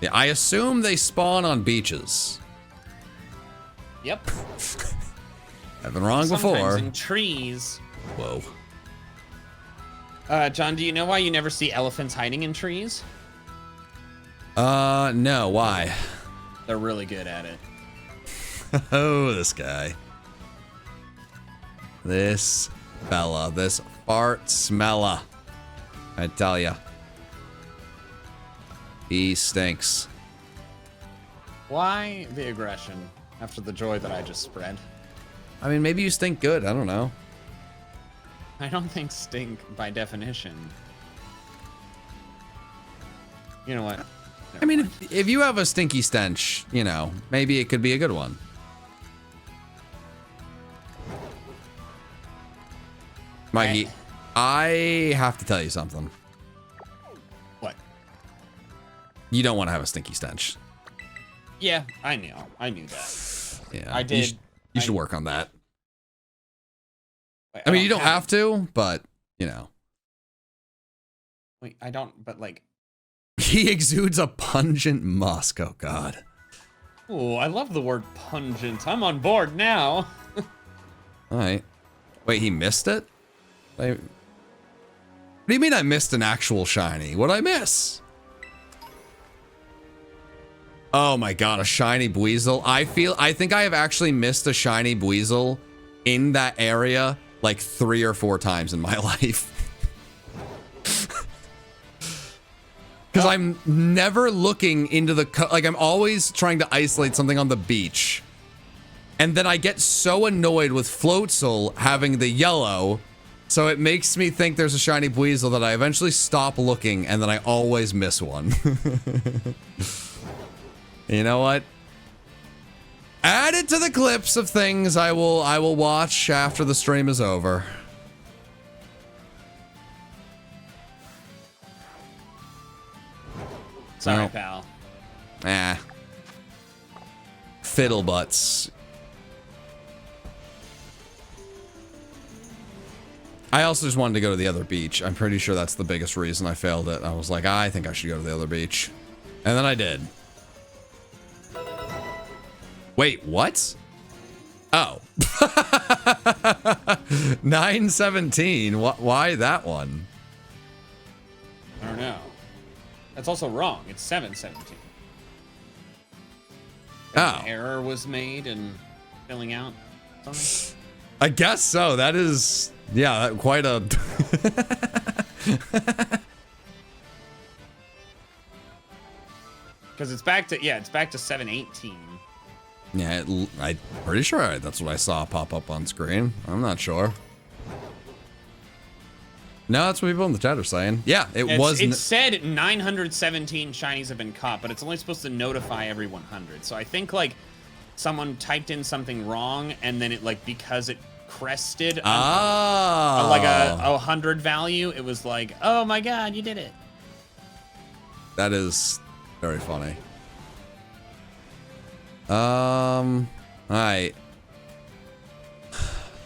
Yeah, I assume they spawn on beaches. Yep. I've been wrong Sometimes before. in trees. Whoa. John, do you know why you never see elephants hiding in trees? No, why? They're really good at it. Oh, this guy. This fella. This fart smella. I tell ya. He stinks. Why the aggression after the joy that I just spread? I mean, maybe you stink good. I don't know. I don't think stink by definition. You know what? I mean, if you have a stinky stench, you know, maybe it could be a good one. Mikey, I have to tell you something. What? You don't want to have a stinky stench. Yeah, I knew. I knew that. Yeah, I did. You should work on that. Wait, I mean, you don't have to, but, you know. Wait, I don't, but like. He exudes a pungent musk. Oh, God. Oh, I love the word pungent. I'm on board now. All right. Wait, he missed it? What do you mean I missed an actual shiny? What'd I miss? Oh my God, a shiny Buizel. I think I have actually missed a shiny Buizel in that area like 3 or 4 times in my life. Because I'm never looking into the, like I'm always trying to isolate something on the beach. And then I get so annoyed with Floatzel having the yellow, so it makes me think there's a shiny Buizel that I eventually stop looking, and then I always miss one. You know what? Add it to the clips of things I will watch after the stream is over. Sorry, No. pal. Fiddlebutts. I also just wanted to go to the other beach. I'm pretty sure that's the biggest reason I failed it. I was like, I think I should go to the other beach. And then I did. Wait, what? Oh. 917. Why that one? I don't know. That's also wrong. It's 717. Oh. An error was made in filling out something. I guess so. That is, yeah, quite a. Because it's back to, it's back to 718. Yeah, I'm pretty sure that's what I saw pop up on screen. I'm not sure. No, that's what people in the chat are saying. Yeah, It said 917 shinies have been caught, but it's only supposed to notify every 100. So I think like someone typed in something wrong, and then it like because it crested like a 100 value, it was like, oh my God, you did it. That is very funny. All right.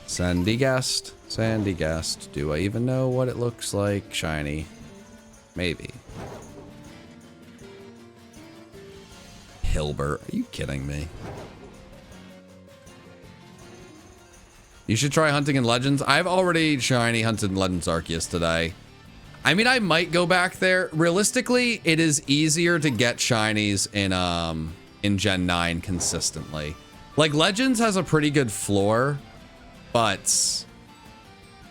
Sandygast. Do I even know what it looks like? Shiny. Maybe. Hilbert. Are you kidding me? You should try hunting in Legends. I've already shiny hunted in Legends Arceus today. I mean, I might go back there. Realistically, it is easier to get shinies in Gen 9 consistently. Like, Legends has a pretty good floor, but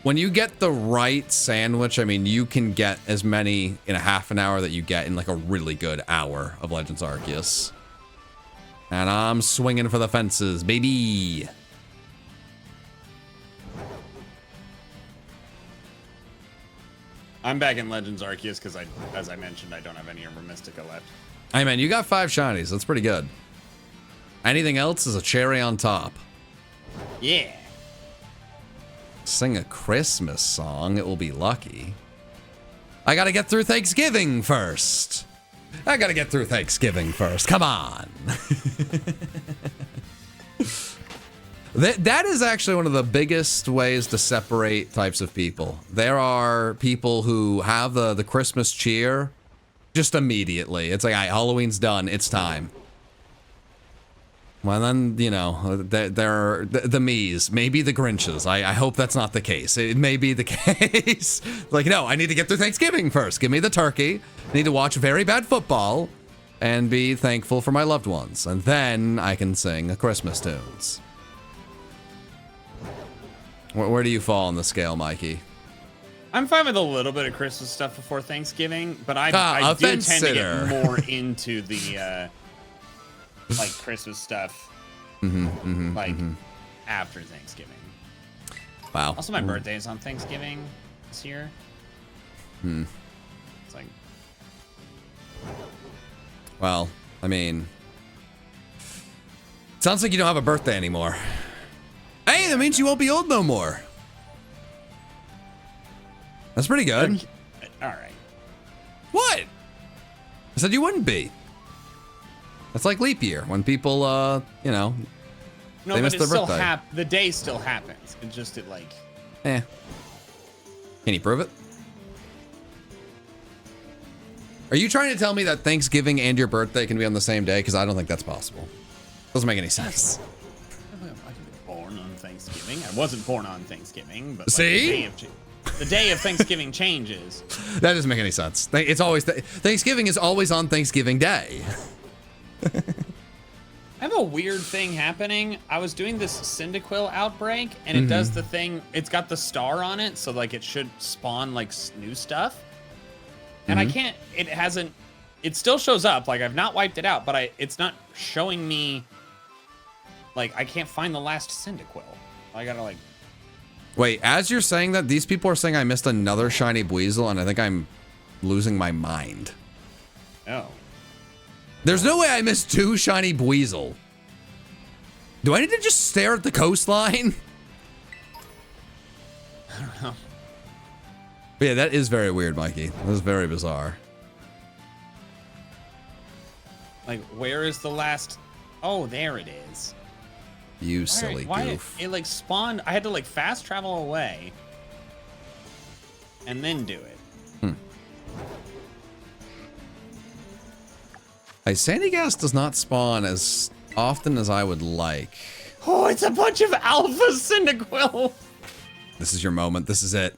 when you get the right sandwich, I mean, you can get as many in a half an hour that you get in like a really good hour of Legends Arceus. And I'm swinging for the fences, baby. I'm back in Legends Arceus because as I mentioned, I don't have any Umbra Mystica left. Hey man, you got 5 shinies. That's pretty good. Anything else is a cherry on top. Yeah. Sing a Christmas song. It will be lucky. I gotta get through Thanksgiving first. Come on. That is actually one of the biggest ways to separate types of people. There are people who have the Christmas cheer just immediately. It's like, all right, Halloween's done. It's time. Well, then, you know, there are the me's, maybe the Grinches. I hope that's not the case. It may be the case. Like, no, I need to get through Thanksgiving first. Give me the turkey. I need to watch very bad football and be thankful for my loved ones. And then I can sing the Christmas tunes. Where do you fall on the scale, Mikey? I'm fine with a little bit of Christmas stuff before Thanksgiving, but I do tend to get more into the like Christmas stuff after Thanksgiving. Wow. Also, my birthday is on Thanksgiving this year. It's like, well, I mean, sounds like you don't have a birthday anymore. Hey, that means you won't be old no more. That's pretty good. all right. What? I said you wouldn't be. That's like leap year when people, you know, No, they but miss it their still birthday. the day still happens. It just like. Eh. Can you prove it? Are you trying to tell me that Thanksgiving and your birthday can be on the same day? Because I don't think that's possible. Doesn't make any sense. I can be born on Thanksgiving. I wasn't born on Thanksgiving, but like, See? the day of Thanksgiving changes. That doesn't make any sense. It's always Thanksgiving is always on Thanksgiving Day. I have a weird thing happening. I was doing this Cyndaquil outbreak, and it does the thing. It's got the star on it, so like it should spawn like new stuff. And I can't. It hasn't. It still shows up. Like I've not wiped it out, but it's not showing me. Like I can't find the last Cyndaquil. I gotta like. Wait, as you're saying that, these people are saying I missed another shiny Buizel, and I think I'm losing my mind. Oh. There's no way I missed 2 shiny Buizel. Do I need to just stare at the coastline? I don't know. But yeah, that is very weird, Mikey. That is very bizarre. Like, where is the last? Oh, there it is. You silly goof. It like spawned. I had to like fast travel away and then do it. Hey, Sandy Gas does not spawn as often as I would like. Oh, it's a bunch of alpha Cyndaquil. This is your moment. This is it.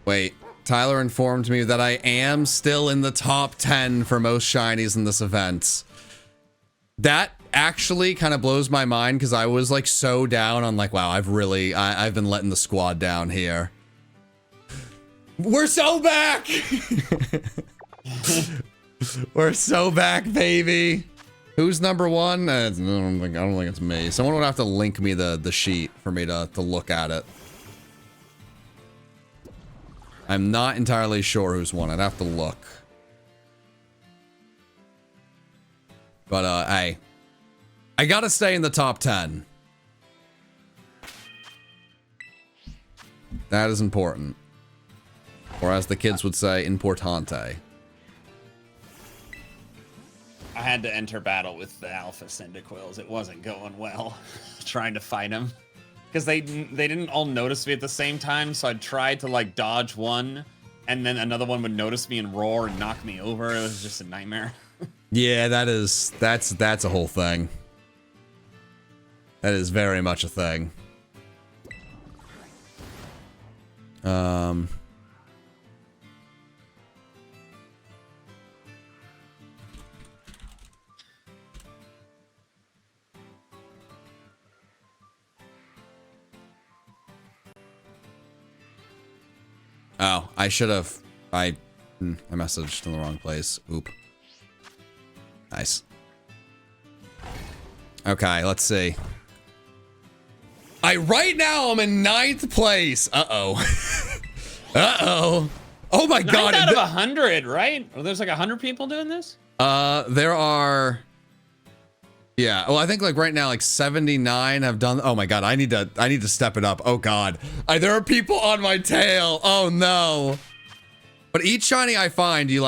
Wait, Tyler informed me that I am still in the top 10 for most shinies in this event. That actually kind of blows my mind because I was like so down on like, wow, I've been letting the squad down here. We're so back. We're so back, baby. Who's number 1? I don't think it's me. Someone would have to link me the sheet for me to look at it. I'm not entirely sure who's won. I'd have to look. But, hey. I gotta stay in the top 10. That is important. Or as the kids would say, importante. I had to enter battle with the alpha Cyndaquils. It wasn't going well trying to fight them. Because they didn't all notice me at the same time, so I tried to like dodge one and then another one would notice me and roar and knock me over. It was just a nightmare. Yeah, that's a whole thing. That is very much a thing. Oh, I should have. I messaged in the wrong place. Oop. Nice. Okay, let's see. Right now I'm in 9th place. Uh-oh. Uh-oh. Oh my god. 9 out of 100, right? Well, there's like 100 people doing this? There are. Yeah, well, I think like right now, like 79 have done. Oh my god, I need to step it up. Oh god, there are people on my tail. Oh no. But each shiny I find, you.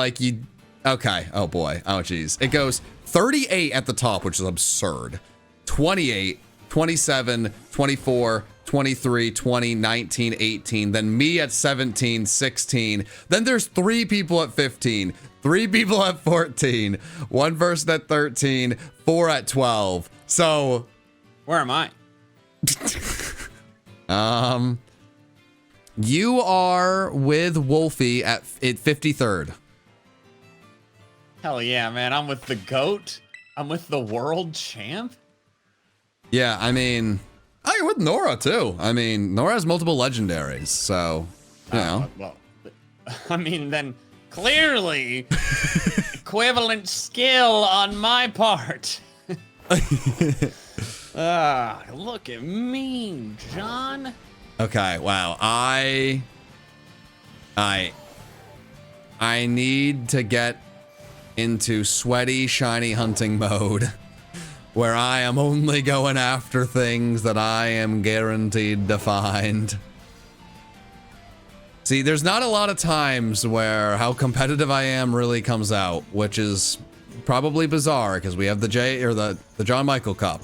Okay. Oh boy. Oh geez. It goes 38 at the top, which is absurd. 28, 27, 24, 23, 20, 19, 18. Then me at 17, 16. Then there's 3 people at 15. 3 people at 14, 1 person at 13, 4 at 12. So, where am I? You are with Wolfie at 53rd. Hell yeah, man! I'm with the GOAT. I'm with the world champ. Yeah, I mean, you're with Nora too. I mean, Nora has multiple legendaries, so you know. Well, I mean, then. Clearly, equivalent skill on my part. Look at me, John. Okay, wow. I need to get into sweaty, shiny hunting mode, where I am only going after things that I am guaranteed to find. See, there's not a lot of times where how competitive I am really comes out, which is probably bizarre because we have the John Michael Cup.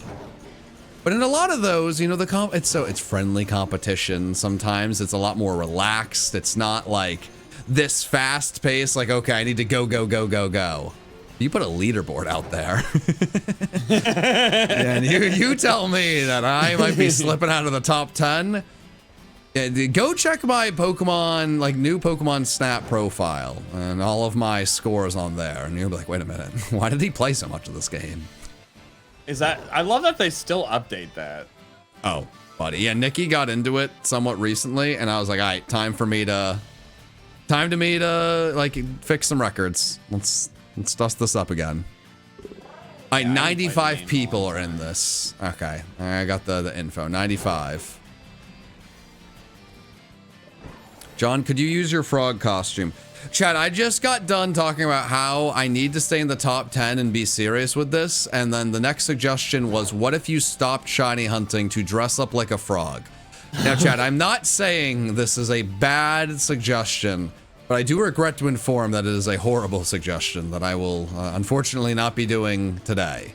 But in a lot of those, you know, it's friendly competition. Sometimes it's a lot more relaxed. It's not like this fast pace, like, okay, I need to go, go, go, go, go. You put a leaderboard out there. And you tell me that I might be slipping out of the top 10. Yeah, go check my Pokemon, like new Pokemon Snap profile and all of my scores on there. And you'll be like, wait a minute, why did he play so much of this game? I love that they still update that. Oh, buddy. Yeah, Nikki got into it somewhat recently and I was like, all right, time for me to like fix some records. Let's dust this up again. All right, 95 people are in this. Okay, I got the info, 95. John, could you use your frog costume? Chad, I just got done talking about how I need to stay in the top 10 and be serious with this. And then the next suggestion was, what if you stopped shiny hunting to dress up like a frog? Now, Chad, I'm not saying this is a bad suggestion, but I do regret to inform that it is a horrible suggestion that I will unfortunately not be doing today.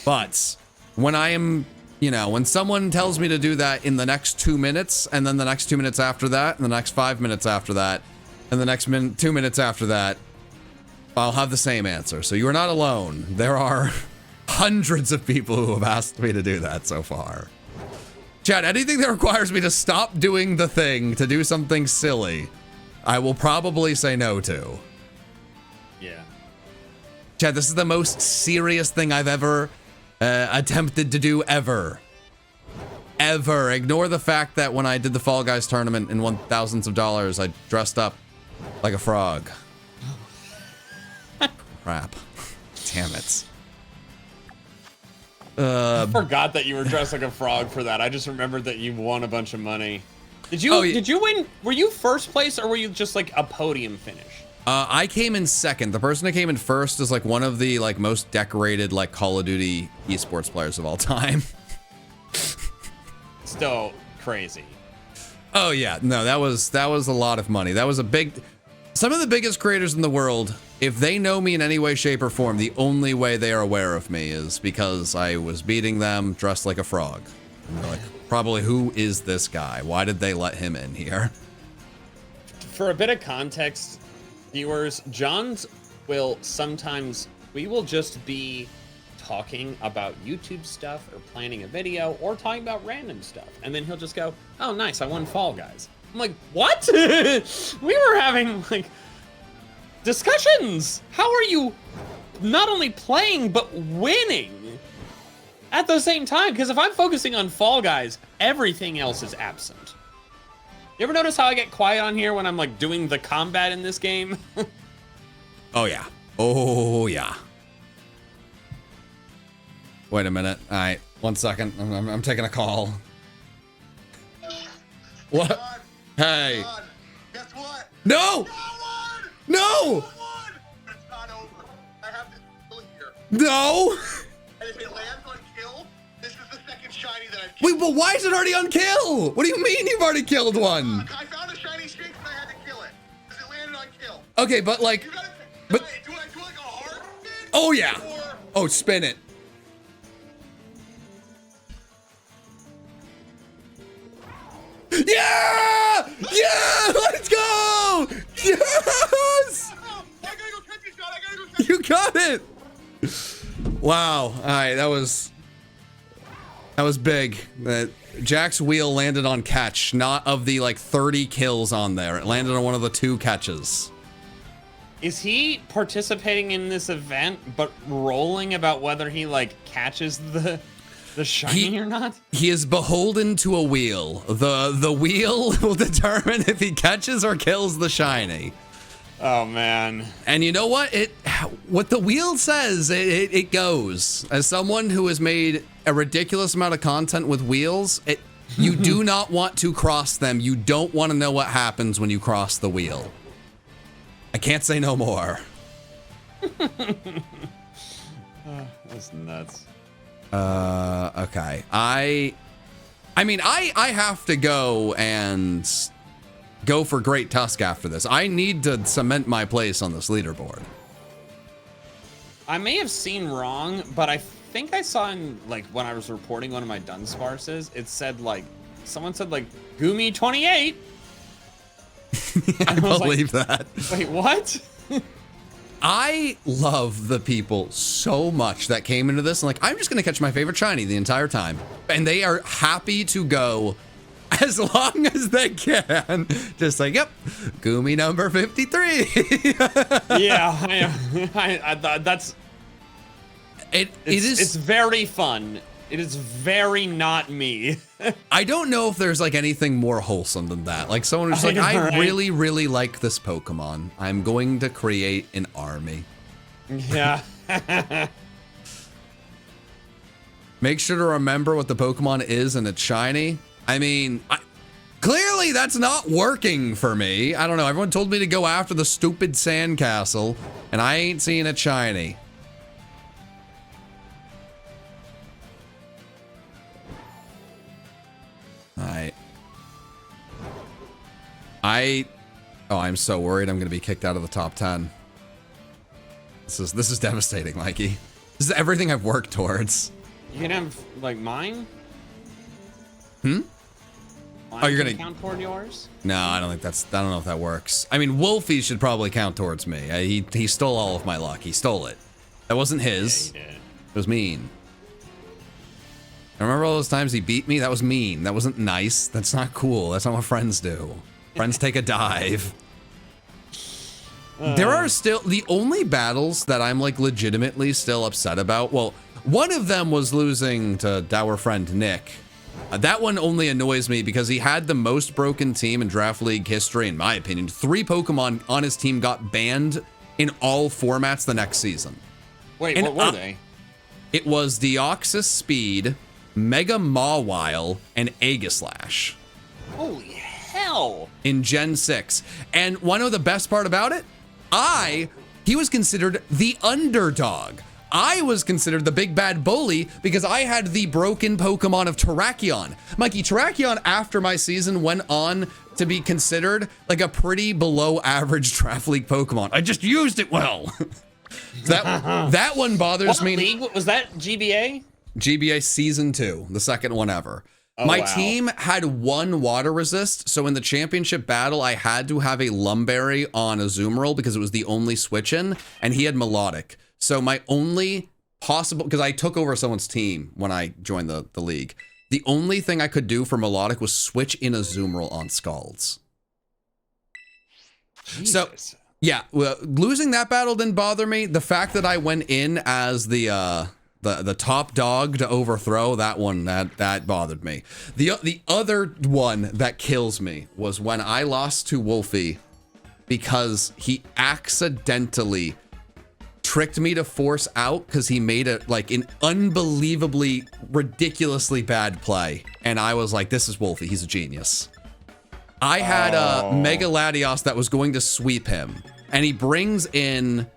But when I am... You know, when someone tells me to do that in the next 2 minutes, and then the next 2 minutes after that, and the next 5 minutes after that, and the next 2 minutes after that, I'll have the same answer. So you are not alone. There are hundreds of people who have asked me to do that so far. Chad, anything that requires me to stop doing the thing to do something silly, I will probably say no to. Yeah. Chad, this is the most serious thing I've ever... attempted to do ever. Ignore the fact that when I did the Fall Guys tournament and won thousands of dollars, I dressed up like a frog. Crap. Damn it. I forgot that you were dressed like a frog for that. I just remembered that you won a bunch of money. Did you win? Were you first place or were you just like a podium finish? I came in second. The person that came in first is like one of the like most decorated like Call of Duty esports players of all time. Still crazy. Oh yeah, no, that was a lot of money. That was some of the biggest creators in the world. If they know me in any way, shape, or form, the only way they are aware of me is because I was beating them dressed like a frog. And they're like, probably, who is this guy? Why did they let him in here? For a bit of context, viewers, John's will sometimes, we will just be talking about YouTube stuff or planning a video or talking about random stuff. And then he'll just go, oh, nice, I won Fall Guys. I'm like, what? We were having like discussions. How are you not only playing, but winning at the same time? Because if I'm focusing on Fall Guys, everything else is absent. You ever notice how I get quiet on here when I'm like doing the combat in this game? Oh, yeah. Oh, yeah. Wait a minute. All right. 1 second. I'm taking a call. What? John, Hey. John, guess what? No! No! But it's not over. I have this kill here. No! And if it lands on kill, this is the second shiny that I've Wait, but why is it already on kill? What do you mean you've already killed one? I found a shiny streak and I had to kill it. Because it landed on kill. Okay, but like, You gotta but do I do like a hard spin? oh yeah. Or Oh, spin it. Yeah! Yeah! Let's go! Yes! oh, I gotta go catch it, John. I gotta go catch it. You got it! Wow. All right, that was big. That Jack's wheel landed on catch, not of the like 30 kills on there. It landed on one of the 2 catches. Is he participating in this event, but rolling about whether he like catches the shiny or not? He is beholden to a wheel. The wheel will determine if he catches or kills the shiny. Oh man. And you know what? What the wheel says, it goes. As someone who has made a ridiculous amount of content with wheels, you do not want to cross them. You don't want to know what happens when you cross the wheel. I can't say no more. That's nuts. Okay. I mean, I have to go and go for Great Tusk after this. I need to cement my place on this leaderboard. I may have seen wrong, but I think I saw in like when I was reporting one of my Dunsparces, it said like someone said like Gumi 28. I believe that. Wait, what? I love the people so much that came into this and like, I'm just gonna catch my favorite shiny the entire time. And they are happy to go as long as they can. Just like, yep, Gumi number 53. Yeah, I that's it's very fun. It is very not me. I don't know if there's like anything more wholesome than that. Like someone who's like, I really, really like this Pokemon. I'm going to create an army. Yeah. Make sure to remember what the Pokemon is and it's shiny. I mean, clearly that's not working for me. I don't know. Everyone told me to go after the stupid sandcastle, and I ain't seeing it shiny. I'm so worried I'm going to be kicked out of the top 10. This is devastating, Mikey. This is everything I've worked towards. You can have like mine. Mine Oh, you're gonna count toward yours? No, I don't know if that works. I mean, Wolfie should probably count towards me. He stole all of my luck. He stole it. That wasn't his. Yeah, he did. It was mean. I remember all those times he beat me? That was mean. That wasn't nice. That's not cool. That's not what friends do. Friends take a dive. There are still the only battles that I'm like legitimately still upset about. Well, one of them was losing to our friend Nick. That one only annoys me because he had the most broken team in Draft League history, in my opinion. 3 Pokemon on his team got banned in all formats the next season. Wait, what were they? It was Deoxys Speed, Mega Mawile, and Aegislash. Holy hell! In Gen 6. And want to know the best part about it? He was considered the underdog. I was considered the big bad bully because I had the broken Pokemon of Terrakion. Mikey, Terrakion after my season went on to be considered like a pretty below average Draft League Pokemon. I just used it well. that one bothers What me. league was that? GBA? GBA Season 2, the second one ever. Oh, My wow. team had 1 water resist, so in the championship battle, I had to have a Lumberry on Azumarill because it was the only switch in, and he had Melodic. So my only possible, because I took over someone's team when I joined the league, the only thing I could do for Melodic was switch in Azumarill on Scalds. So, Jesus. yeah, well, losing that battle didn't bother me. The fact that I went in as the top dog to overthrow that one, that bothered me. The other one that kills me was when I lost to Wolfie because he accidentally tricked me to force out because he made an unbelievably ridiculously bad play, and I was like, this is Wolfie, he's a genius. I had a Mega Latios that was going to sweep him, and he brings in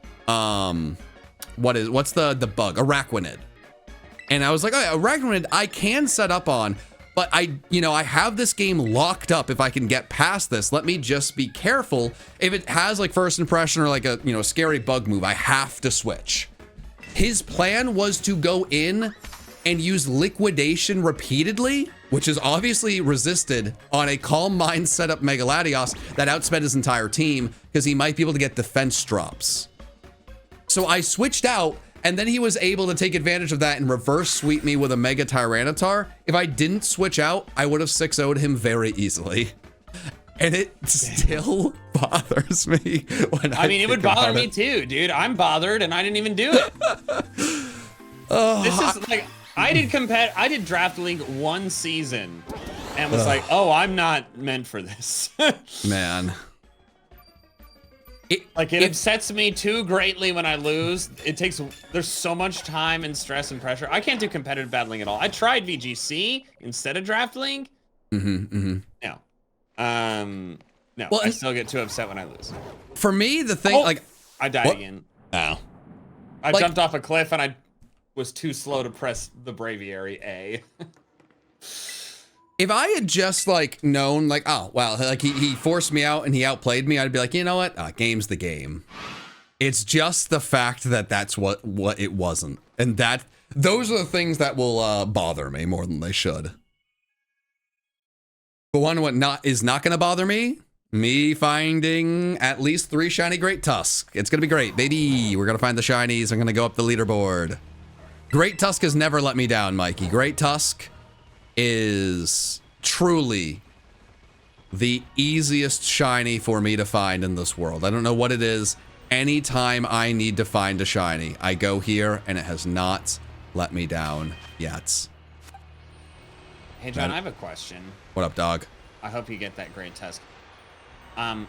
what's the bug? Araquanid. And I was like, oh, Araquanid I can set up on, but I have this game locked up. If I can get past this, let me just be careful. If it has like first impression or like a scary bug move, I have to switch. His plan was to go in and use liquidation repeatedly, which is obviously resisted on a Calm Mind setup Mega Latios that outsped his entire team because he might be able to get defense drops. So I switched out, and then he was able to take advantage of that and reverse sweep me with a Mega Tyranitar. If I didn't switch out, I would have 6-0'd him very easily. And it still bothers me when I mean, it would bother me too, dude. I'm bothered, and I didn't even do it. This is like, I did Draft League 1 season, and was like, oh, I'm not meant for this. Man. It upsets me too greatly when I lose. There's so much time and stress and pressure. I can't do competitive battling at all. I tried VGC instead of Draft League. No. No, well, I still get too upset when I lose. For me, the thing, I died again. Oh. I jumped off a cliff and I was too slow to press the Braviary A. If I had just known oh wow, he forced me out and he outplayed me, I'd be like, you know what, game's the game. It's just the fact that that's what it wasn't, and those are the things that will bother me more than they should. But what is not gonna bother me finding at least 3 shiny Great Tusk. It's gonna be great, baby. We're gonna find the shinies. I'm gonna go up the leaderboard. Great Tusk has never let me down, Mikey. Great Tusk is truly the easiest shiny for me to find in this world. I don't know what it is. Anytime I need to find a shiny, I go here and it has not let me down yet. Hey, John, I have a question. What up, dog? I hope you get that Great Tusk. You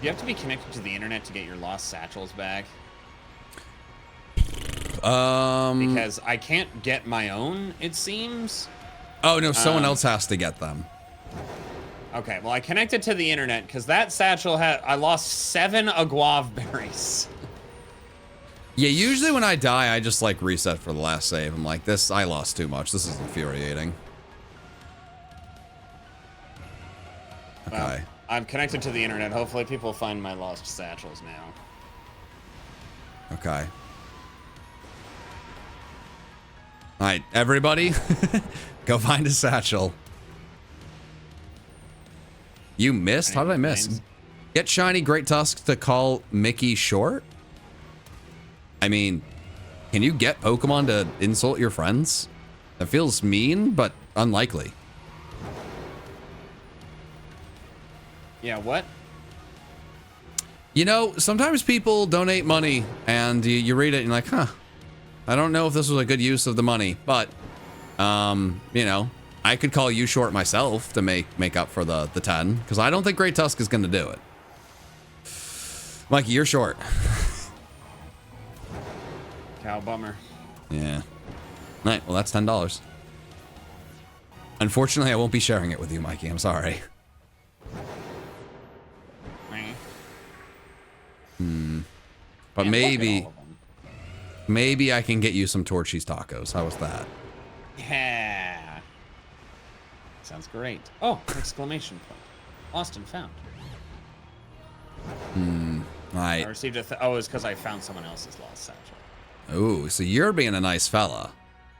have to be connected to the internet to get your lost satchels back. Because I can't get my own, it seems. Oh no, someone else has to get them. Okay, well I connected to the internet because that satchel I lost 7 Aguav berries. Yeah, usually when I die, I just reset for the last save. I'm like, I lost too much. This is infuriating. Okay. Well, I'm connected to the internet. Hopefully people find my lost satchels now. Okay. All right, everybody, go find a satchel. You missed? How did I miss? Get shiny Great Tusk to call Mickey short? I mean, can you get Pokemon to insult your friends? That feels mean, but unlikely. Yeah, what? Sometimes people donate money and you read it and you're like, huh, I don't know if this was a good use of the money, but, I could call you short myself to make up for the 10, because I don't think Great Tusk is going to do it. Mikey, you're short. Cow bummer. Yeah. All right, well, that's $10. Unfortunately, I won't be sharing it with you, Mikey. I'm sorry. But maybe I can get you some Torchy's tacos. How was that? Yeah. Sounds great. Oh, exclamation point. Lost and found. I received a oh, it's because I found someone else's lost satchel. Oh, so you're being a nice fella.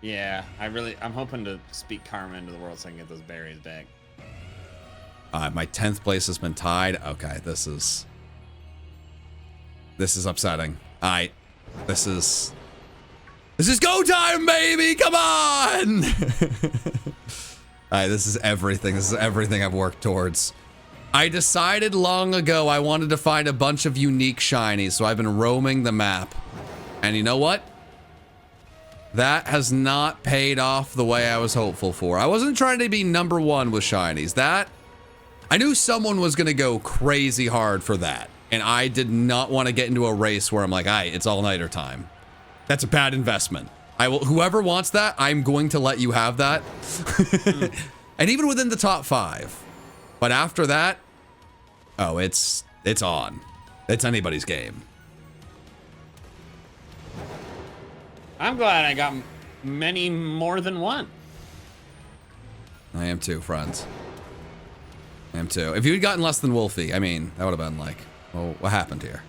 Yeah, I'm hoping to speak karma into the world so I can get those berries back. My 10th place has been tied. Okay, this is upsetting. All right, this is go time, baby. Come on. All right, this is everything. This is everything I've worked towards. I decided long ago I wanted to find a bunch of unique shinies, so I've been roaming the map. And you know what? That has not paid off the way I was hopeful for. I wasn't trying to be #1 with shinies. I knew someone was going to go crazy hard for that. And I did not want to get into a race where I'm like, it's all-nighter time. That's a bad investment. Whoever wants that, I'm going to let you have that. And even within the top 5. But after that, it's on. It's anybody's game. I'm glad I got many more than one. I am too, friends. I am too. If you had gotten less than Wolfie, I mean, that would have been like, well, what happened here?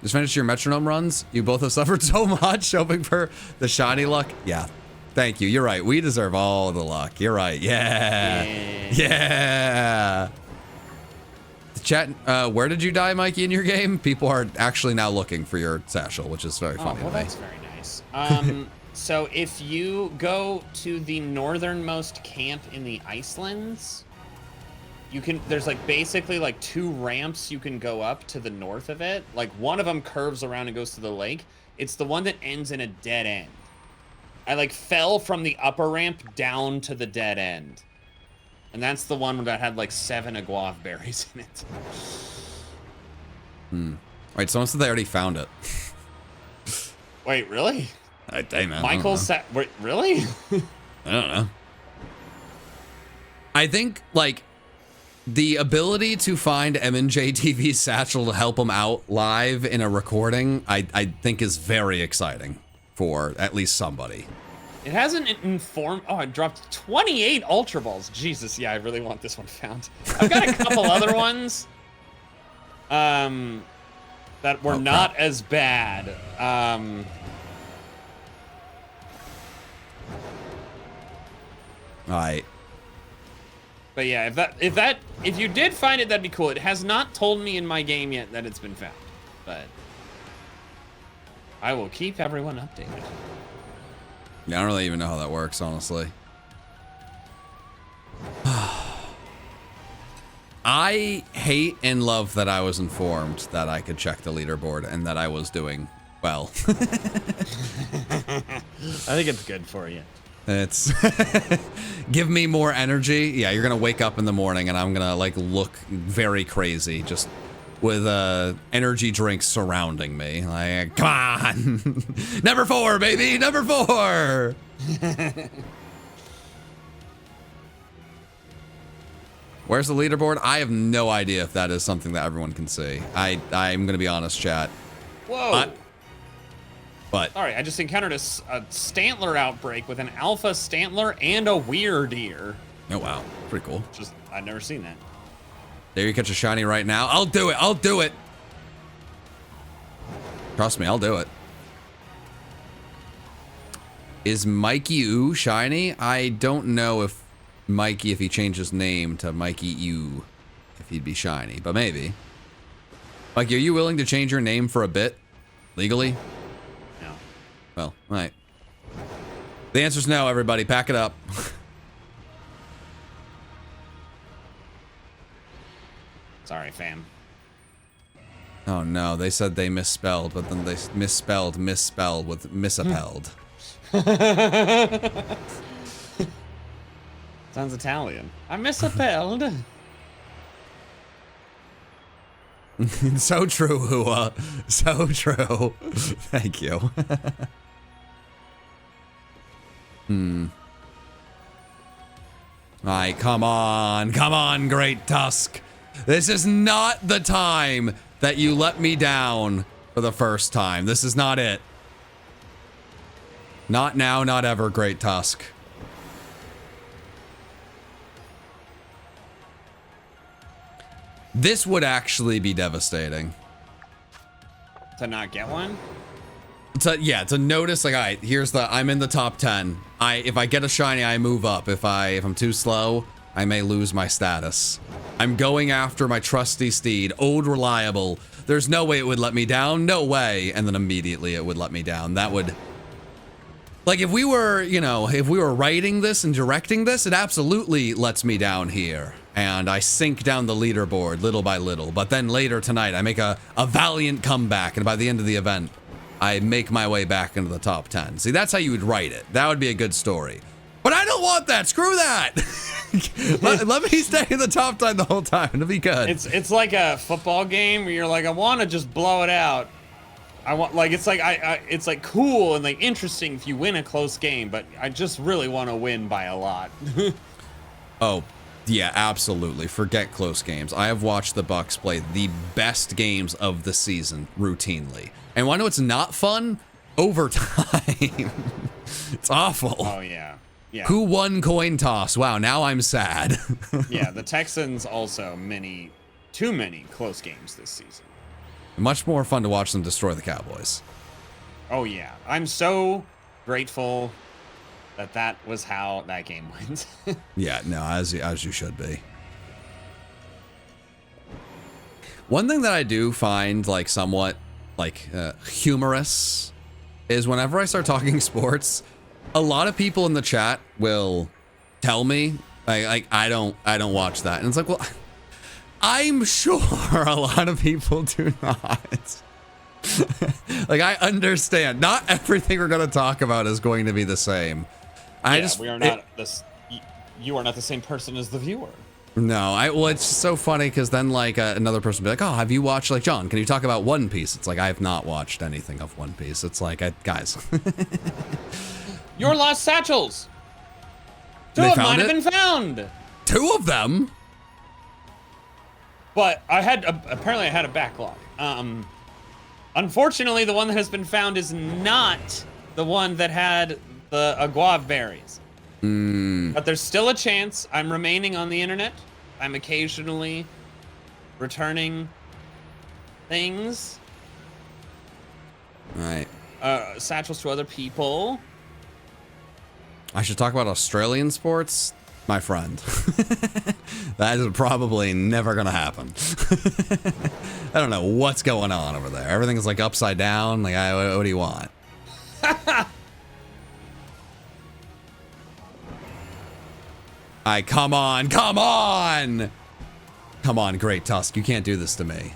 Just finished your metronome runs. You both have suffered so much hoping for the shiny luck. Yeah. Thank you. You're right. We deserve all the luck. You're right. Yeah. Yeah. The chat, where did you die, Mikey, in your game? People are actually now looking for your satchel, which is very funny to me. That's very nice. So if you go to the northernmost camp in the Icelands, there's like basically like 2 ramps you can go up to the north of it. Like one of them curves around and goes to the lake. It's the one that ends in a dead end. I like fell from the upper ramp down to the dead end. And that's the one that had like 7 aguav berries in it. Wait, someone said they already found it. Wait, really? Hey, man. Michael said, wait, really? I don't know. I think, like, the ability to find M&J TV's satchel to help him out live in a recording, I think is very exciting for at least somebody. It hasn't informed. Oh, I dropped 28 Ultra Balls. Jesus, yeah, I really want this one found. I've got a couple other ones that were not as bad. All right. But yeah, if you did find it, that'd be cool. It has not told me in my game yet that it's been found, but I will keep everyone updated. Yeah, I don't really even know how that works, honestly. I hate and love that I was informed that I could check the leaderboard and that I was doing well. I think it's good for you. It's give me more energy. Yeah, you're gonna wake up in the morning and I'm gonna like look very crazy just with energy drinks surrounding me. Like, come on. Number 4, baby, number 4. Where's the leaderboard? I have no idea if that is something that everyone can see. I'm gonna be honest, chat. Whoa. But Sorry, I just encountered a Stantler outbreak with an alpha Stantler and a weird deer. oh wow, pretty cool. I've never seen that. Dare you catch a shiny right now? I'll do it. I'll do it. Trust me, I'll do it. Is Mikey Ooh shiny? I don't know if Mikey, if he changed his name to Mikey Ooh, if he'd be shiny, but maybe. Mikey, are you willing to change your name for a bit? Legally? No. Well, all right. The answer's no, everybody. Pack it up. Sorry, fam. Oh no, they said they misspelled, but then they misspelled with misappelled. Sounds Italian. I misappelled. So true, Hua. So true. Thank you. Alright, come on. Come on, Great Tusk. This is not the time that you let me down for the first time. This is not it. Not now, not ever, Great Tusk. This would actually be devastating. to not get one? To notice, like, all right, I'm in the top 10. If I get a shiny, I move up. If I'm too slow, I may lose my status. I'm going after my trusty steed, old reliable. There's no way it would let me down, no way. And then immediately it would let me down. That would, like, if we were writing this and directing this, it absolutely lets me down here. And I sink down the leaderboard little by little. But then later tonight, I make a valiant comeback. And by the end of the event, I make my way back into the top 10. See, that's how you would write it. That would be a good story. But I don't want that. Screw that. let me stay in the top 10 the whole time. It'll be good. It's like a football game where you're like, I want to just blow it out. I want, like, it's like it's like cool and like interesting if you win a close game, but I just really want to win by a lot. Oh, yeah, absolutely. Forget close games. I have watched the Bucks play the best games of the season routinely. And why know it's not fun? Overtime. It's awful. Oh, yeah. Yeah. Who won coin toss? Wow, now I'm sad. Yeah, the Texans also too many close games this season. Much more fun to watch them destroy the Cowboys. Oh, yeah. I'm so grateful that was how that game went. Yeah, no, as you should be. One thing that I do find like somewhat like humorous is whenever I start talking sports, a lot of people in the chat will tell me like I don't watch that, and it's like, well, I'm sure a lot of people do not. Like, I understand not everything we're going to talk about is going to be the same. We are not you are not the same person as the viewer. No, well, it's so funny because then like another person will be like, oh, have you watched, like, John, can you talk about One Piece? It's like, I have not watched anything of One Piece. It's like, guys. Your lost satchels. Two They of found mine have it? been found. 2 of them? But apparently I had a backlog. Unfortunately, the one that has been found is not the one that had the guava berries. But there's still a chance. I'm remaining on the internet. I'm occasionally returning things. Right. Satchels to other people. I should talk about Australian sports, my friend. That is probably never gonna happen. I don't know what's going on over there. Everything is like upside down. Like, what do you want? Come on, Great Tusk. You can't do this to me.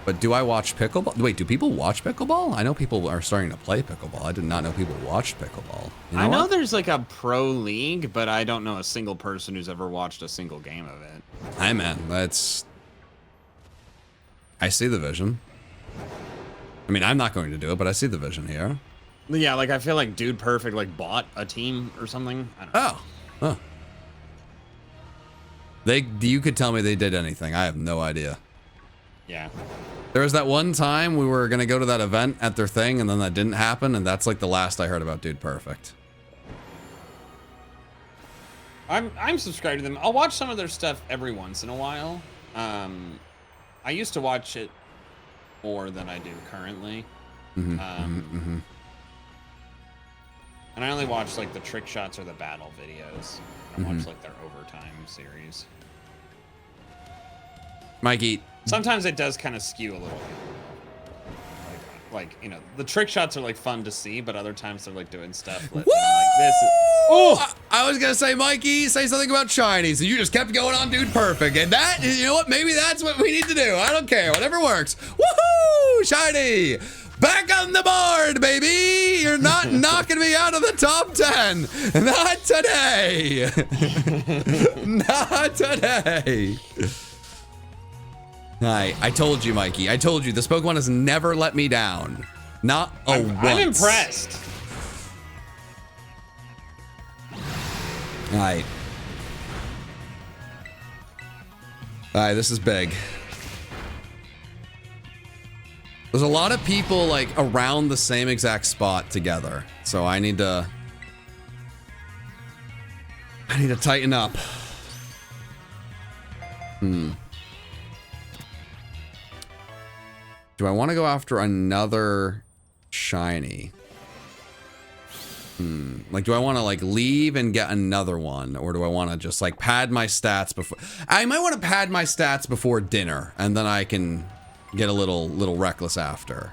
But do I watch pickleball? Wait, do people watch pickleball? I know people are starting to play pickleball. I did not know people watched pickleball. You know I know what? there's like a pro league, but I don't know a single person who's ever watched a single game of it. Hey, man, I see the vision. I mean, I'm not going to do it, but I see the vision here. Yeah, like I feel like Dude Perfect like bought a team or something. I don't know. Oh, huh. You could tell me they did anything. I have no idea. Yeah. There was that one time we were going to go to that event at their thing, and then that didn't happen, and that's like the last I heard about Dude Perfect. I'm subscribed to them. I'll watch some of their stuff every once in a while. I used to watch it more than I do currently. And I only watch like the trick shots or the battle videos. I don't watch like their overtime series. Mikey. Sometimes it does kind of skew a little. Like, you know, the trick shots are like fun to see, but other times they're like doing stuff. Like, this is, oh! I was gonna say, Mikey, say something about shinies, and you just kept going on Dude Perfect, and that, you know what? Maybe that's what we need to do. I don't care, whatever works. Woohoo! Shiny! Back on the board, baby! You're not knocking me out of the top 10. Not today. Not today. I told you, Mikey. I told you, this Pokemon has never let me down. Not once. I'm impressed. All right, this is big. There's a lot of people like around the same exact spot together, so I need to tighten up. Do I want to go after another shiny? Like, do I want to like leave and get another one, or do I want to just like pad my stats before? I might want to pad my stats before dinner, and then I can get a little reckless after.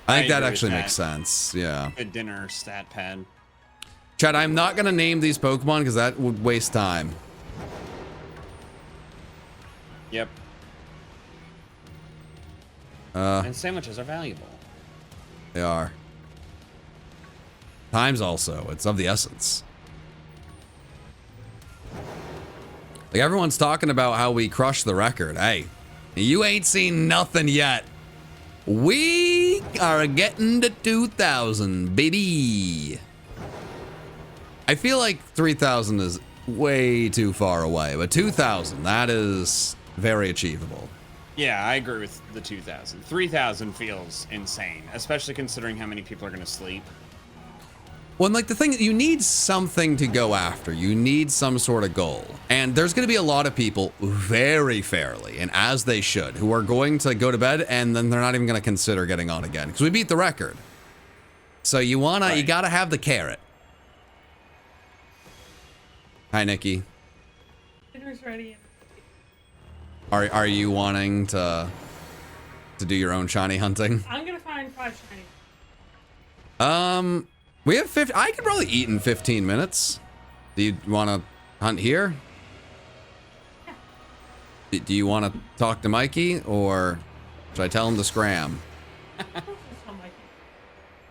I think that actually makes sense. Yeah. A dinner stat pad. Chad, I'm not gonna name these Pokemon because that would waste time. Yep. And sandwiches are valuable. They are. Time's also, it's of the essence. Like, everyone's talking about how we crushed the record. Hey, you ain't seen nothing yet. We are getting to 2,000, baby. I feel like 3,000 is way too far away, but 2,000, that is very achievable. Yeah, I agree with the 2,000. 3,000 feels insane, especially considering how many people are going to sleep. Well, and like the thing, you need something to go after. You need some sort of goal. And there's going to be a lot of people very fairly, and as they should, who are going to go to bed and then they're not even going to consider getting on again because we beat the record. So you got to have the carrot. Hi, Nikki. Dinner's ready. Are you wanting to do your own shiny hunting? I'm gonna find 5 shiny. We have 50. I could probably eat in 15 minutes. Do you want to hunt here? Yeah. Do you want to talk to Mikey, or should I tell him to scram?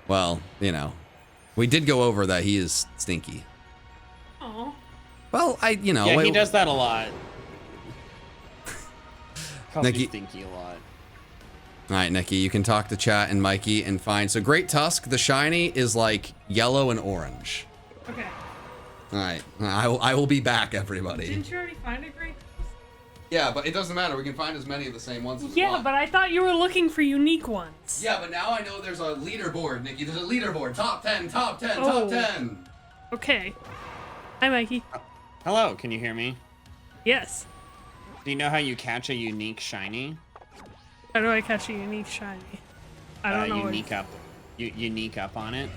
Well, you know, we did go over that he is stinky. Oh. Well, Yeah, he does that a lot. Calls me Nikki, stinky a lot. all right, Nikki, you can talk to chat and Mikey and find. So Great Tusk, the shiny is like yellow and orange. Okay. All right, I will be back, everybody. Didn't you already find a great? Yeah, but it doesn't matter. We can find as many of the same ones as we Yeah, want. but I thought you were looking for unique ones. Yeah, but now I know there's a leaderboard, Nikki. There's a leaderboard. Top 10, top 10, Oh. top 10. Okay. Hi, Mikey. Hello, can you hear me? Yes. Do you know how you catch a unique shiny? How do I catch a unique shiny? I don't know. Unique up on it.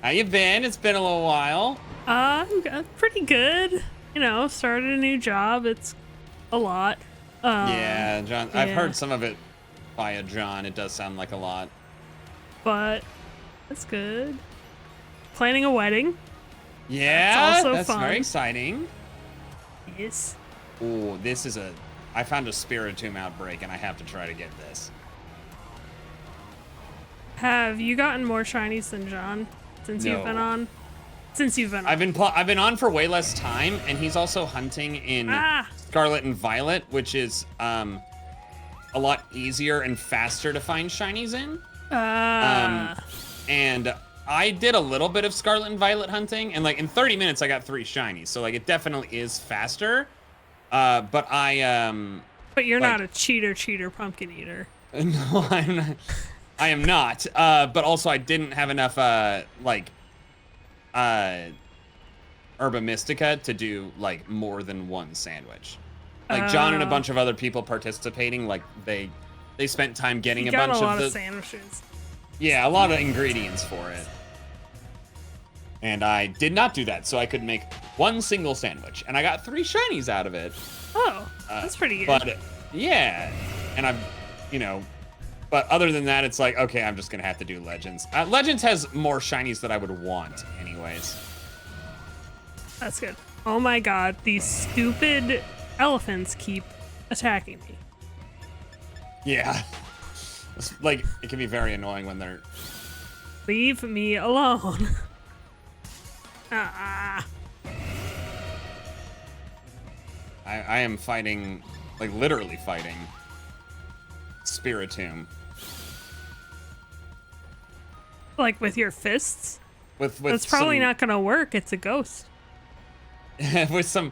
How you been? It's been a little while. Pretty good. You know, started a new job. It's a lot. Yeah, John. I've yeah. heard some of it via John. It does sound like a lot. But that's good. Planning a wedding. Yeah, That's also that's fun. very exciting. Yes. Ooh, this is I found a Spiritomb outbreak, and I have to try to get this. Have you gotten more shinies than John since you've been No. on? Since you've been on. I've been on for way less time, and he's also hunting in Scarlet and Violet, which is a lot easier and faster to find shinies in. And I did a little bit of Scarlet and Violet hunting, and like in 30 minutes I got 3 shinies, so like it definitely is faster. But But you're like- not a cheater pumpkin eater. No, I'm not. I am not. But also I didn't have enough Herba Mystica to do like more than one sandwich. Like John and a bunch of other people participating, like they spent time getting You a got bunch a lot of the sandwiches. yeah, a lot of ingredients for it. And I did not do that, so I could make one single sandwich, and I got 3 shinies out of it. Oh, that's pretty good. But yeah, and I'm, but other than that, it's like, okay, I'm just gonna have to do Legends. Legends has more shinies that I would want, anyways. That's good. Oh my god, these stupid elephants keep attacking me. Yeah, it's like it can be very annoying when they're. Leave me alone. Ah. I am fighting, like literally fighting, Spiritomb. Like with your fists? With That's probably some, not gonna work. It's a ghost. with some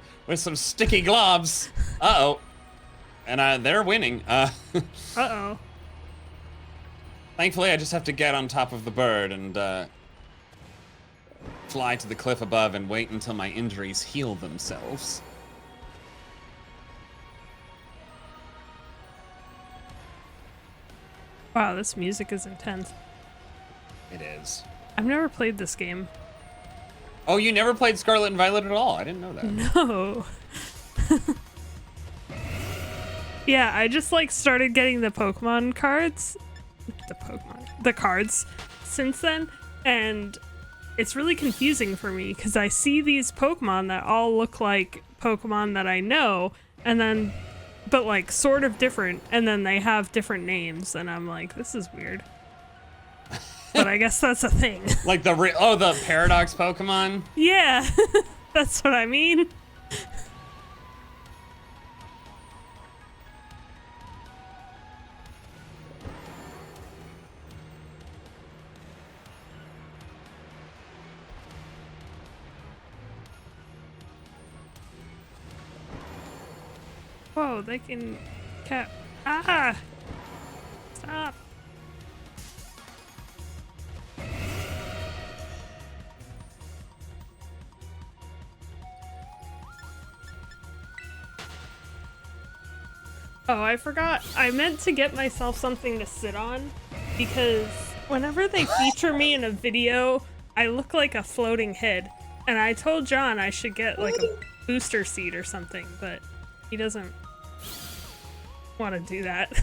sticky gloves. Uh-oh. And they're winning. Uh-oh. Thankfully, I just have to get on top of the bird and fly to the cliff above and wait until my injuries heal themselves. Wow, this music is intense. It is. I've never played this game. Oh, you never played Scarlet and Violet at all? I didn't know that. No. Yeah, I just like started getting the Pokemon cards. The cards since then, and it's really confusing for me because I see these Pokemon that all look like Pokemon that I know, and then but like sort of different, and then they have different names, and I'm like, this is weird. But I guess that's a thing. Like the Paradox Pokemon? Yeah, that's what I mean. Whoa, they can ah! Stop. Oh, I forgot. I meant to get myself something to sit on because whenever they feature me in a video, I look like a floating head. And I told John I should get like a booster seat or something, but he doesn't want to do that.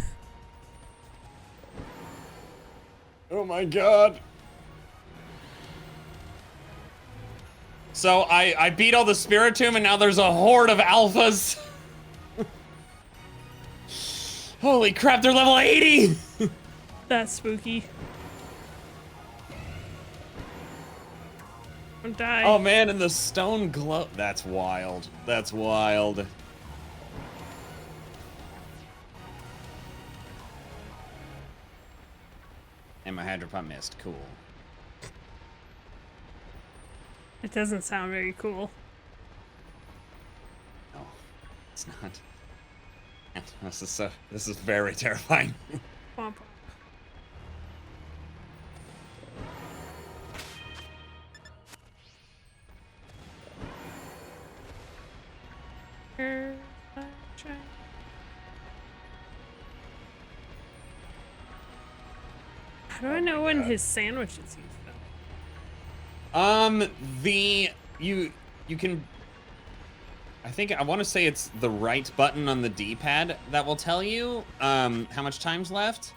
Oh my god. So I beat all the Spiritomb and now there's a horde of alphas. Holy crap, they're level 80! That's spooky. Don't die. Oh man, and the stone glow. That's wild. That's wild. And my Hydro Pump missed. Cool. It doesn't sound very cool. No, it's not. This is very terrifying. Womp womp. How do I know when his sandwich is used though? You can. I want to say it's the right button on the D-pad that will tell you how much time's left.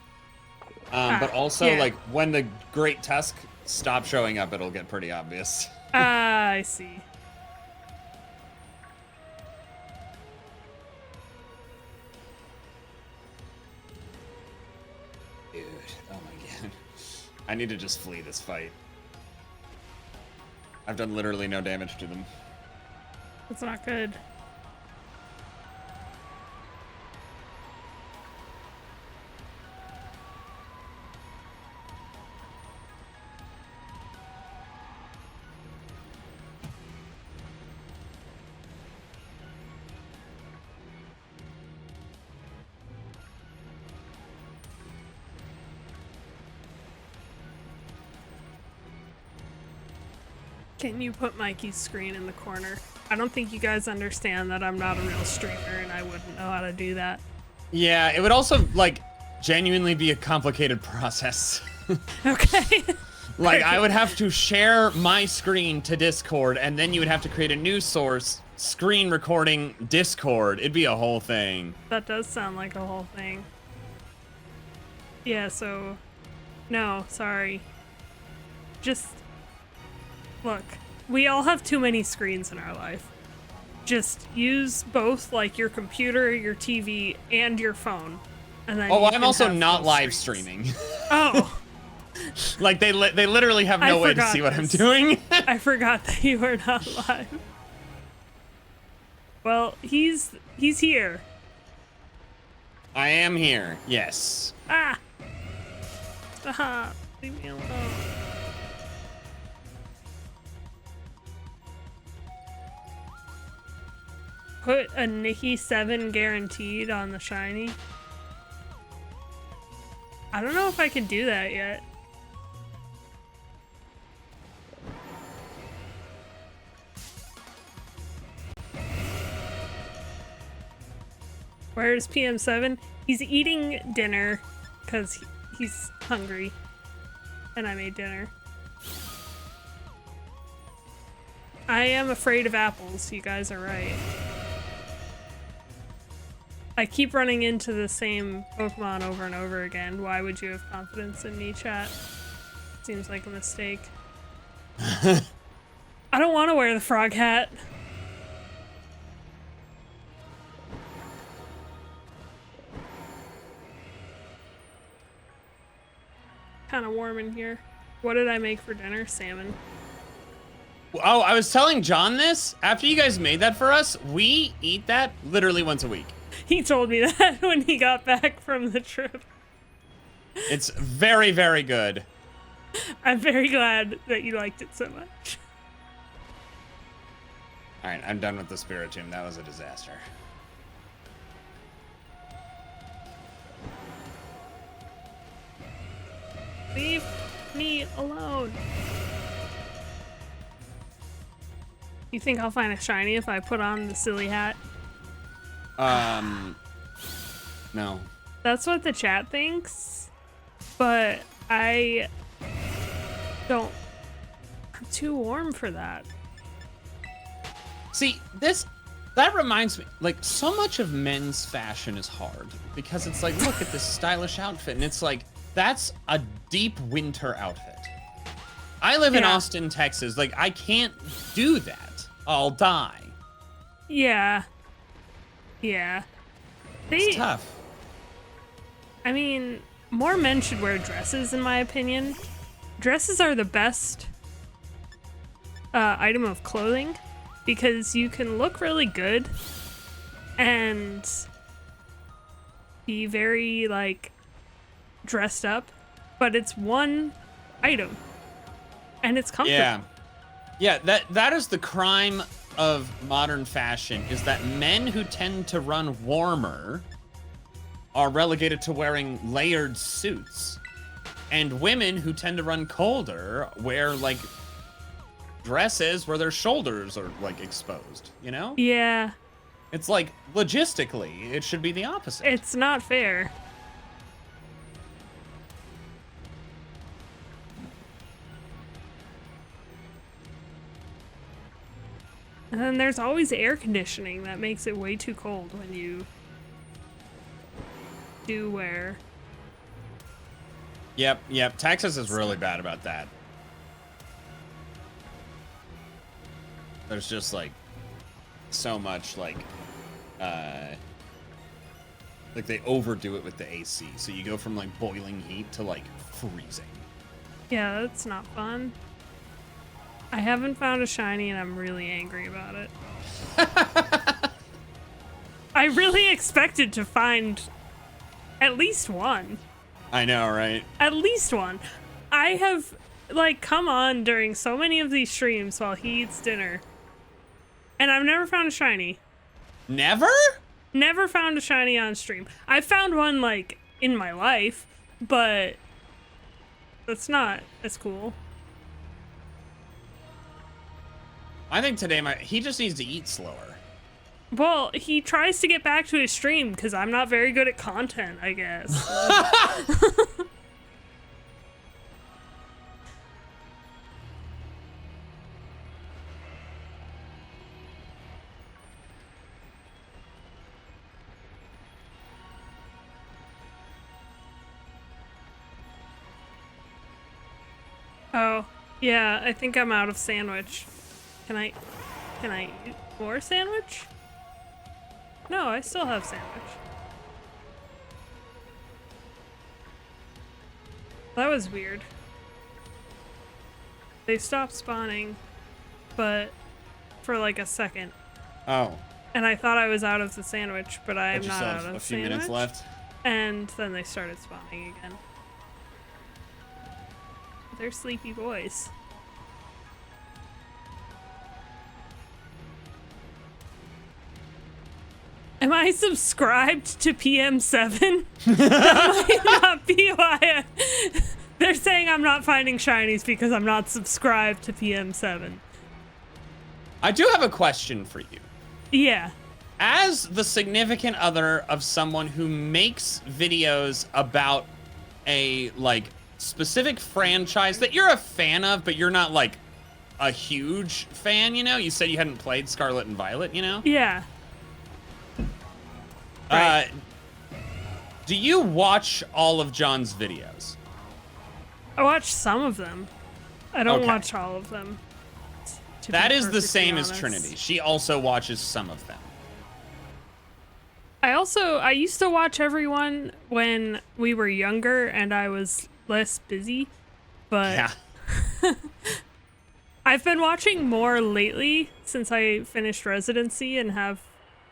But also, yeah. like, when the Great Tusk stops showing up, it'll get pretty obvious. Ah, I see. Dude, oh my god. I need to just flee this fight. I've done literally no damage to them. That's not good. Can you put Mikey's screen in the corner? I don't think you guys understand that I'm not a real streamer and I wouldn't know how to do that. Yeah, it would also, like, genuinely be a complicated process. Okay. Like, I would have to share my screen to Discord, and then you would have to create a new source, screen recording Discord. It'd be a whole thing. That does sound like a whole thing. Yeah, so... No, sorry. Just... Look, we all have too many screens in our life. Just use both, like, your computer, your TV, and your phone. And then Oh, you I'm can also have not both live screens. streaming. Oh! Like, they literally have no I way to forgot see what this. I'm doing. I forgot that you were not live. Well, he's here. I am here, yes. Ah! Stop! Leave me alone. Put a Nikki 7 guaranteed on the shiny. I don't know if I can do that yet. Where's PM7? He's eating dinner because he's hungry. And I made dinner. I am afraid of apples. You guys are right. I keep running into the same Pokemon over and over again. Why would you have confidence in me, chat? Seems like a mistake. I don't want to wear the frog hat. Kind of warm in here. What did I make for dinner? Salmon. Oh, I was telling John this. After you guys made that for us, we eat that literally once a week. He told me that when he got back from the trip. It's very, very good. I'm very glad that you liked it so much. All right, I'm done with the Spiritomb. That was a disaster. Leave me alone. You think I'll find a shiny if I put on the silly hat? No. That's what the chat thinks, but I don't. I'm too warm for that. See, that reminds me, like, so much of men's fashion is hard because it's like, look at this stylish outfit, and it's like, that's a deep winter outfit. I live in Austin, Texas. Like, I can't do that. I'll die. Yeah. Yeah. It's tough. I mean, more men should wear dresses, in my opinion. Dresses are the best item of clothing because you can look really good and be very, like, dressed up, but it's one item and it's comfortable. Yeah, that is the crime of modern fashion, is that men who tend to run warmer are relegated to wearing layered suits, and women who tend to run colder wear, like, dresses where their shoulders are, like, exposed, you know? Yeah. It's like, logistically, it should be the opposite. It's not fair. And then there's always air conditioning that makes it way too cold when you do wear. Yep. Texas is really bad about that. There's just, like, so much, like they overdo it with the AC. So you go from, like, boiling heat to, like, freezing. Yeah, that's not fun. I haven't found a shiny and I'm really angry about it. I really expected to find at least one. I know, right? At least one. I have, like, come on during so many of these streams while he eats dinner. And I've never found a shiny. Never? Never found a shiny on stream. I found one, like, in my life, but that's not as cool. I think today he just needs to eat slower. Well, he tries to get back to his stream because I'm not very good at content, I guess. Oh, yeah, I think I'm out of sandwich. Can I eat more sandwich? No, I still have sandwich. That was weird. They stopped spawning, but for like a second. Oh. And I thought I was out of the sandwich, but I am You not still out have of a the few sandwich. minutes left. And then they started spawning again. They're sleepy boys. Am I subscribed to PM7? That might not be why they're saying I'm not finding shinies because I'm not subscribed to PM7. I do have a question for you. Yeah. as the significant other of someone who makes videos about a like specific franchise that you're a fan of, but you're not like a huge fan, you know? You said you hadn't played Scarlet and Violet, you know? Yeah. Do you watch all of John's videos? I watch some of them. I don't Okay. watch all of them. to That be is the perfectly same as honest. Trinity. She also watches some of them. I used to watch everyone when we were younger and I was less busy, but Yeah. I've been watching more lately since I finished residency and have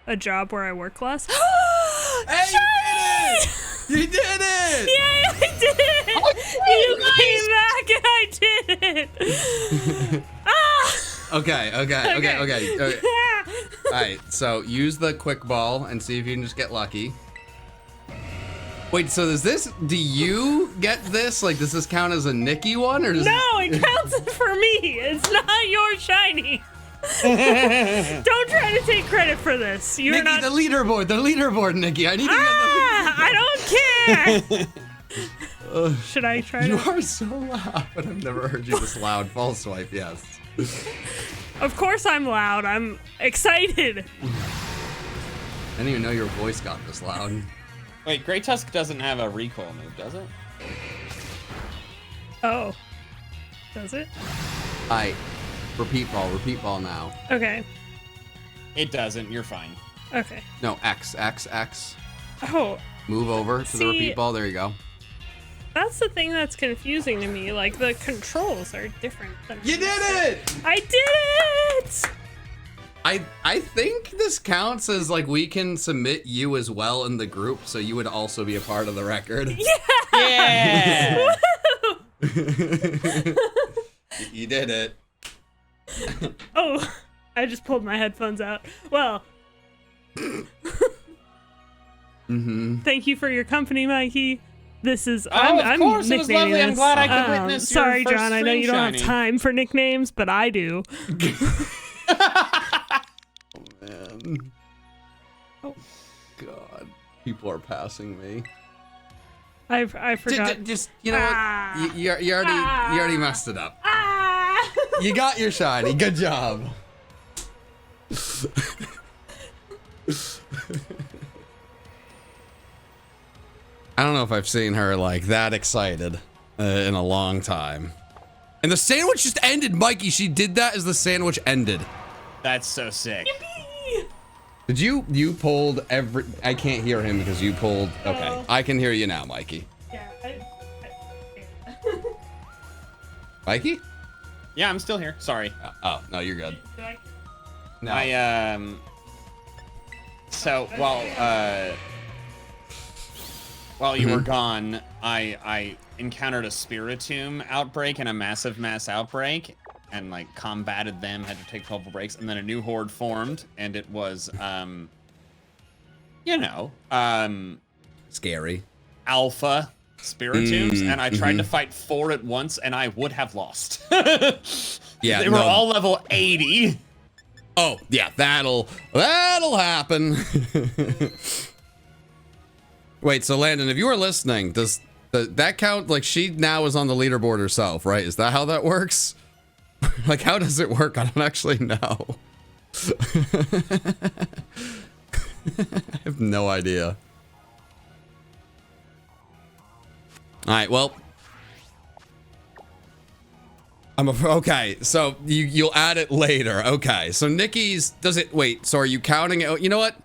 a job where I work less. Hey, you did it! Yay, I did it! You came back and I did it! Okay. All right, so use the quick ball and see if you can just get lucky. Wait, so do you get this? Like, does this count as a Nikki one, or does No, it counts for me. It's not your shiny. Don't try to take credit for this. You're Nikki, not. the leaderboard, Nikki. I need to I don't care. Should I try You to? are so loud. I've never heard you this loud. Fall swipe, yes. Of course I'm loud. I'm excited. I didn't even know your voice got this loud. Wait, Grey Tusk doesn't have a recoil move, does it? Oh. Does it? All right, repeat ball now. Okay. It doesn't. You're fine. Okay. No, X. Oh, Move over to the See- repeat ball. There you go. that's the thing that's confusing to me. Like, the controls are different than. You did it! I did it! I think this counts as like we can submit you as well in the group, so you would also be a part of the record. Yeah! You did it. Oh, I just pulled my headphones out. Well. Thank you for your company, Mikey. This is of course, it was nicknaming lovely. I'm this. glad I could witness your Sorry, first John. I know stream you don't shiny. have time for nicknames, but I do. Man. Oh. God, people are passing me. I forgot. Just you know what? You already messed it up. Ah! You got your shiny. Good job. I don't know if I've seen her like that excited in a long time. And the sandwich just ended, Mikey. She did that as the sandwich ended. That's so sick. Did you pulled every? I can't hear him because you pulled. Okay, Oh. I can hear you now, Mikey. Yeah, Mikey? Yeah, I'm still here. Sorry. Oh no, you're good. No. So while you were gone, I encountered a Spiritomb outbreak and a massive mass outbreak, and like combated them, had to take 12 breaks, and then a new horde formed, and it was Scary. alpha Spiritombs, and I tried to fight 4 at once, and I would have lost. Yeah, they were no. all level 80. Oh yeah, that'll happen. Wait, so Landon, if you were listening, does that count? Like, she now is on the leaderboard herself, right? Is that how that works? Like, how does it work? I don't actually know. I have no idea. All right, well, okay. So you'll add it later. Okay. So Nikki's wait. So are you counting it? You know what?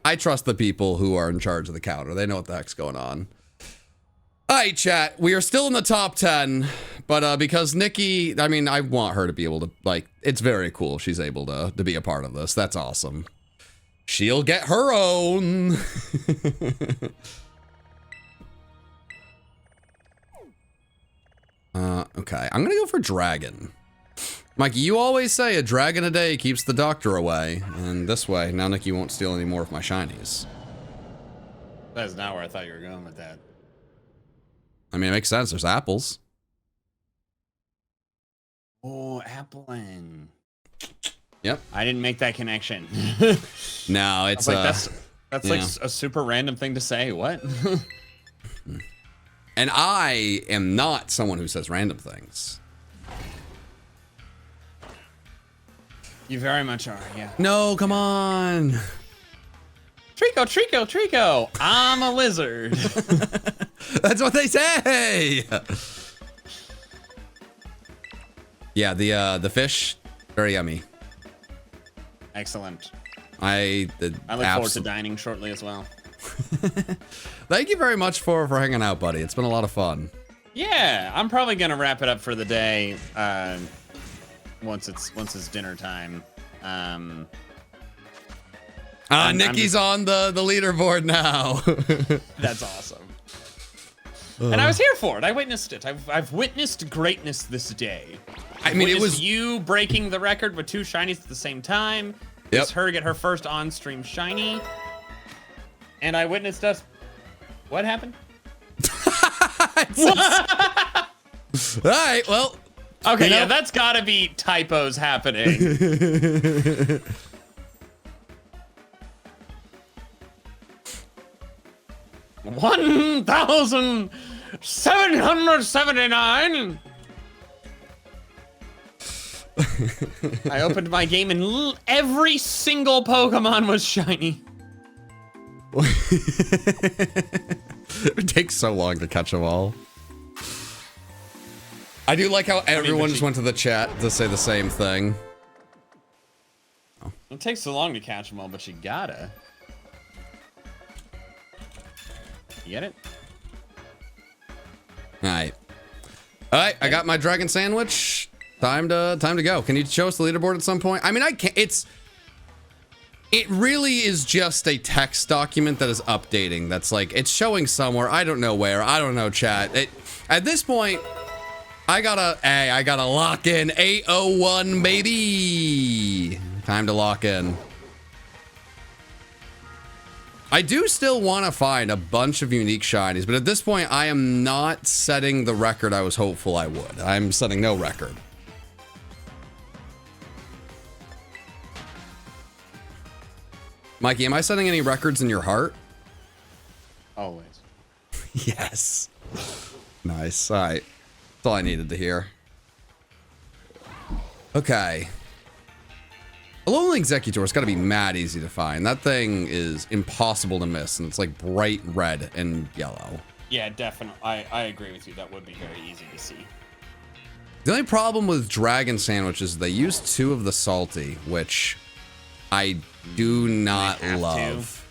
I trust the people who are in charge of the counter. They know what the heck's going on. All right, chat. We are still in the top 10, but because Nikki, I mean, I want her to be able to, like, it's very cool she's able to be a part of this. That's awesome. She'll get her own. Okay. I'm gonna go for dragon. Mikey, you always say a dragon a day keeps the doctor away, and this way, now Nikki won't steal any more of my shinies. That's not where I thought you were going with that. I mean, it makes sense. There's apples. Oh, Applin. Yep. I didn't make that connection. No, it's like that's like yeah. a super random thing to say. What? And I am not someone who says random things. You very much are, yeah. No, come on. Trico, I'm a lizard. That's what they say. Yeah, the fish, very yummy. Excellent. I look forward to dining shortly as well. Thank you very much for hanging out, buddy. It's been a lot of fun. Yeah, I'm probably gonna wrap it up for the day. Once it's dinner time. Nikki's on the leaderboard now. That's awesome. And I was here for it. I witnessed it. I've witnessed greatness this day. I mean, it was you breaking the record with 2 shinies at the same time. It was her get her first on-stream shiny. And I witnessed us. What happened? All right, well. Okay, yeah, that's gotta be typos happening. 1,779. I opened my game and every single Pokemon was shiny. It takes so long to catch them all. I do like how everyone just went to the chat to say the same thing. It takes so long to catch them all, but you gotta. You get it? All right, I got my dragon sandwich. Time to go. Can you show us the leaderboard at some point? I mean, I can't. It really is just a text document that is updating. That's like, it's showing somewhere. I don't know where. I don't know, chat. At this point, I gotta lock in 801, baby. Time to lock in. I do still want to find a bunch of unique shinies, but at this point, I am not setting the record I was hopeful I would. I'm setting no record. Mikey, am I setting any records in your heart? Always. Yes. Nice. All right. That's all I needed to hear. Okay. Alolan Executor's got to be mad easy to find. That thing is impossible to miss, and it's like bright red and yellow. Yeah, definitely. I agree with you. That would be very easy to see. The only problem with Dragon Sandwich is they use 2 of the salty, which I do not love.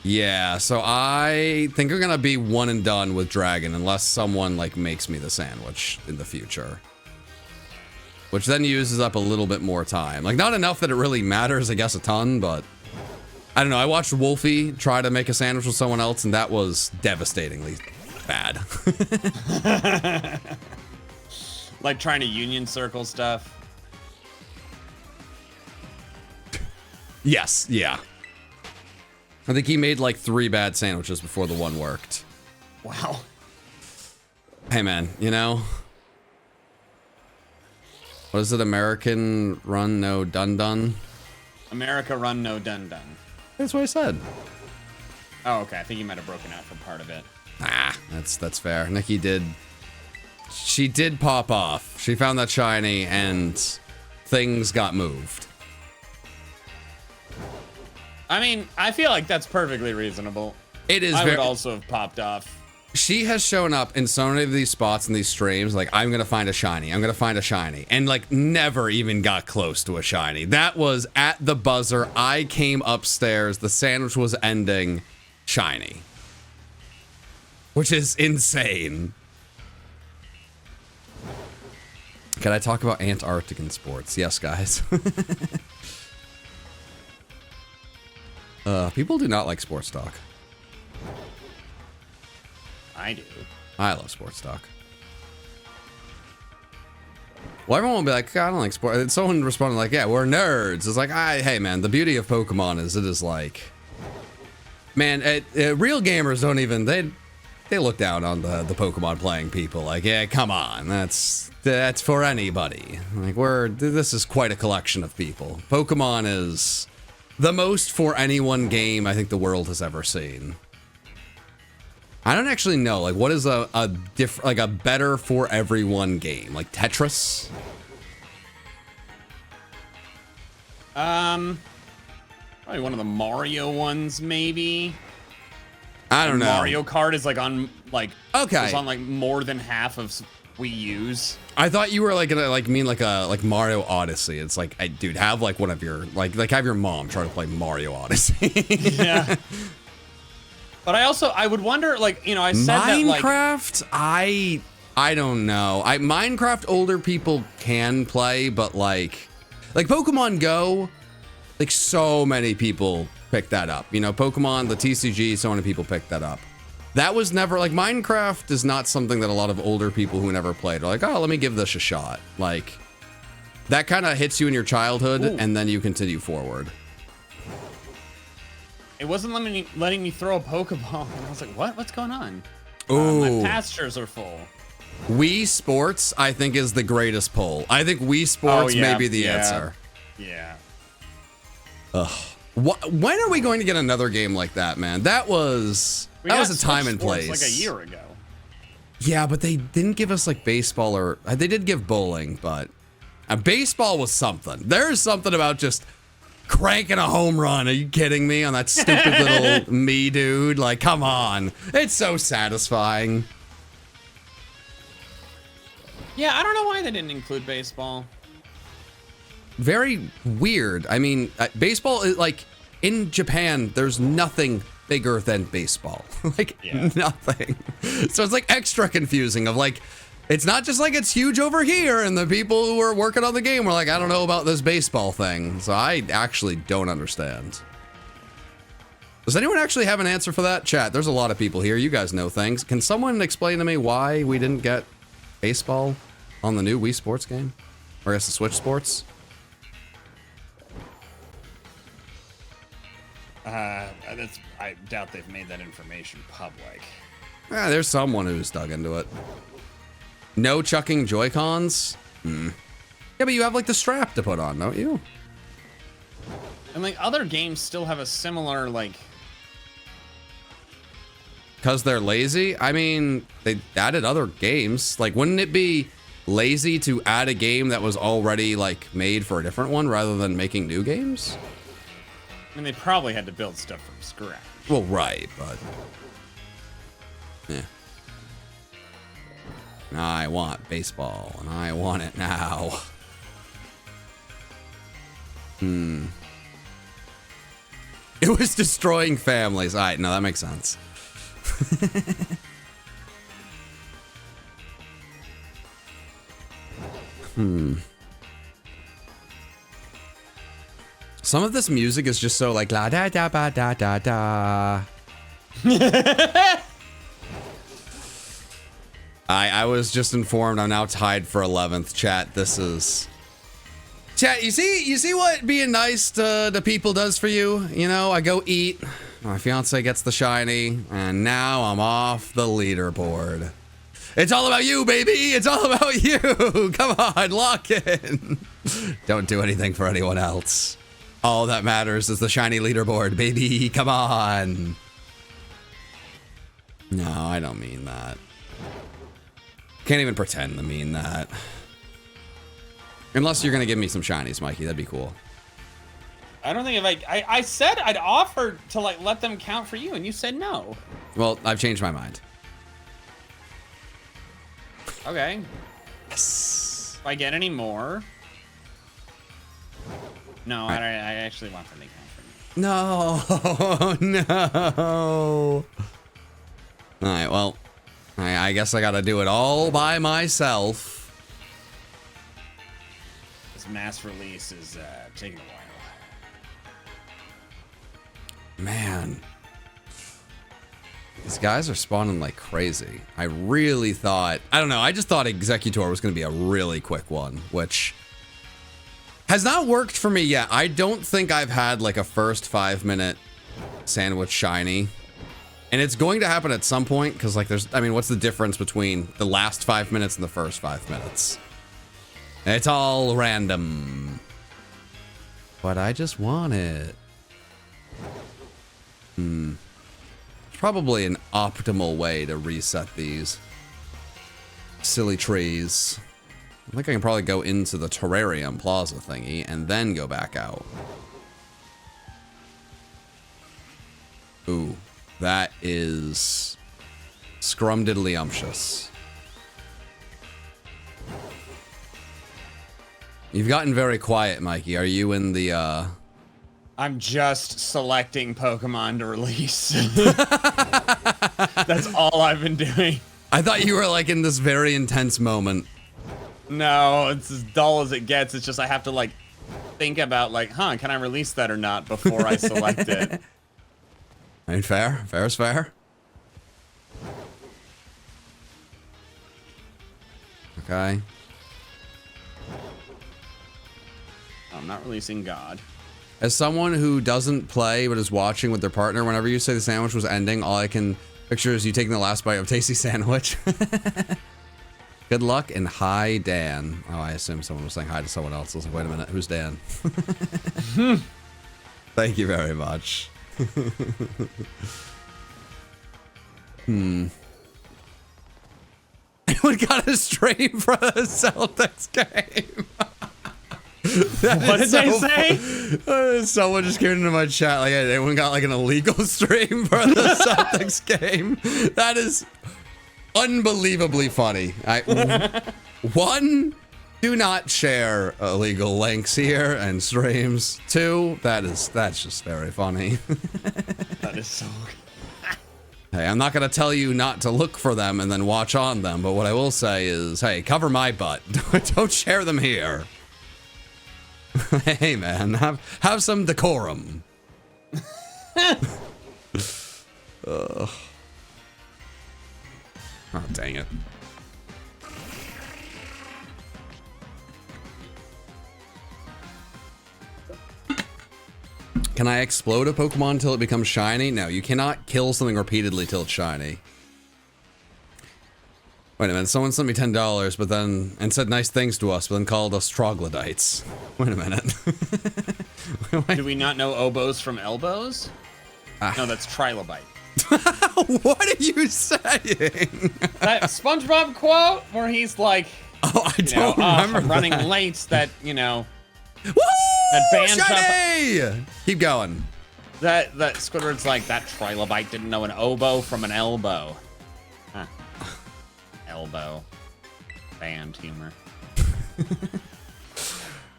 Yeah, so I think I'm gonna be one and done with Dragon unless someone like makes me the sandwich in the future. Which then uses up a little bit more time. Like, not enough that it really matters, I guess, a ton, but I don't know. I watched Wolfie try to make a sandwich with someone else, and that was devastatingly bad. Like trying to union circle stuff. Yes, yeah. I think he made like 3 bad sandwiches before the one worked. Wow. Hey, man, you know? What is it? American run, no dun-dun? America run, no dun-dun. That's what I said. Oh, okay. I think you might have broken out from part of it. Ah, that's fair. Nikki did... She did pop off. She found that shiny, and things got moved. I mean, I feel like that's perfectly reasonable. It is I very... would also have popped off. She has shown up in so many of these spots in these streams, like, I'm gonna find a shiny, I'm gonna find a shiny, and like never even got close to a shiny. That was at the buzzer. I came upstairs, the sandwich was ending, shiny. Which is insane. Can I talk about Antarctican sports? Yes, guys. People do not like sports talk. I do. I love sports talk. Well, everyone will be like, I don't like sports. And someone responded like, yeah, we're nerds. It's like, hey, man, the beauty of Pokemon is it is like, man, real gamers don't even, they look down on the Pokemon playing people. Like, yeah, come on, that's for anybody. Like, this is quite a collection of people. Pokemon is the most for anyone game I think the world has ever seen. I don't actually know, like, what is a better for everyone game? Like Tetris? Probably one of the Mario ones, maybe. I don't know. Mario Kart is like on okay. It's on like more than half of Wii U's. I thought you were like gonna mean like Mario Odyssey. It's like, dude, have like one of your like have your mom try to play Mario Odyssey. Yeah. But I would wonder, like, you know, I said Minecraft, that, like, I don't know. Minecraft older people can play, but like Pokemon Go, like so many people picked that up. You know, Pokemon, the TCG, so many people picked that up. That was never like Minecraft is not something that a lot of older people who never played are like, oh, let me give this a shot. Like that kind of hits you in your childhood, and then you continue forward. It wasn't letting me throw a Pokeball. And I was like, what? What's going on? Ooh. My pastures are full. Wii Sports, I think, is the greatest pull. I think Wii Sports may be the answer. Yeah. Ugh. When are we going to get another game like that, man? That was a time and place. Like a year ago. Yeah, but they didn't give us like baseball or they did give bowling, but baseball was something. There's something about just cranking a home run. Are you kidding me? On that stupid little me dude. Like, come on. It's so satisfying. Yeah, I don't know why they didn't include baseball. Very weird. I mean, baseball is like in Japan, there's nothing bigger than baseball. Like nothing. So it's like extra confusing of like, it's not just like it's huge over here and the people who are working on the game were like, I don't know about this baseball thing. So I actually don't understand. Does anyone actually have an answer for that? Chat, there's a lot of people here. You guys know things. Can someone explain to me why we didn't get baseball on the new Wii Sports game? Or I guess the Switch Sports? I doubt they've made that information public. There's someone who's dug into it. No chucking Joy-Cons? Yeah, but you have like the strap to put on, don't you? And like other games still have a similar like... Because they're lazy? I mean, they added other games. Like, wouldn't it be lazy to add a game that was already like made for a different one rather than making new games? I mean, they probably had to build stuff from scratch. Well, right, but... yeah. I want baseball, and I want it now. It was destroying families. All right, no, that makes sense. Some of this music is just so like la da da ba da da da. I was just informed I'm now tied for 11th. Chat, this is... Chat, you see what being nice to people does for you? You know, I go eat, my fiance gets the shiny, and now I'm off the leaderboard. It's all about you, baby! It's all about you! Come on, lock in! Don't do anything for anyone else. All that matters is the shiny leaderboard, baby! Come on! No, I don't mean that. Can't even pretend to mean that. Unless you're gonna give me some shinies, Mikey, that'd be cool. I don't think if I said I'd offer to like let them count for you, and you said no. Well, I've changed my mind. Okay. Yes. If I get any more. No, I actually want them to count for me. No, no. All right, well, I guess I gotta do it all by myself. This mass release is taking a while. Man. These guys are spawning like crazy. I really thought... I don't know, I just thought Executor was gonna be a really quick one, which has not worked for me yet. I don't think I've had like a first 5-minute sandwich shiny And it's going to happen at some point because, like, I mean, what's the difference between the last 5 minutes and the first 5 minutes? It's all random. But I just want it. Probably an optimal way to reset these silly trees. I think I can probably go into the terrarium plaza thingy and then go back out. Ooh, that is scrumdiddlyumptious. You've gotten very quiet, Mikey. Are you in the, I'm just selecting Pokemon to release. That's all I've been doing. I thought you were, like, in this very intense moment. No, it's as dull as it gets. It's just I have to, like, think about, like, can I release that or not before I select it. I mean, fair. Fair is fair. Okay. I'm not releasing God. As someone who doesn't play but is watching with their partner, whenever you say the sandwich was ending, all I can picture is you taking the last bite of tasty sandwich. Good luck and hi, Dan. Oh, I assume someone was saying hi to someone else. I was like, wait a minute, who's Dan? Thank you very much. Anyone got a stream for the Celtics game? What did they say? Someone just came into my chat like, hey, anyone got like an illegal stream for the Celtics game? That is unbelievably funny. One, do not share illegal links here and streams. Two, that's just very funny. That is so Hey, I'm not gonna tell you not to look for them and then watch on them, but what I will say is, hey, cover my butt. Don't share them here. Hey man, have some decorum. Oh, dang it. Can I explode a Pokemon until it becomes shiny? No, you cannot kill something repeatedly till it's shiny. Wait a minute, someone sent me $10, but then, and said nice things to us, but then called us troglodytes. Wait a minute. Do we not know oboes from elbows? No, that's trilobite. What are you saying? That SpongeBob quote where he's like, Oh, I don't remember I'm running that. late, that, you know, Woo! that band's up. Shiny! Keep going. That Squidward's like, that trilobite didn't know an oboe from an elbow. Huh. Elbow. Band humor.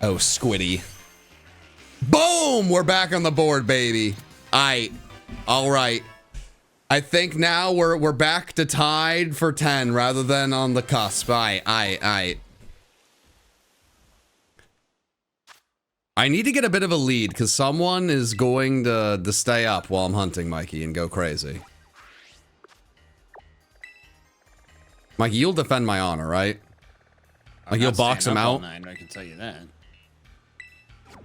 Oh, Squiddy. Boom! We're back on the board, baby. All right. I think now we're back to tied for 10 rather than on the cusp. I need to get a bit of a lead because someone is going to stay up while I'm hunting Mikey and go crazy. Mikey, you'll defend my honor, right? Like you'll box him out. I can tell you that.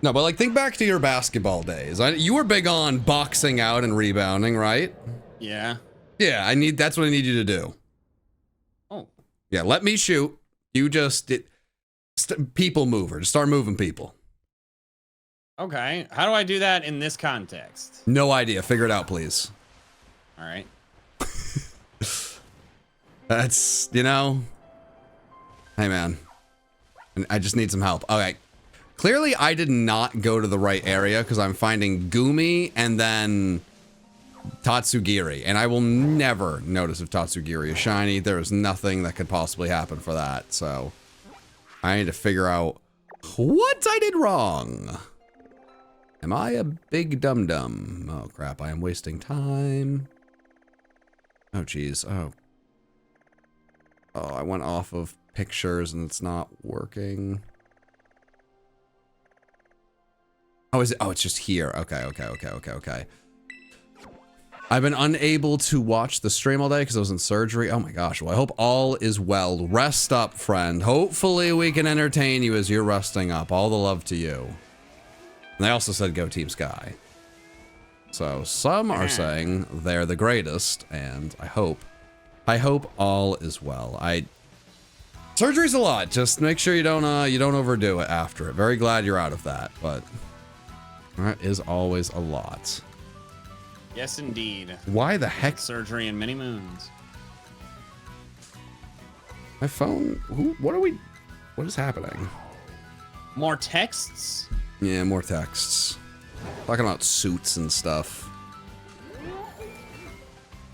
No, but like think back to your basketball days. You were big on boxing out and rebounding, right? Yeah. Yeah, that's what I need you to do. Oh. Yeah, let me shoot. You just people mover. Just start moving people. Okay. How do I do that in this context? No idea. Figure it out, please. All right. That's, you know. Hey, man. I just need some help. Okay. Clearly, I did not go to the right area because I'm finding Gumi and then Tatsugiri. And I will never notice if Tatsugiri is shiny. There is nothing that could possibly happen for that. So I need to figure out what I did wrong. Am I a big dum-dum? Oh, crap. I am wasting time. Oh, geez. Oh, I went off of pictures and it's not working. Oh, is it? Oh, it's just here. Okay. I've been unable to watch the stream all day because I was in surgery. Oh my gosh. Well, I hope all is well. Rest up, friend. Hopefully we can entertain you as you're resting up. All the love to you. And they also said go Team Sky. So some are saying they're the greatest, and I hope all is well. Surgery's a lot. Just make sure you don't overdo it after it. Very glad you're out of that, but that is always a lot. Yes, indeed. Why the heck? Surgery in many moons. My phone. What is happening? More texts? Yeah, more texts. Talking about suits and stuff.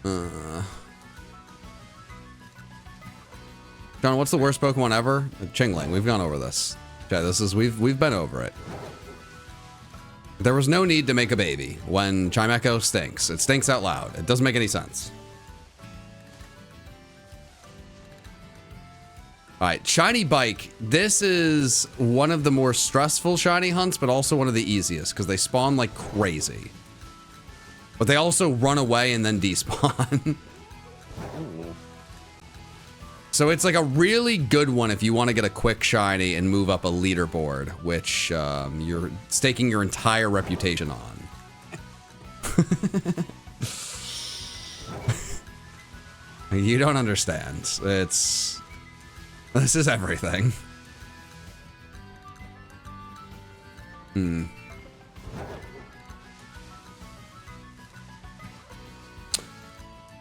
John, what's the worst Pokemon ever? Chingling. We've gone over this. Yeah, we've been over it. There was no need to make a baby when Chimecho stinks. It stinks out loud. It doesn't make any sense. All right, shiny bike. This is one of the more stressful shiny hunts, but also one of the easiest because they spawn like crazy. But they also run away and then despawn. So it's like a really good one if you want to get a quick shiny and move up a leaderboard, which you're staking your entire reputation on. You don't understand. This is everything.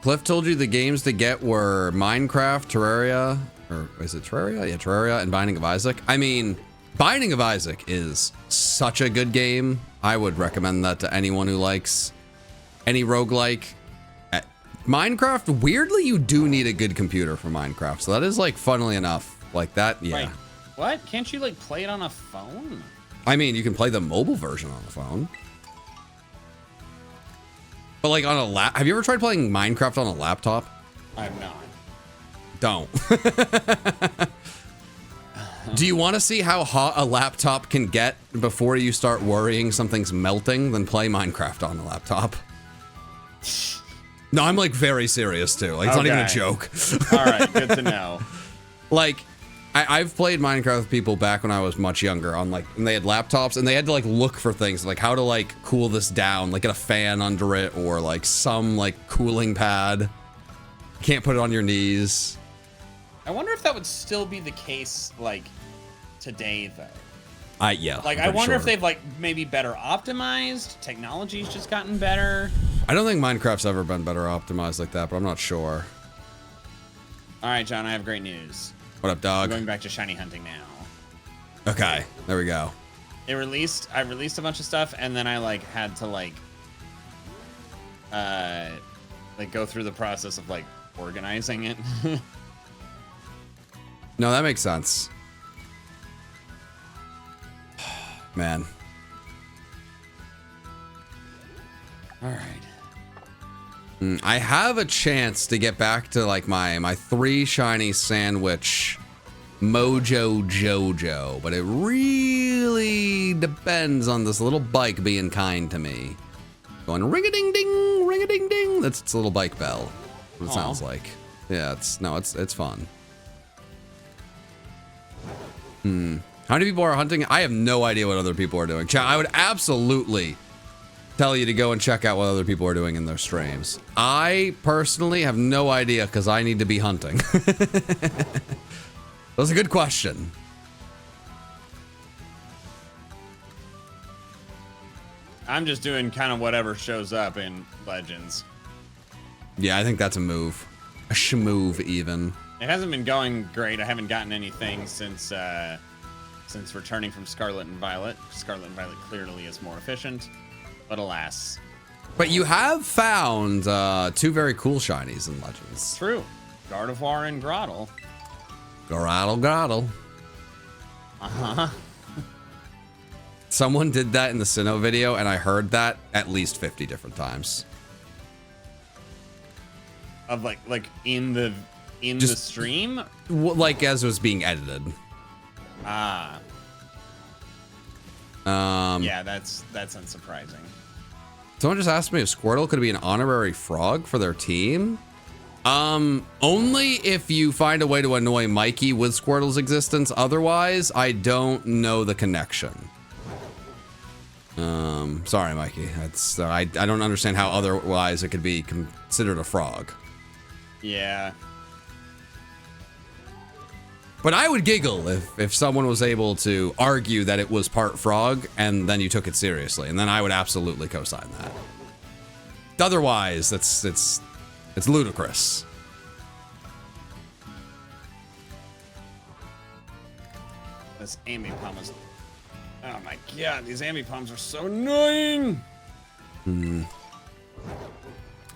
Cliff told you the games to get were Minecraft, Terraria, or is it Terraria? Yeah, Terraria and Binding of Isaac. I mean, Binding of Isaac is such a good game. I would recommend that to anyone who likes any roguelike. Minecraft, weirdly, you do need a good computer for Minecraft. So that is like, funnily enough, like that, yeah. Wait, what? Can't you like play it on a phone? I mean, you can play the mobile version on the phone. But like on a have you ever tried playing Minecraft on a laptop? I have not. Don't. Do you want to see how hot a laptop can get before you start worrying something's melting? Then play Minecraft on a laptop. No, I'm like very serious too. Like it's not even a joke. All right, good to know. Like, I've played Minecraft with people back when I was much younger on like, and they had laptops and they had to like look for things like how to like cool this down, like get a fan under it or like some like cooling pad. Can't put it on your knees. I wonder if that would still be the case like today though. Yeah. Like I wonder if they've like maybe better optimized. Technology's just gotten better. I don't think Minecraft's ever been better optimized like that, but I'm not sure. All right, John, I have great news. What up, dog? I'm going back to shiny hunting now. Okay, there we go. I released a bunch of stuff, and then I like had to like go through the process of like organizing it. No, that makes sense. Man. All right. I have a chance to get back to like my 3 shiny sandwich Mojo Jojo, but it really depends on this little bike being kind to me. Going ring-a-ding-ding, ring-a-ding-ding. That's its little bike bell. What it sounds like. Yeah, it's fun. How many people are hunting? I have no idea what other people are doing. Chat, I would absolutely tell you to go and check out what other people are doing in their streams. I personally have no idea because I need to be hunting. That's a good question. I'm just doing kind of whatever shows up in Legends. Yeah, I think that's a move. A shmove even. It hasn't been going great. I haven't gotten anything since returning from Scarlet and Violet. Scarlet and Violet clearly is more efficient, but alas. But you have found 2 very cool shinies in Legends. True. Gardevoir and Grottle. Grottle. Uh-huh. Someone did that in the Sinnoh video, and I heard that at least 50 different times. Of like in the stream? Like as it was being edited. Ah. Yeah, that's unsurprising. Someone just asked me if Squirtle could be an honorary frog for their team. Only if you find a way to annoy Mikey with Squirtle's existence. Otherwise, I don't know the connection. Sorry, Mikey. That's I don't understand how otherwise it could be considered a frog. Yeah. But I would giggle if someone was able to argue that it was part frog and then you took it seriously, and then I would absolutely co-sign that. Otherwise, it's ludicrous. This Amy Palm is... Oh my god, these Amy Palms are so annoying!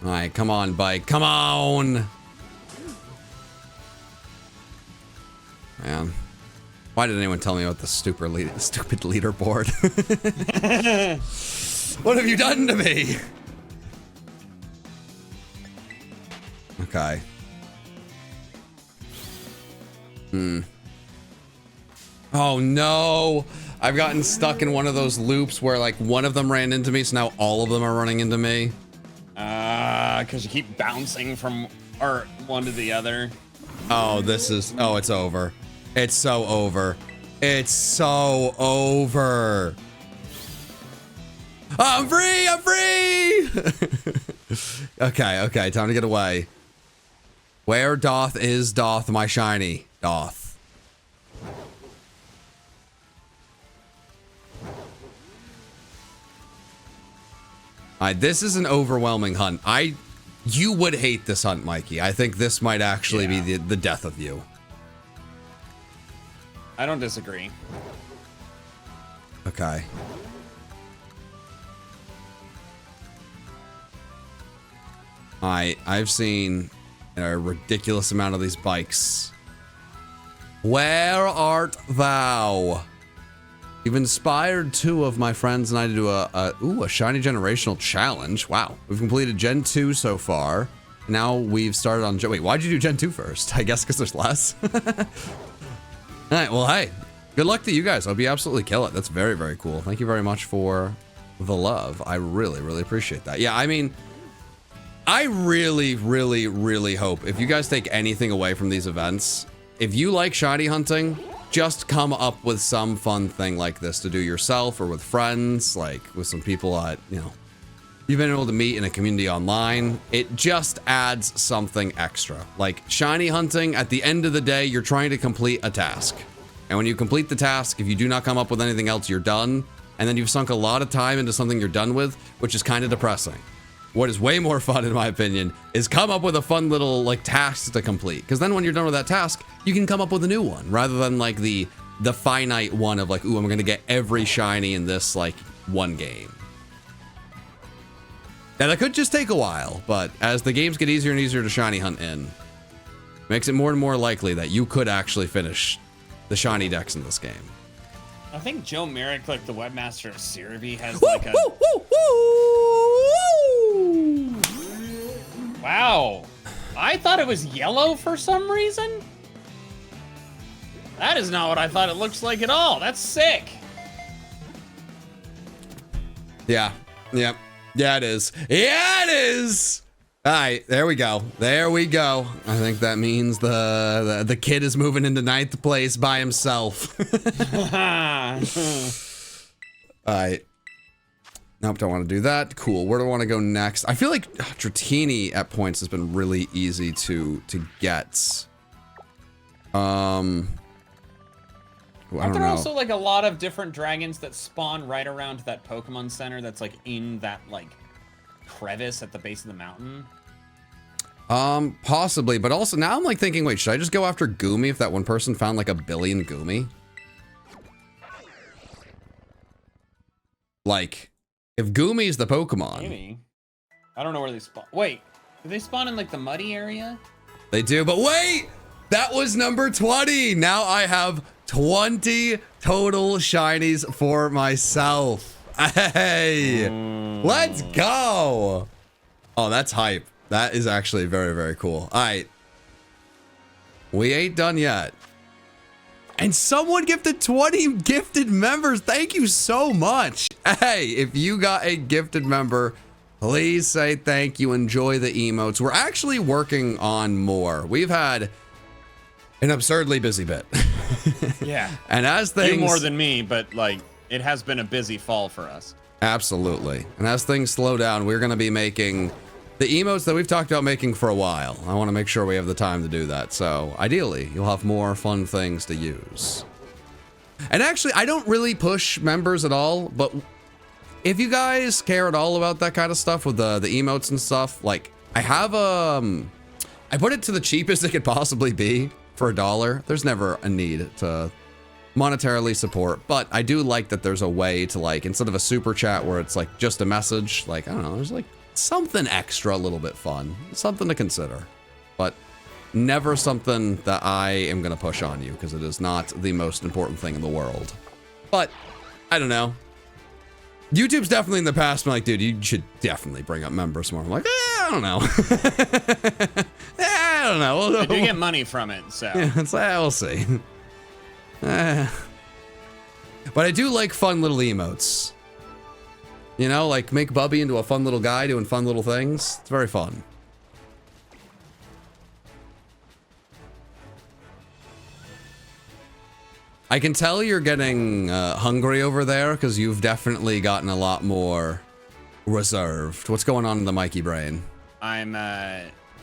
Alright, come on, bike. Come on! Man. Why did anyone tell me about the stupid leaderboard? What have you done to me? Okay. Oh no! I've gotten stuck in one of those loops where like one of them ran into me, so now all of them are running into me. Because you keep bouncing from one to the other. Oh, oh, it's over. It's so over. It's so over. I'm free! I'm free! Okay, time to get away. Where doth my shiny? Doth. This is an overwhelming hunt. You would hate this hunt, Mikey. I think this might actually be the death of you. I don't disagree. Okay. I've seen a ridiculous amount of these bikes. Where art thou? You've inspired 2 of my friends and I to do a shiny generational challenge. Wow. We've completed Gen 2 so far. Now we've started on wait, why'd you do Gen 2 first? I guess because there's less. All right, well, hey, good luck to you guys. Hope you absolutely kill it. That's very, very cool. Thank you very much for the love. I really, really appreciate that. Yeah, I mean, I really, really, really hope if you guys take anything away from these events, if you like shiny hunting, just come up with some fun thing like this to do yourself or with friends, like with some people that, you've been able to meet in a community online. It just adds something extra. Like shiny hunting, at the end of the day, you're trying to complete a task. And when you complete the task, if you do not come up with anything else, you're done. And then you've sunk a lot of time into something you're done with, which is kind of depressing. What is way more fun, in my opinion, is come up with a fun little like task to complete. Because then when you're done with that task, you can come up with a new one rather than like the finite one of like, ooh, I'm going to get every shiny in this like one game. Now that could just take a while, but as the games get easier and easier to shiny hunt in, makes it more and more likely that you could actually finish the shiny decks in this game. I think Joe Merrick, like the webmaster of Cerebi, has like a... Wow. I thought it was yellow for some reason. That is not what I thought it looks like at all. That's sick. Yeah. Yep. Yeah, it is. Yeah, it is. All right, there we go. There we go. I think that means the kid is moving into 9th place by himself. All right. Nope, don't want to do that. Cool. Where do I want to go next? I feel like Dratini at points has been really easy to get. Aren't there also like a lot of different dragons that spawn right around that Pokemon Center that's like in that like crevice at the base of the mountain? Possibly, but also now I'm like thinking, wait, should I just go after Goomy if that one person found like 1 billion Goomy? Like, if Goomy is the Pokemon. Maybe. I don't know where they spawn. Wait, do they spawn in like the muddy area? They do, but wait! That was number 20! Now I have 20 total shinies for myself. Hey! Let's go! Oh, that's hype. That is actually very, very cool. All right. We ain't done yet. And someone gifted 20 gifted members. Thank you so much. Hey, if you got a gifted member, please say thank you. Enjoy the emotes. We're actually working on more. We've had an absurdly busy bit. Yeah. And as things... You more than me, but like, it has been a busy fall for us. Absolutely. And as things slow down, we're going to be making the emotes that we've talked about making for a while. I want to make sure we have the time to do that. So ideally, you'll have more fun things to use. And actually, I don't really push members at all, but if you guys care at all about that kind of stuff with the emotes and stuff, like I have I put it to the cheapest it could possibly be for $1. There's never a need to monetarily support, but I do like that there's a way to, like, instead of a super chat where it's like just a message, like, I don't know, there's like something extra, a little bit fun, something to consider, but never something that I am going to push on you because it is not the most important thing in the world. But I don't know. YouTube's definitely in the past been like, dude, you should definitely bring up members more. I'm like, I don't know. I don't know. I do get money from it, so. Yeah, it's like, we'll see. But I do like fun little emotes. You know, like make Bubby into a fun little guy doing fun little things. It's very fun. I can tell you're getting hungry over there because you've definitely gotten a lot more reserved. What's going on in the Mikey brain? I'm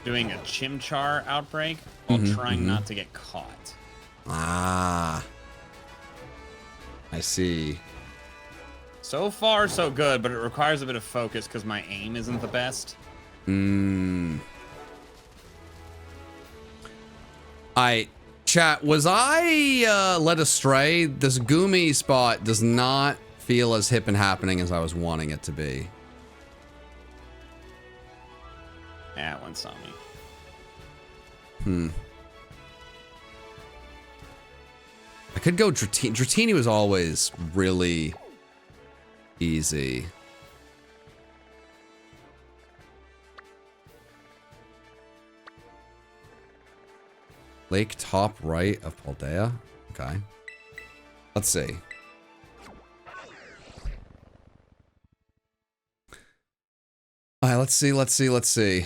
doing a chimchar outbreak while trying not to get caught. Ah. I see. So far, so good, but it requires a bit of focus because my aim isn't the best. Chat, was I led astray? This Goomy spot does not feel as hip and happening as I was wanting it to be. Yeah, one saw me. I could go Dratini. Dratini was always really easy. Lake top right of Paldea. Okay. Let's see. All right, let's see.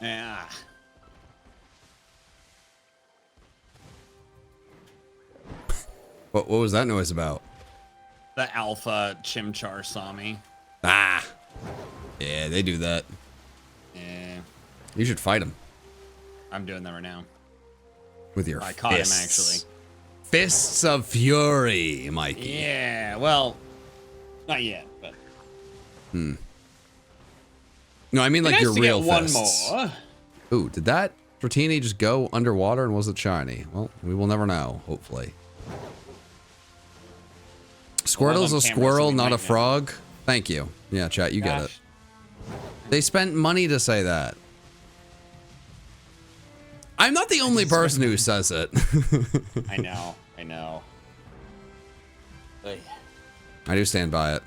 Yeah. What was that noise about? The alpha chimchar saw me. Ah. Yeah, they do that. Yeah. You should fight him. I'm doing that right now. With your I caught him, fists. actually. Fists of Fury, Mikey. Yeah, well, not yet, but... No, I mean like your real fists. One more. Ooh, did that Dratini just go underwater and was it shiny? Well, we will never know, hopefully. Squirtle's a squirrel, not a frog. Thank you. Yeah, chat, you get it. They spent money to say that. I'm not the only person who says it. I know. Ugh. I do stand by it.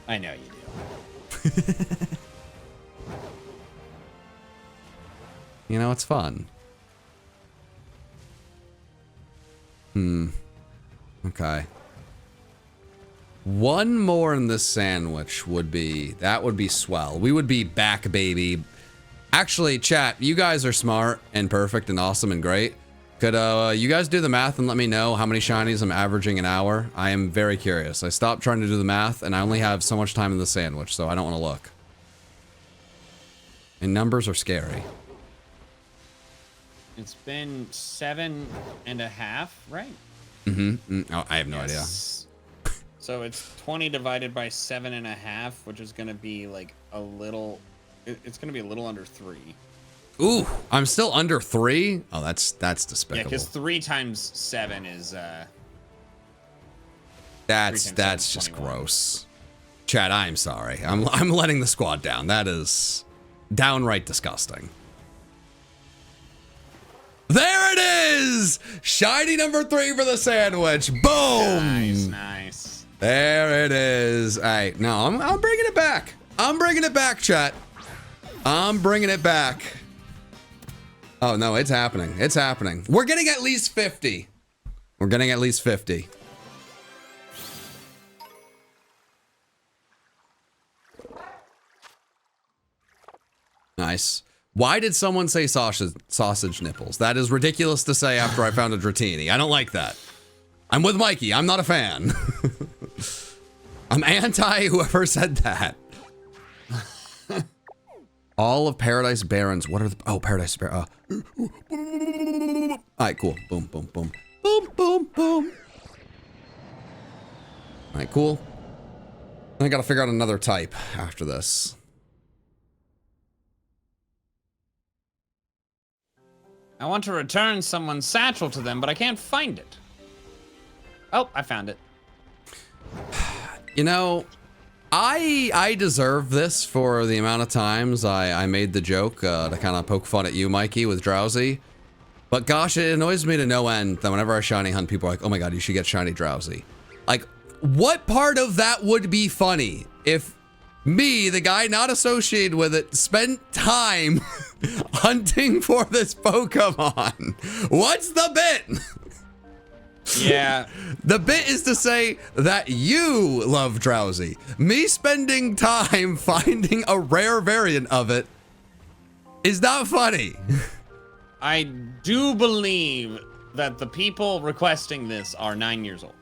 I know you do. You know, it's fun. Okay. One more in this sandwich would be swell. We would be back, baby. Actually, chat, you guys are smart and perfect and awesome and great. Could you guys do the math and let me know how many shinies I'm averaging an hour? I am very curious. I stopped trying to do the math and I only have so much time in the sandwich, so I don't want to look. And numbers are scary. It's been 7.5, right? Oh, I have no idea. So it's 20 divided by 7.5, which is going to be like a little... It's going to be a little under 3. Ooh, I'm still under 3? Oh, that's despicable. Yeah, because 3 times 7 is... That's just 21. gross. Chad, I'm sorry. I'm letting the squad down. That is downright disgusting. There it is! Shiny number 3 for the sandwich. Boom! Nice. There it is. All right, now I'm bringing it back. I'm bringing it back, chat. I'm bringing it back. Oh, no, it's happening. It's happening. We're getting at least 50. We're getting at least 50. Nice. Why did someone say sausage nipples? That is ridiculous to say after I found a Dratini. I don't like that. I'm with Mikey. I'm not a fan. I'm anti whoever said that. All of Paradise Barons. What are the... Oh, Paradise Barons. All right, cool. Boom, boom, boom. Boom, boom, boom. All right, cool. I gotta figure out another type after this. I want to return someone's satchel to them, but I can't find it. Oh, I found it. You know, I deserve this for the amount of times I made the joke to kind of poke fun at you, Mikey, with Drowsy. But gosh, it annoys me to no end that whenever I shiny hunt, people are like, oh my god, you should get shiny Drowsy. Like, what part of that would be funny if me, the guy not associated with it, spent time hunting for this Pokemon? What's the bit? Yeah. The bit is to say that you love Drowsy. Me spending time finding a rare variant of it is not funny. I do believe that the people requesting this are 9 years old.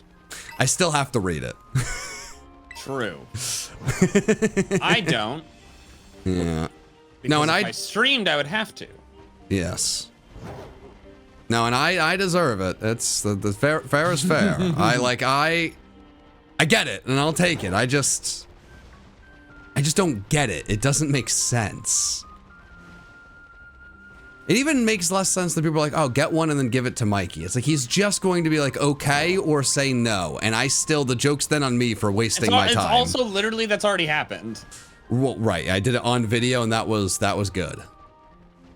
I still have to read it. True. I don't. Yeah. Because No, and if I streamed, I would have to. Yes. No, and I deserve it. It's the fair is fair. I get it, and I'll take it. I just don't get it. It doesn't make sense. It even makes less sense that people are like, oh, get one and then give it to Mikey. It's like he's just going to be like, okay, or say no. And the joke's then on me for wasting my time. It's also literally that's already happened. Well, right. I did it on video, and that was good.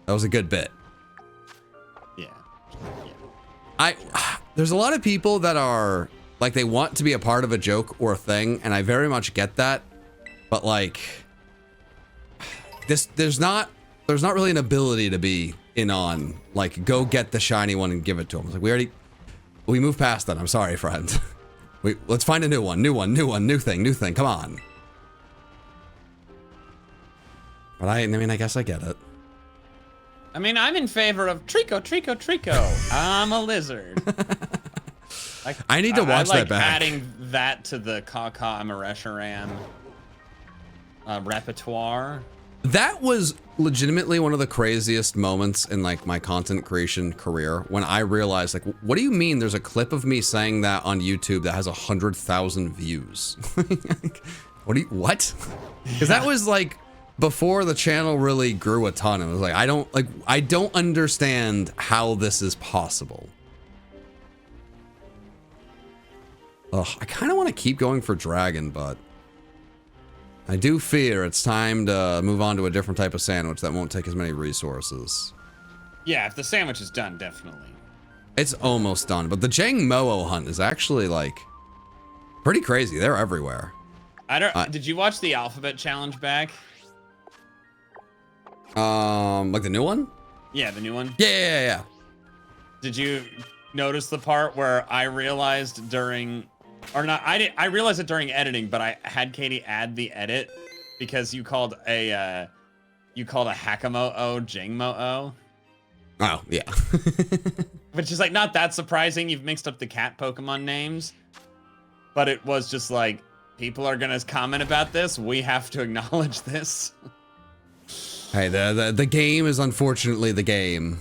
That was a good bit. Yeah. There's a lot of people that are like, they want to be a part of a joke or a thing, and I very much get that, but like there's not really an ability to be in on like, go get the shiny one and give it to him. It's like we moved past that. I'm sorry, friend. Let's find a new one, new thing. Come on. But I mean, I guess I get it. I mean, I'm in favor of Trico. I'm a lizard. I need to watch that back. Adding that to the Kaka Aresharam repertoire. That was legitimately one of the craziest moments in like my content creation career when I realized, like, what do you mean there's a clip of me saying that on YouTube that has 100,000 views? What? Because that was like before the channel really grew a ton. It was like, I don't understand how this is possible. Ugh, I kind of want to keep going for Dragon, but I do fear it's time to move on to a different type of sandwich that won't take as many resources. Yeah, if the sandwich is done, definitely. It's almost done, but the Jang Mo-O hunt is actually like pretty crazy. They're everywhere. Did you watch the alphabet challenge back? Like the new one? Yeah, the new one. Yeah. Did you notice the part where I realized during, or not? I realized it during editing, but I had Katie add the edit because you called a Hakamo-O Jangmo-O. Oh yeah. Which is like not that surprising. You've mixed up the cat Pokemon names, but it was just like, people are gonna comment about this. We have to acknowledge this. Hey, the game is unfortunately the game.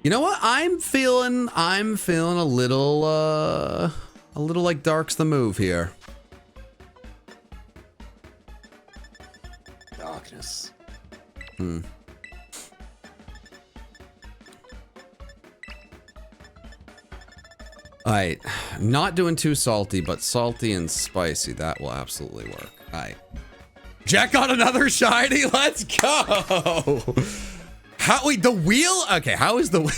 You know what? I'm feeling a little like Dark's the move here. Darkness. Alright, not doing too salty, but salty and spicy, that will absolutely work. Alright. Jack got another shiny, let's go! The wheel? Okay, how is the wheel?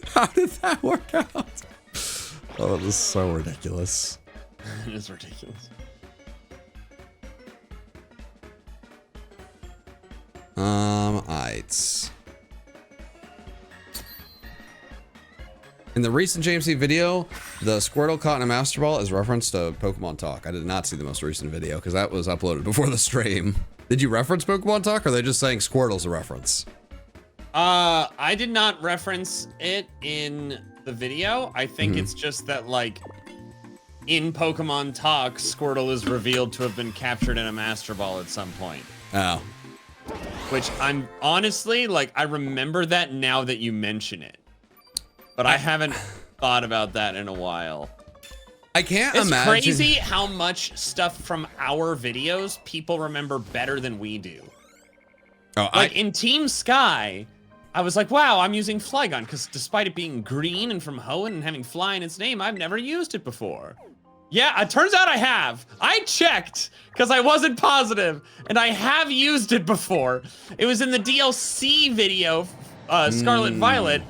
How did that work out? Oh, this is so ridiculous. It is ridiculous. Alright. In the recent JMC video, the Squirtle caught in a Master Ball is referenced to Pokemon Talk. I did not see the most recent video because that was uploaded before the stream. Did you reference Pokemon Talk, or are they just saying Squirtle's a reference? I did not reference it in the video. I think it's just that, like, in Pokemon Talk, Squirtle is revealed to have been captured in a Master Ball at some point. Oh. Which I'm honestly, like, I remember that now that you mention it. But I haven't thought about that in a while. I can't It's imagine. crazy how much stuff from our videos people remember better than we do. Oh, Like, in Team Sky, I was like, wow, I'm using Flygon, because despite it being green and from Hoenn and having Fly in its name, I've never used it before. Yeah, it turns out I have. I checked, because I wasn't positive, and I have used it before. It was in the DLC video, Scarlet Violet,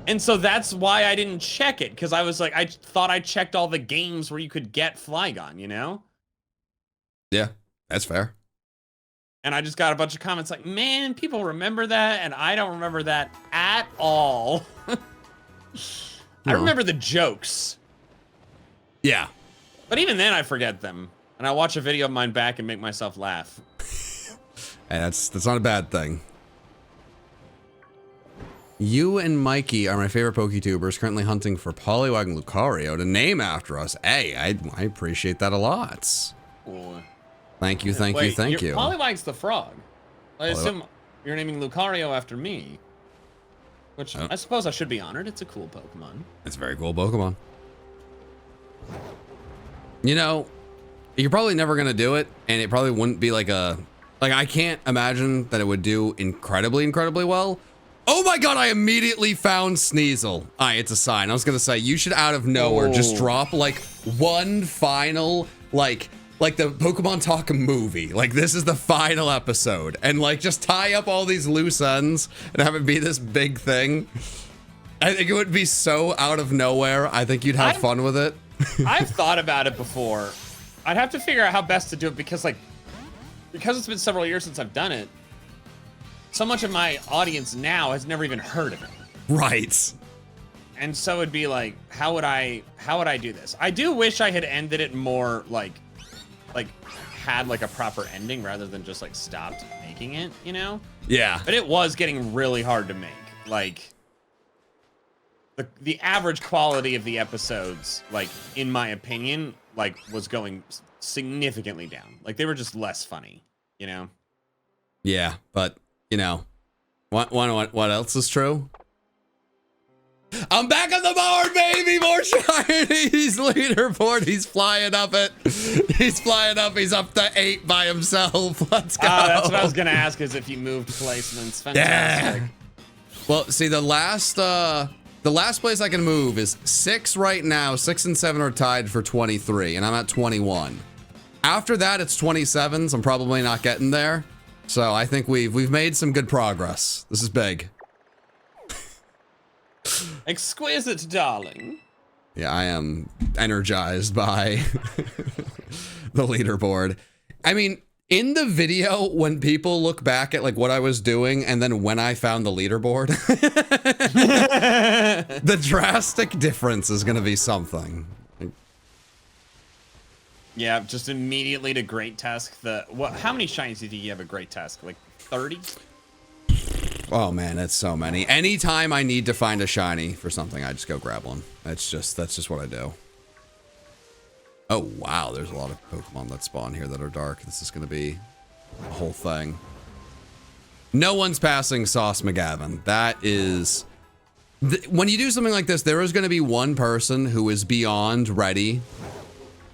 and so that's why I didn't check it, because I was like, I thought I checked all the games where you could get Flygon, you know? Yeah, that's fair. And I just got a bunch of comments like, man, people remember that, and I don't remember that at all. I remember the jokes. Yeah. But even then, I forget them. And I watch a video of mine back and make myself laugh. And that's not a bad thing. You and Mikey are my favorite PokeTubers, currently hunting for Poliwag and Lucario to name after us. Hey, I appreciate that a lot. Cool. Thank you, thank you, Wait, thank you. Poliwag's the frog. I assume you're naming Lucario after me. Which I suppose I should be honored. It's a cool Pokemon. It's a very cool Pokemon. You know, you're probably never going to do it, and it probably wouldn't be like a... Like, I can't imagine that it would do incredibly, incredibly well. Oh my god, I immediately found Sneasel. It's a sign. I was going to say, you should out of nowhere just drop, like, one final, like the Pokemon Talk movie. Like, this is the final episode. And, like, just tie up all these loose ends and have it be this big thing. I think it would be so out of nowhere. I think you'd have fun with it. I've thought about it before. I'd have to figure out how best to do it because it's been several years since I've done it. So much of my audience now has never even heard of it. Right. And so it'd be like, how would I do this? I do wish I had ended it more like had like a proper ending rather than just like stopped making it, you know? Yeah. But it was getting really hard to make. Like the average quality of the episodes, like in my opinion, like was going significantly down. Like they were just less funny, you know? Yeah, but you know, what else is true? I'm back on the board, baby! More shinies! Leaderboard, he's flying up it. He's flying up, he's up to 8 by himself. Let's go. That's what I was gonna ask, is if you moved placements. Fantastic. Yeah. Well, see, the last place I can move is 6 right now. 6 and 7 are tied for 23, and I'm at 21. After that, it's 27s. I'm probably not getting there. So I think we've made some good progress. This is big. Exquisite, darling. Yeah, I am energized by the leaderboard. I mean, in the video, when people look back at like what I was doing and then when I found the leaderboard, the drastic difference is going to be something. Yeah, just immediately to Great Tusk. How many shinies do you have at Great Tusk? Like 30? Oh man, it's so many. Anytime I need to find a shiny for something, I just go grab one. That's just what I do. Oh wow, there's a lot of Pokemon that spawn here that are dark. This is gonna be a whole thing. No one's passing Sauce McGavin. That is... when you do something like this, there is gonna be one person who is beyond ready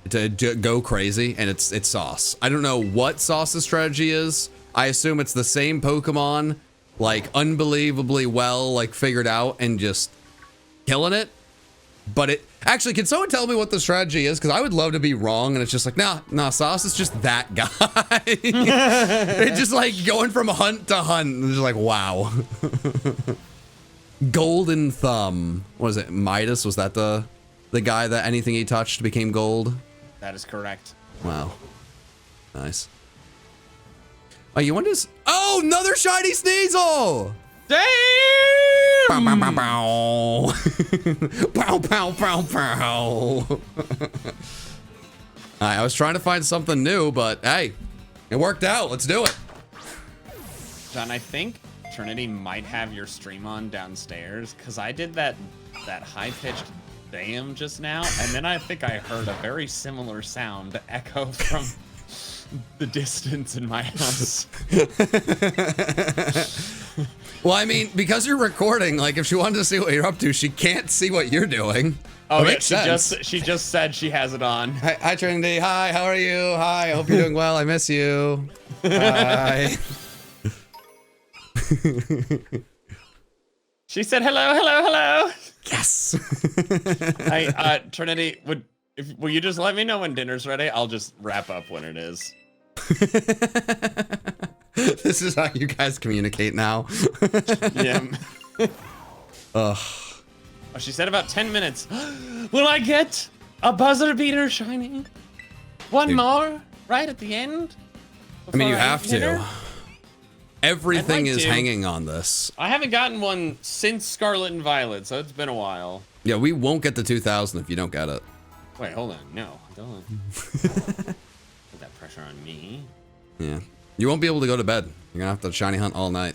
to go crazy, and it's Sauce. I don't know what Sauce's strategy is. I assume it's the same Pokemon, like unbelievably well, like figured out and just killing it. But it actually, can someone tell me what the strategy is? Because I would love to be wrong, and it's just like, nah, Sauce is just that guy. It's just like going from hunt to hunt. And just like, wow. Golden Thumb. What is it? Midas? Was that the guy that anything he touched became gold? That is correct. Wow. Nice. Oh, you want to... Oh, another shiny Sneasel! Damn! Bow, bow, bow, bow. Pow, pow, pow, pow. I was trying to find something new, but hey, it worked out. Let's do it. John, I think Trinity might have your stream on downstairs because I did that high-pitched damn just now, and then I think I heard a very similar sound echo from the distance in my house. Well, I mean, because you're recording, like if she wanted to see what you're up to, she can't see what you're doing. Oh, That yeah, makes sense. she just said she has it on. Hi, Trinity. Hi, how are you? Hi, I hope you're doing well. I miss you. Hi. She said hello, hello, hello. Yes. Hey, Trinity, will you just let me know when dinner's ready? I'll just wrap up when it is. This is how you guys communicate now. Yeah. Ugh. Oh, she said about 10 minutes. Will I get a buzzer beater shiny? One Dude. more right at the end? I mean, you before I have eat dinner? to. Everything I'd like is to. hanging on this. I haven't gotten one since Scarlet and Violet, so it's been a while. Yeah, we won't get to 2000 if you don't get it. Wait, hold on. No, don't. Put that pressure on me. Yeah. You won't be able to go to bed. You're gonna have to shiny hunt all night.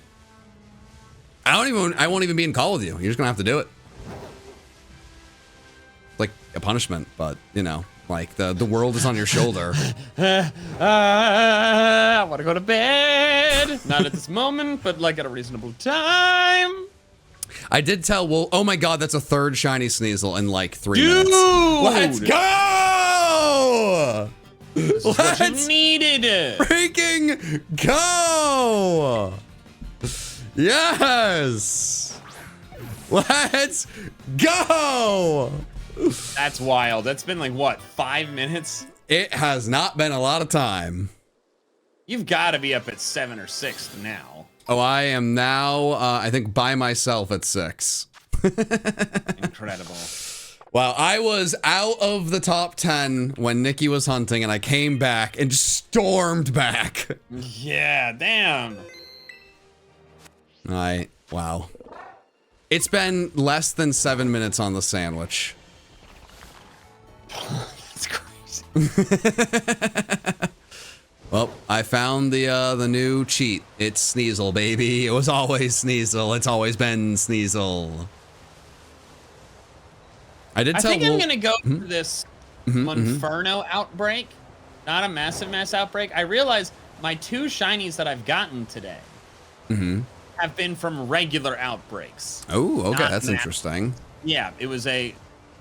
I won't even be in call with you. You're just gonna have to do it. Like a punishment, but you know, like the world is on your shoulder. I want to go to bed. Not at this moment, but like at a reasonable time. I did tell Wolf, oh my god, that's a third shiny Sneasel in like 3 Dude! minutes. Let's go! This is what you Let's needed. freaking go! Yes! Let's go! That's wild. That's been like, what, 5 minutes? It has not been a lot of time. You've got to be up at 7 or 6 now. Oh, I am now, I think, by myself at 6. Incredible. Wow, I was out of the top 10 when Nikki was hunting, and I came back and just stormed back. Yeah, damn. Wow. It's been less than 7 minutes on the sandwich. That's crazy. Well, I found the new cheat. It's Sneasel, baby. It was always Sneasel. It's always been Sneasel. I think I'm gonna go for this Monferno outbreak, not a massive mass outbreak. I realize my 2 shinies that I've gotten today have been from regular outbreaks. Oh, okay, not that's mass. interesting. Yeah, it was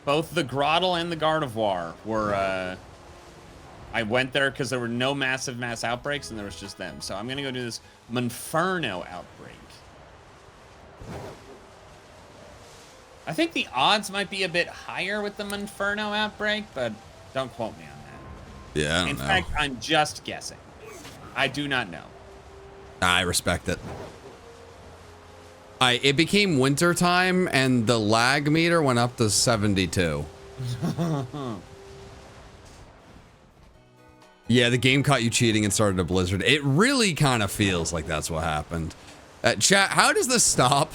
both the Grottle and the Gardevoir were, I went there because there were no massive mass outbreaks and there was just them. So I'm gonna go do this Monferno outbreak. I think the odds might be a bit higher with the Monferno outbreak, but don't quote me on that. Yeah, I don't In know. fact, I'm just guessing. I do not know. I respect it. It became winter time and the lag meter went up to 72. Yeah, the game caught you cheating and started a blizzard. It really kind of feels like that's what happened. Chat, how does this stop?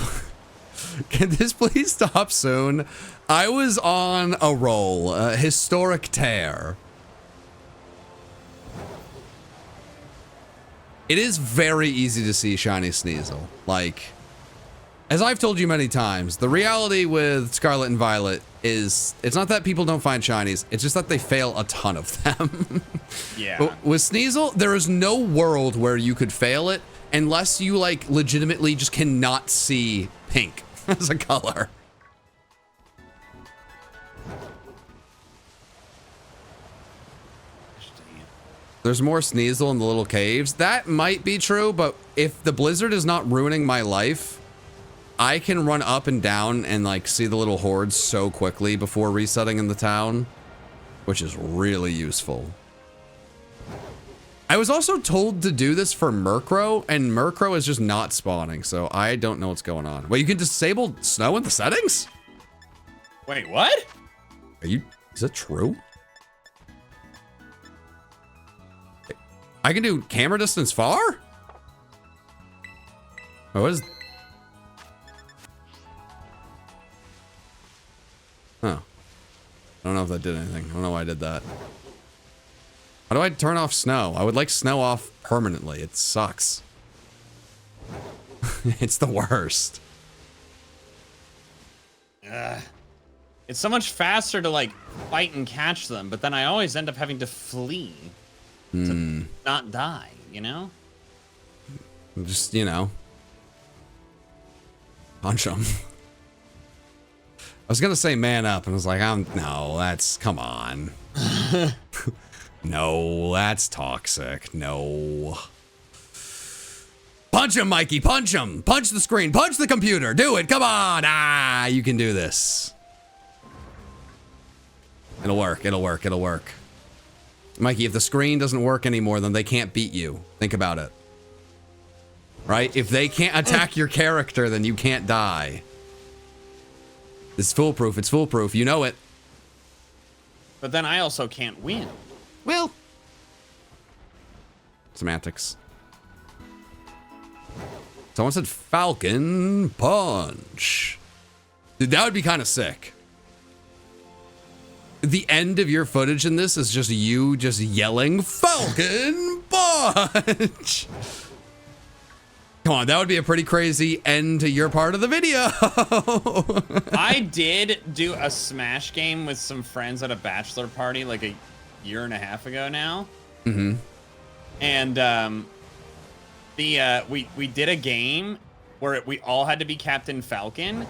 Can this please stop soon? I was on a roll, a historic tear. It is very easy to see shiny Sneasel. Like, as I've told you many times, the reality with Scarlet and Violet is it's not that people don't find shinies, it's just that they fail a ton of them. Yeah. But with Sneasel, there is no world where you could fail it unless you like legitimately just cannot see pink as a color. There's more Sneasel in the little caves. That might be true, but if the blizzard is not ruining my life, I can run up and down and like see the little hordes so quickly before resetting in the town, which is really useful. I was also told to do this for Murkrow, and Murkrow is just not spawning, so I don't know what's going on. Wait, you can disable snow in the settings? Wait, what? Is that true? I can do camera distance far? Oh, what is... Huh. I don't know if that did anything. I don't know why I did that. How do I turn off snow? I would like snow off permanently. It sucks. It's the worst. It's so much faster to like fight and catch them, but then I always end up having to flee to not die, you know? Just, you know, punch them. I was gonna say man up, and I was like, no, that's, come on. No, that's toxic. No. Punch him, Mikey, punch him. Punch the screen, punch the computer. Do it, come on. Ah, you can do this. It'll work, it'll work, it'll work. Mikey, if the screen doesn't work anymore, then they can't beat you. Think about it. Right? If they can't attack your character, then you can't die. It's foolproof, it's foolproof, you know it. But then I also can't win. Well, semantics. Someone said Falcon Punch. Dude, that would be kind of sick. The end of your footage in this is just you just yelling Falcon Punch. Come on, that would be a pretty crazy end to your part of the video. I did do a Smash game with some friends at a bachelor party like a year and a half ago now. Mm-hmm. And we did a game where we all had to be Captain Falcon,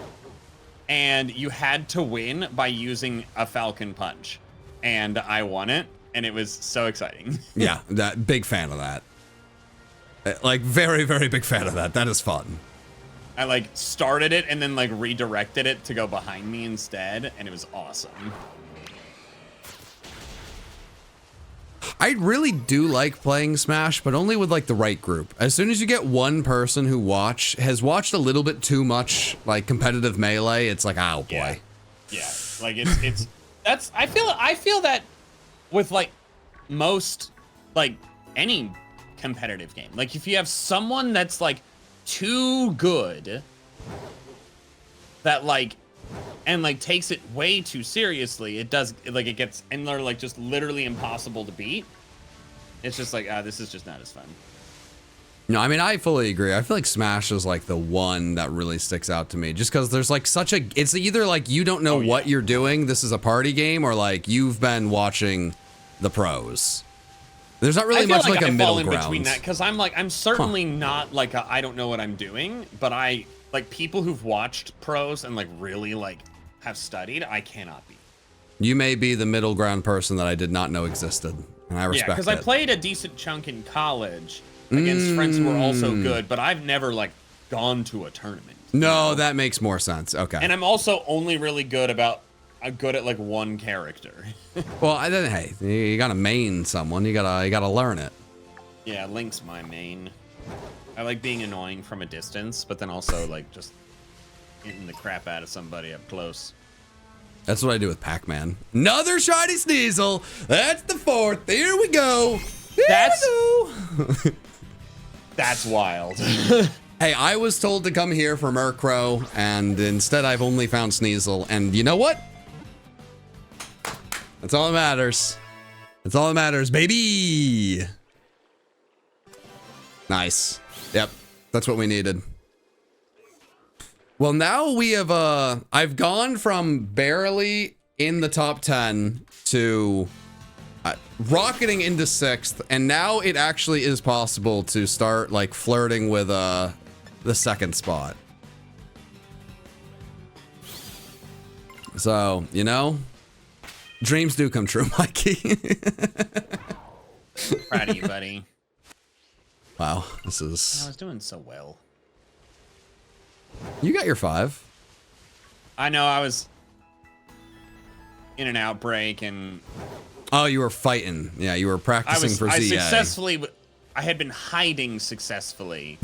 and you had to win by using a Falcon Punch. And I won it, and it was so exciting. Yeah, that big fan of that. Like, very, very big fan of that. That is fun. I like started it and then like redirected it to go behind me instead, and it was awesome. I really do like playing Smash, but only with like the right group. As soon as you get one person who has watched a little bit too much like competitive Melee, it's like, oh boy. Yeah. Like it's that's I feel that with like most like any competitive game. Like if you have someone that's like too good that like and like takes it way too seriously, it gets and they're like just literally impossible to beat. It's just like, this is just not as fun. No, I mean, I fully agree. I feel like Smash is like the one that really sticks out to me just because there's like it's either like you don't know what you're doing, this is a party game, or like you've been watching the pros. There's not really much like a middle ground. I fall in between that because I'm certainly not like I don't know what I'm doing, but I like people who've watched pros and like really like have studied, I cannot be. You may be the middle ground person that I did not know existed, and I respect it. Yeah, because I played a decent chunk in college against friends who were also good, but I've never like gone to a tournament. No, that makes more sense. Okay. And I'm also only really good at like one character. Well, hey, you gotta main someone. You gotta learn it. Yeah, Link's my main. I like being annoying from a distance, but then also like just hitting the crap out of somebody up close. That's what I do with Pac-Man. Another shiny Sneasel. That's the fourth. Here we go. That's wild. Hey, I was told to come here for Murkrow, and instead I've only found Sneasel. And you know what? That's all that matters. That's all that matters, baby. Nice. Yep, that's what we needed. Well, now we have, I've gone from barely in the top 10 to rocketing into 6th, and now it actually is possible to start, like, flirting with, the 2nd spot. So, you know, dreams do come true, Mikey. Proud of you, buddy. Wow, this is... I was doing so well. You got your 5. I know, I was in an outbreak and... Oh, you were fighting. Yeah, you were practicing for ZA. I had been hiding successfully.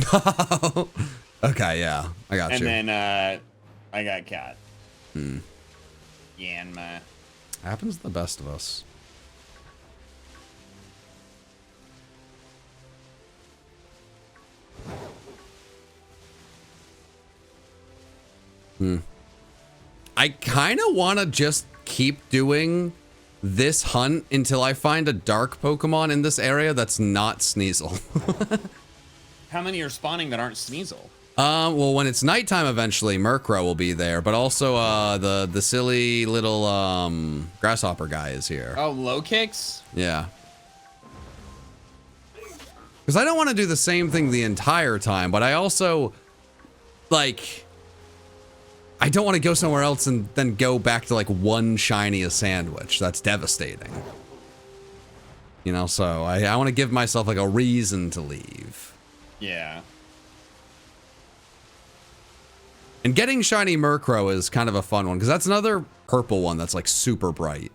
Okay, yeah, I got you. And then, I got caught. Yanma. Happens to the best of us. I kind of want to just keep doing this hunt until I find a dark Pokemon in this area that's not Sneasel. How many are spawning that aren't Sneasel? Well, when it's nighttime, eventually Murkrow will be there, but also the silly little grasshopper guy is here. Oh, low kicks? Yeah. Because I don't want to do the same thing the entire time, but I also, like, I don't want to go somewhere else and then go back to, like, one shiny a sandwich. That's devastating. You know, so I want to give myself, like, a reason to leave. Yeah. And getting shiny Murkrow is kind of a fun one, because that's another purple one that's, like, super bright.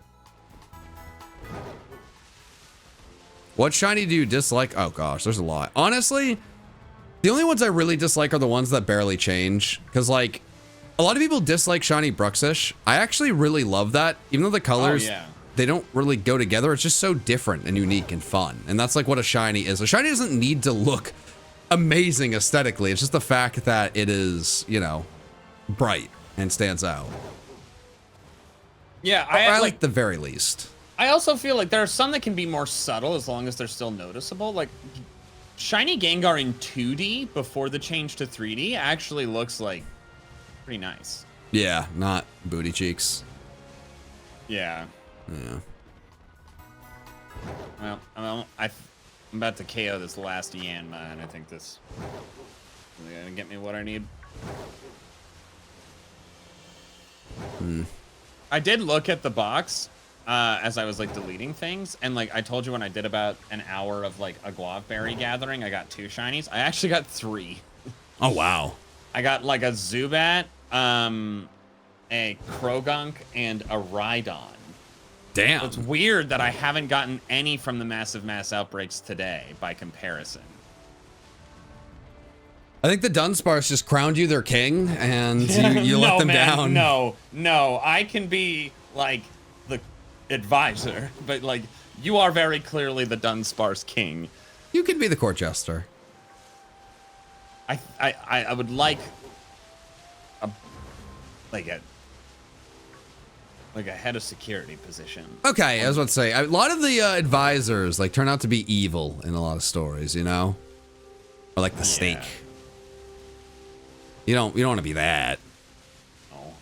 What shiny do you dislike? Oh, gosh, there's a lot. Honestly, the only ones I really dislike are the ones that barely change. Because, like, a lot of people dislike shiny Bruxish. I actually really love that. Even though the colors, they don't really go together. It's just so different and unique and fun. And that's, like, what a shiny is. A shiny doesn't need to look amazing aesthetically. It's just the fact that it is, you know, bright and stands out. Yeah, I like the very least. I also feel like there are some that can be more subtle as long as they're still noticeable. Like, shiny Gengar in 2D before the change to 3D actually looks like pretty nice. Yeah, not booty cheeks. Yeah. Yeah. Well, I'm about to KO this last Yanma, and I think this is gonna get me what I need. I did look at the box as I was like deleting things, and like I told you when I did about an hour of like a Guavberry gathering, I got 2 shinies. I actually got 3. Oh wow. I got like a Zubat, a Krogunk, and a Rhydon. Damn. So it's weird that I haven't gotten any from the massive mass outbreaks today by comparison. I think the Dunsparce just crowned you their king, and you let them down. No, I can be like the advisor, but like you are very clearly the Dunsparce king. You can be the court jester. I would like a head of security position. Okay, I was about to say, a lot of the advisors like turn out to be evil in a lot of stories, you know, or like the snake. You don't want to be that. Oh.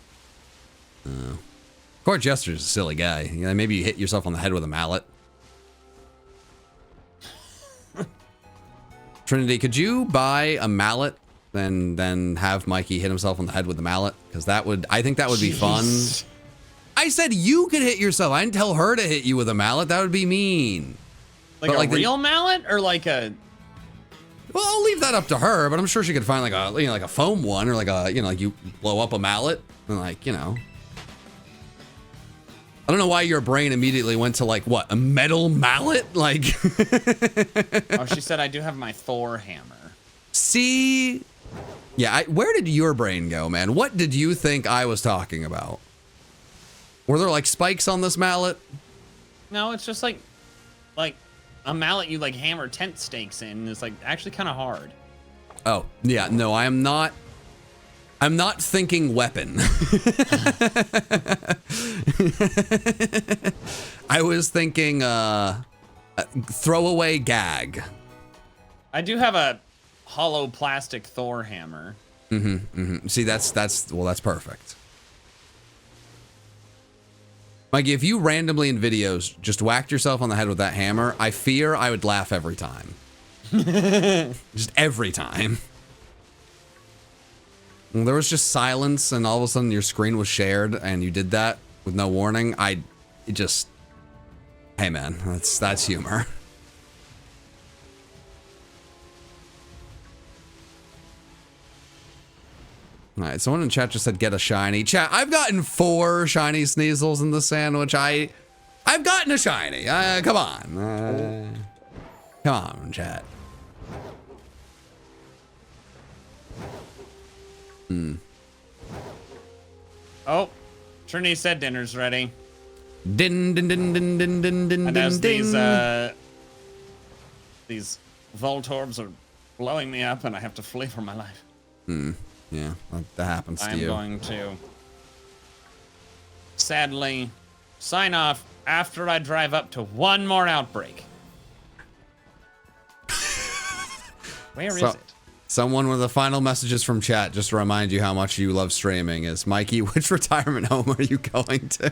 Court jester's a silly guy. You know, maybe you hit yourself on the head with a mallet. Trinity, could you buy a mallet then have Mikey hit himself on the head with the mallet? Because I think that would be fun. I said you could hit yourself. I didn't tell her to hit you with a mallet. That would be mean. Like a real mallet or like a... Well, I'll leave that up to her, but I'm sure she could find like a, like a foam one, or like a, like you blow up a mallet and like, I don't know why your brain immediately went to like, what, a metal mallet? Like, oh, she said I do have my Thor hammer. See, yeah, where did your brain go, man? What did you think I was talking about? Were there like spikes on this mallet? No, it's just like a mallet you like hammer tent stakes in, and it's like actually kind of hard. Oh, yeah, no, I'm not thinking weapon. I was thinking throwaway gag. I do have a hollow plastic Thor hammer. See, that's perfect. Mikey, if you randomly in videos just whacked yourself on the head with that hammer, I fear I would laugh every time. Just every time. And there was just silence, and all of a sudden your screen was shared, and you did that with no warning. Hey man, that's humor. All right, someone in chat just said get a shiny. Chat, I've gotten 4 shiny Sneasels in the sandwich. I've gotten a shiny. Come on. Come on, chat. Oh, Trinity said dinner's ready. Din din din din din din din And as din. these Voltorbs are blowing me up, and I have to flee for my life. Yeah, that happens to you. I'm going to sadly sign off after I drive up to one more outbreak. Where is it? Someone with the final messages from chat just to remind you how much you love streaming is, Mikey, which retirement home are you going to?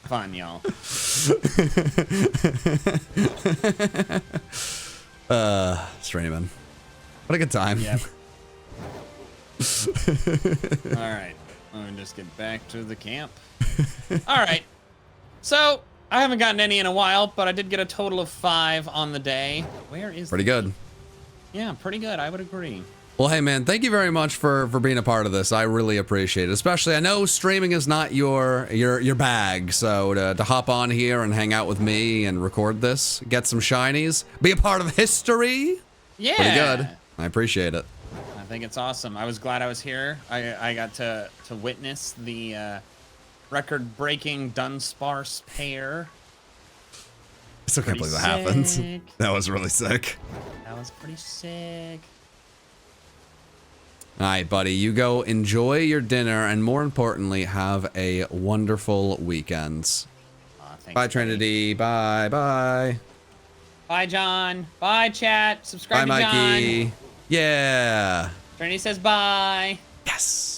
Fun, y'all. Streaming. What a good time. Yep. All right. Let me just get back to the camp. All right. So, I haven't gotten any in a while, but I did get a total of 5 on the day. Where is Pretty good. Yeah, pretty good. I would agree. Well, hey, man, thank you very much for being a part of this. I really appreciate it. Especially, I know streaming is not your bag, so to hop on here and hang out with me and record this, get some shinies, be a part of history. Yeah. Pretty good. I appreciate it. I think it's awesome. I was glad I was here. I got to witness the record-breaking Dunsparce pair. I still can't Pretty believe that happened. sick. That was really sick. That was pretty sick. All right, buddy, you go enjoy your dinner and more importantly, have a wonderful weekend. Thanks, Bye, buddy. Trinity. Bye, bye. Bye, John. Bye, chat. Subscribe Bye, to Mikey. John. Yeah. Trinity says bye. Yes.